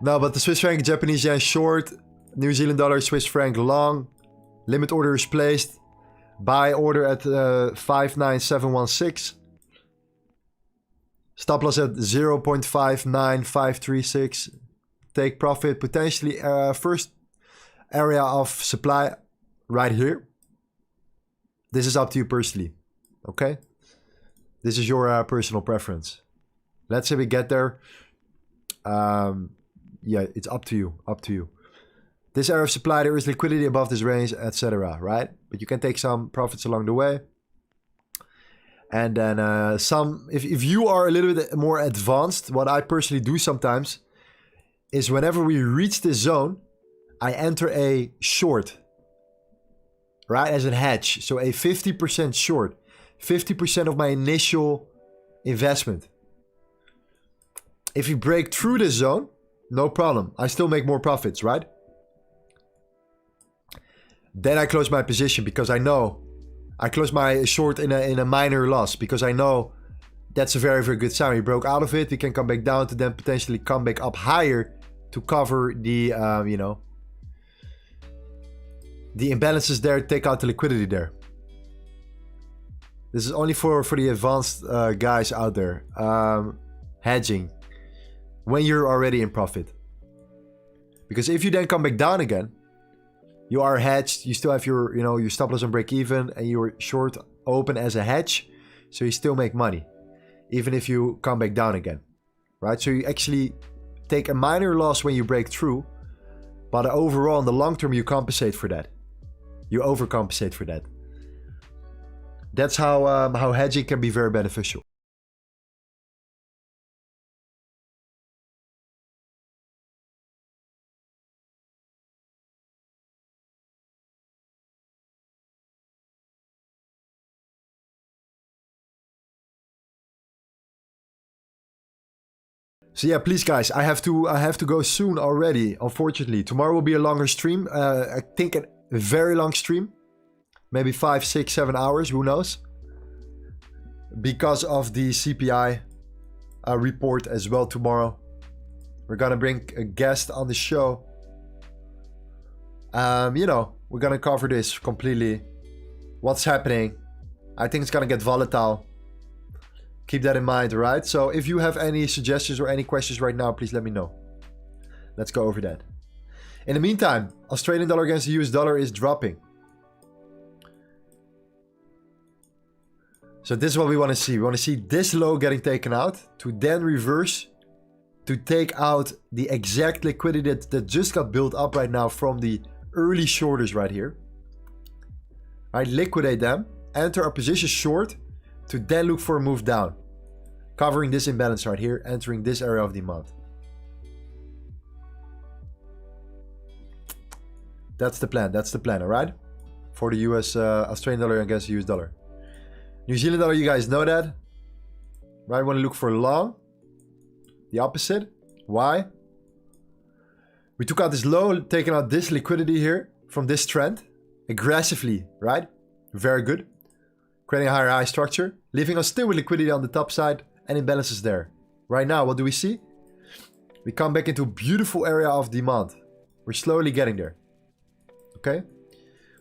No, but the Swiss franc, Japanese yen short, New Zealand dollar, Swiss franc long. Limit order is placed. Buy order at 59716. Stop loss at 0.59536. Take profit potentially first area of supply right here. This is up to you personally. Okay? This is your personal preference. Let's say we get there. Yeah, it's up to you. Up to you. This area of supply, there is liquidity above this range, etc. Right? But you can take some profits along the way. And then if you are a little bit more advanced, what I personally do sometimes is whenever we reach this zone, I enter a short, right, as a hedge. So a 50% short, 50% of my initial investment. If you break through this zone, no problem. I still make more profits, right? Then I close my position because I know I close my short in a minor loss because I know that's a very, very good sign. We broke out of it. We can come back down to then potentially come back up higher to cover the, you know, the imbalances there, take out the liquidity there. This is only for the advanced guys out there. Hedging. When you're already in profit. Because if you then come back down again, you are hedged, you still have your, you know, your stop loss and break even, and you're short open as a hedge, so you still make money, even if you come back down again, right? So you actually take a minor loss when you break through, but overall in the long term you compensate for that. You overcompensate for that. That's how hedging can be very beneficial. So yeah, please guys, I have to go soon already, unfortunately. Tomorrow will be a longer stream. I think a very long stream. Maybe 5, 6, 7 hours, who knows? Because of the CPI report as well tomorrow. We're gonna bring a guest on the show. You know, we're gonna cover this completely. What's happening? I think it's gonna get volatile. Keep that in mind, alright? So if you have any suggestions or any questions right now, please let me know. Let's go over that. In the meantime, Australian dollar against the US dollar is dropping. So this is what we want to see. We want to see this low getting taken out to then reverse to take out the exact liquidity that just got built up right now from the early shorters right here. Right, liquidate them, enter a position short to then look for a move down. Covering this imbalance right here, entering this area of demand. That's the plan, alright? For the US, Australian dollar against the US dollar. New Zealand dollar, you guys know that. Right, want to look for long. The opposite. Why? We took out this low, taking out this liquidity here from this trend. Aggressively, right? Very good. Creating a higher high structure. Leaving us still with liquidity on the top side and imbalances there. Right now, what do we see? We come back into a beautiful area of demand. We're slowly getting there. Okay?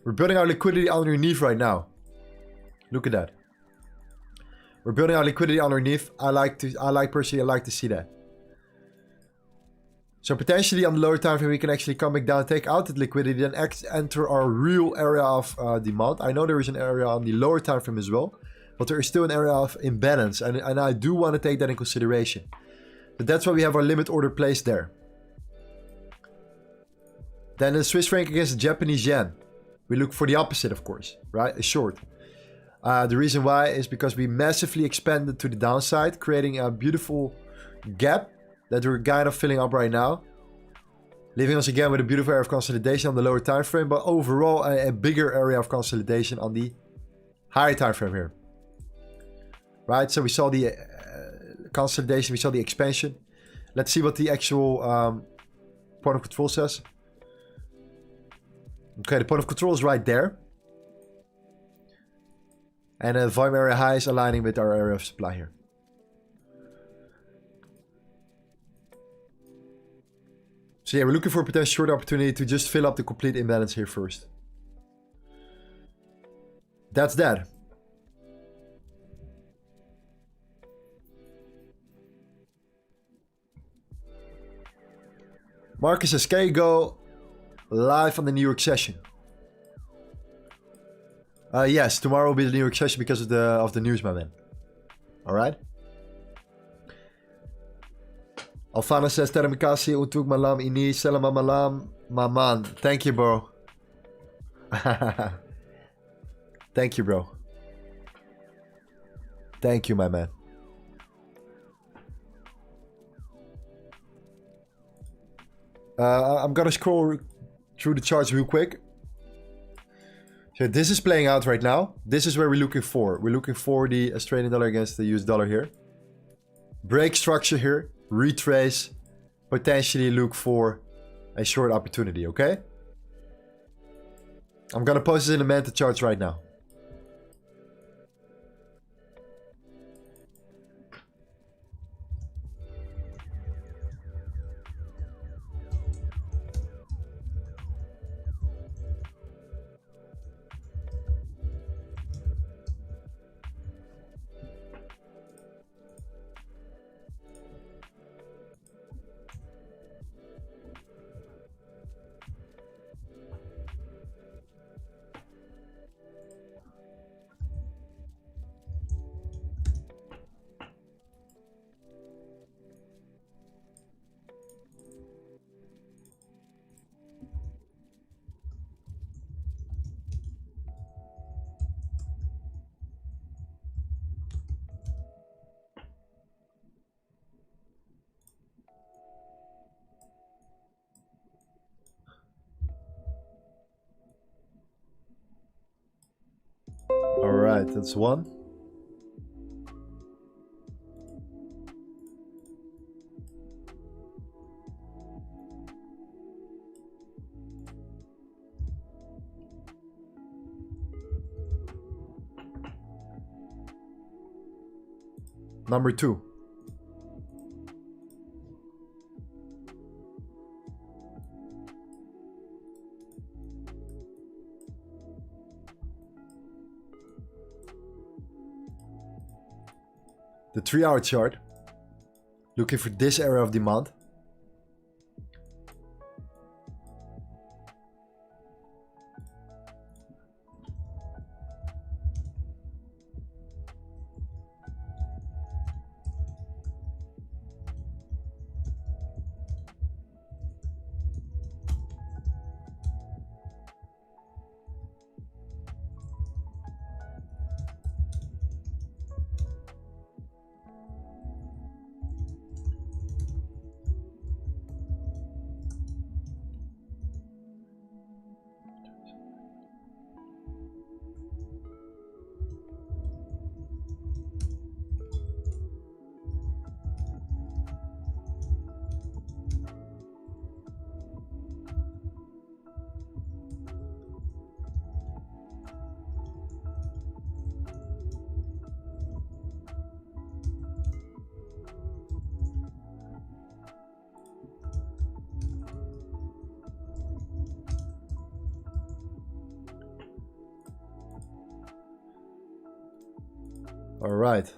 We're building our liquidity underneath right now. Look at that. We're building our liquidity underneath. Personally, I like to see that. So potentially on the lower time frame, we can actually come back down, take out that liquidity, then enter our real area of demand. I know there is an area on the lower time frame as well, but there is still an area of imbalance, and I do want to take that in consideration. But that's why we have our limit order placed there. Then the Swiss franc against the Japanese yen. We look for the opposite, of course, right? A short. The reason why is because we massively expanded to the downside, creating a beautiful gap that we're kind of filling up right now. Leaving us again with a beautiful area of consolidation on the lower time frame, but overall a bigger area of consolidation on the higher time frame here. Right, so we saw the consolidation, we saw the expansion. Let's see what the actual point of control says. Okay, the point of control is right there. And the volume area high is aligning with our area of supply here. So yeah, we're looking for a potential short opportunity to just fill up the complete imbalance here first. That's that. Marcus says, can you go live on the New York session? Yes, tomorrow will be the New York session because of the news, my man. Alright? Alfana says, terima kasih untuk malam ini. Selamat malam, Maman. Thank you, bro. Thank you, bro. Thank you, my man. I'm gonna scroll through the charts real quick. So this is playing out right now. This is where we're looking for. We're looking for the Australian dollar against the US dollar here. Break structure here. Retrace. Potentially look for a short opportunity, okay? I'm gonna post this in the Manta charts right now. Alright, that's one. Number two. the 3-hour chart, looking for this area of demand. All right.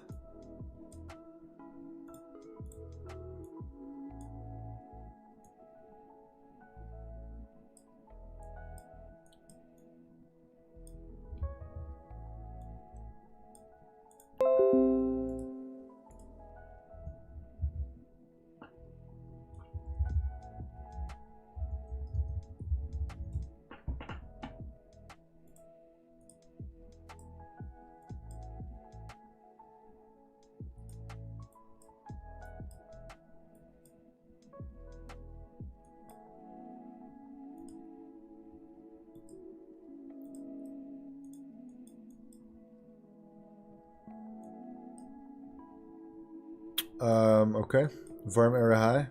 Okay. Farm area high,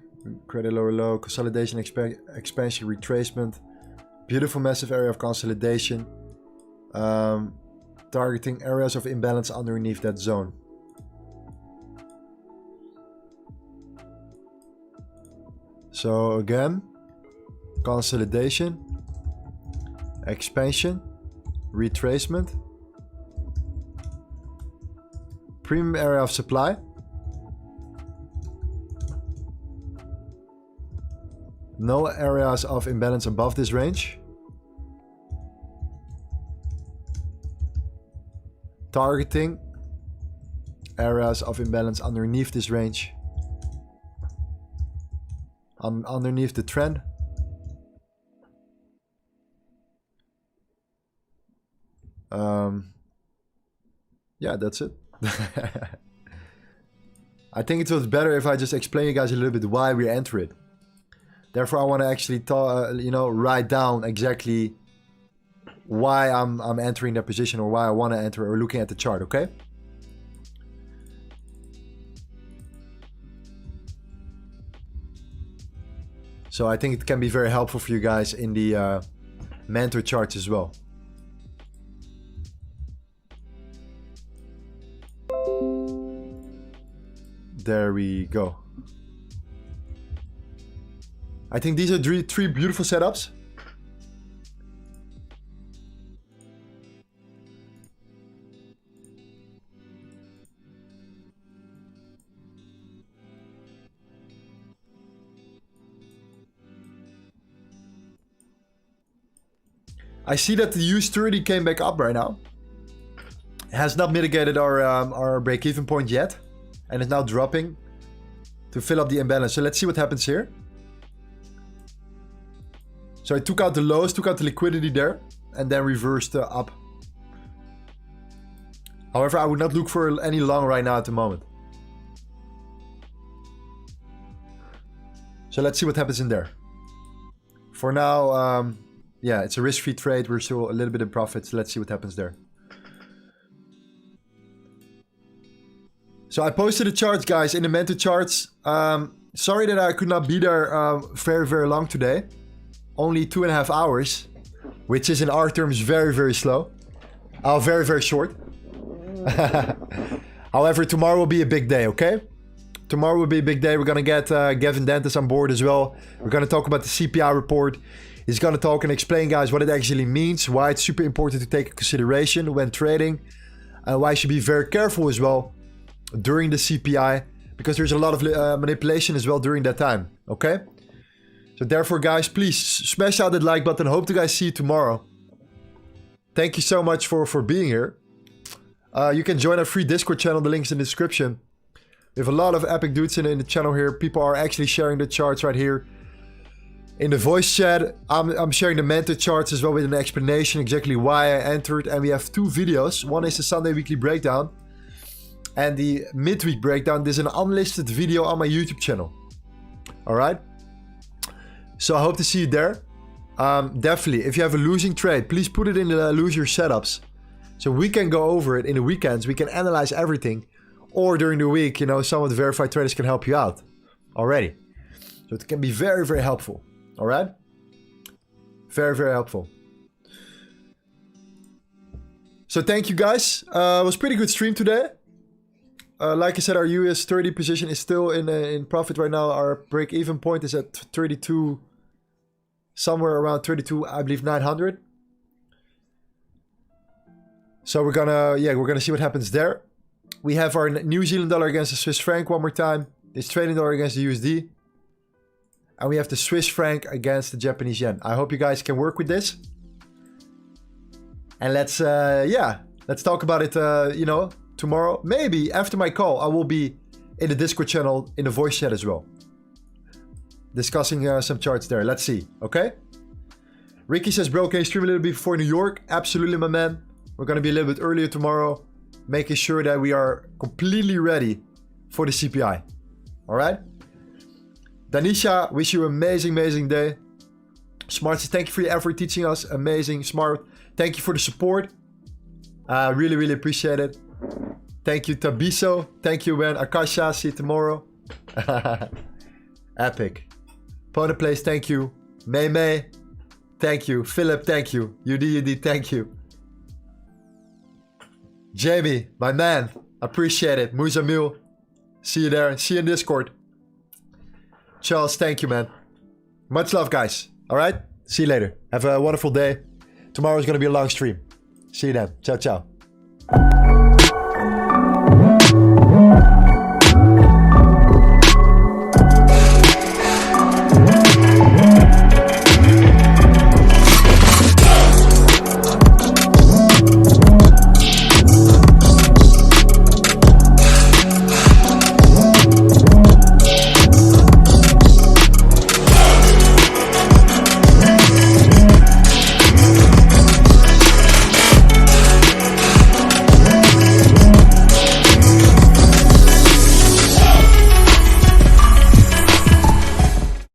credit lower low, consolidation, expansion, retracement, beautiful massive area of consolidation, targeting areas of imbalance underneath that zone. So again, consolidation, expansion, retracement, premium area of supply. No areas of imbalance above this range. Targeting areas of imbalance underneath this range. Underneath the trend. Yeah, that's it. I think it was better if I just explain you guys a little bit why we enter it. Therefore, I want to actually write down exactly why I'm entering that position, or why I want to enter, or looking at the chart, okay? So I think it can be very helpful for you guys in the mentor charts as well. There we go. I think these are three beautiful setups. I see that the US30 came back up right now. It has not mitigated our break-even point yet, and it's now dropping to fill up the imbalance. So let's see what happens here. So I took out the lows, took out the liquidity there, and then reversed up. However, I would not look for any long right now at the moment. So let's see what happens in there. For now, yeah, it's a risk-free trade. We're still a little bit in profit, so let's see what happens there. So I posted the charts, guys, in the mentor charts. Sorry that I could not be there very, very long today. Only 2.5 hours, which is in our terms very, very slow. Very, very short. However, tomorrow will be a big day, okay? Tomorrow will be a big day. We're going to get Gavin Dentis on board as well. We're going to talk about the CPI report. He's going to talk and explain, guys, what it actually means, why it's super important to take into consideration when trading, and why you should be very careful as well during the CPI, because there's a lot of manipulation as well during that time, okay? So therefore, guys, please smash out that like button. Hope to guys see you tomorrow. Thank you so much for being here. You can join our free Discord channel. The link's in the description. We have a lot of epic dudes in the channel here. People are actually sharing the charts right here. In the voice chat, I'm sharing the mentor charts as well with an explanation exactly why I entered. And we have 2 videos. One is the Sunday weekly breakdown. And the midweek breakdown. This is an unlisted video on my YouTube channel. Alright? So I hope to see you there. Definitely, if you have a losing trade, please put it in the lose your setups. So we can go over it in the weekends. We can analyze everything. Or during the week, you know, some of the verified traders can help you out already. So it can be very, very helpful. All right? Very, very helpful. So thank you, guys. It was a pretty good stream today. Like I said, our US 30 position is still in profit right now. Our break-even point is at 32, somewhere around 32, I believe 900. So we're gonna see what happens there. We have our New Zealand dollar against the Swiss franc one more time. The Australian dollar against the USD. And we have the Swiss franc against the Japanese yen. I hope you guys can work with this. And let's talk about it, you know, tomorrow. Maybe after my call, I will be in the Discord channel, in the voice chat as well. Discussing some charts there. Let's see, okay? Ricky says, bro, can you stream a little bit before New York? Absolutely, my man. We're going to be a little bit earlier tomorrow. Making sure that we are completely ready for the CPI. Alright? Danisha, wish you an amazing day. Smart says, thank you for your effort teaching us. Amazing. Smart. Thank you for the support. Really appreciate it. Thank you, Tabiso. Thank you, man. Akasha, see you tomorrow. Epic. Pona Place, thank you. May, thank you. Philip, thank you. UD, thank you. Jamie, my man, appreciate it. Muzamil, see you there. See you in Discord. Charles, thank you, man. Much love, guys. All right? See you later. Have a wonderful day. Tomorrow is going to be a long stream. See you then. Ciao, ciao.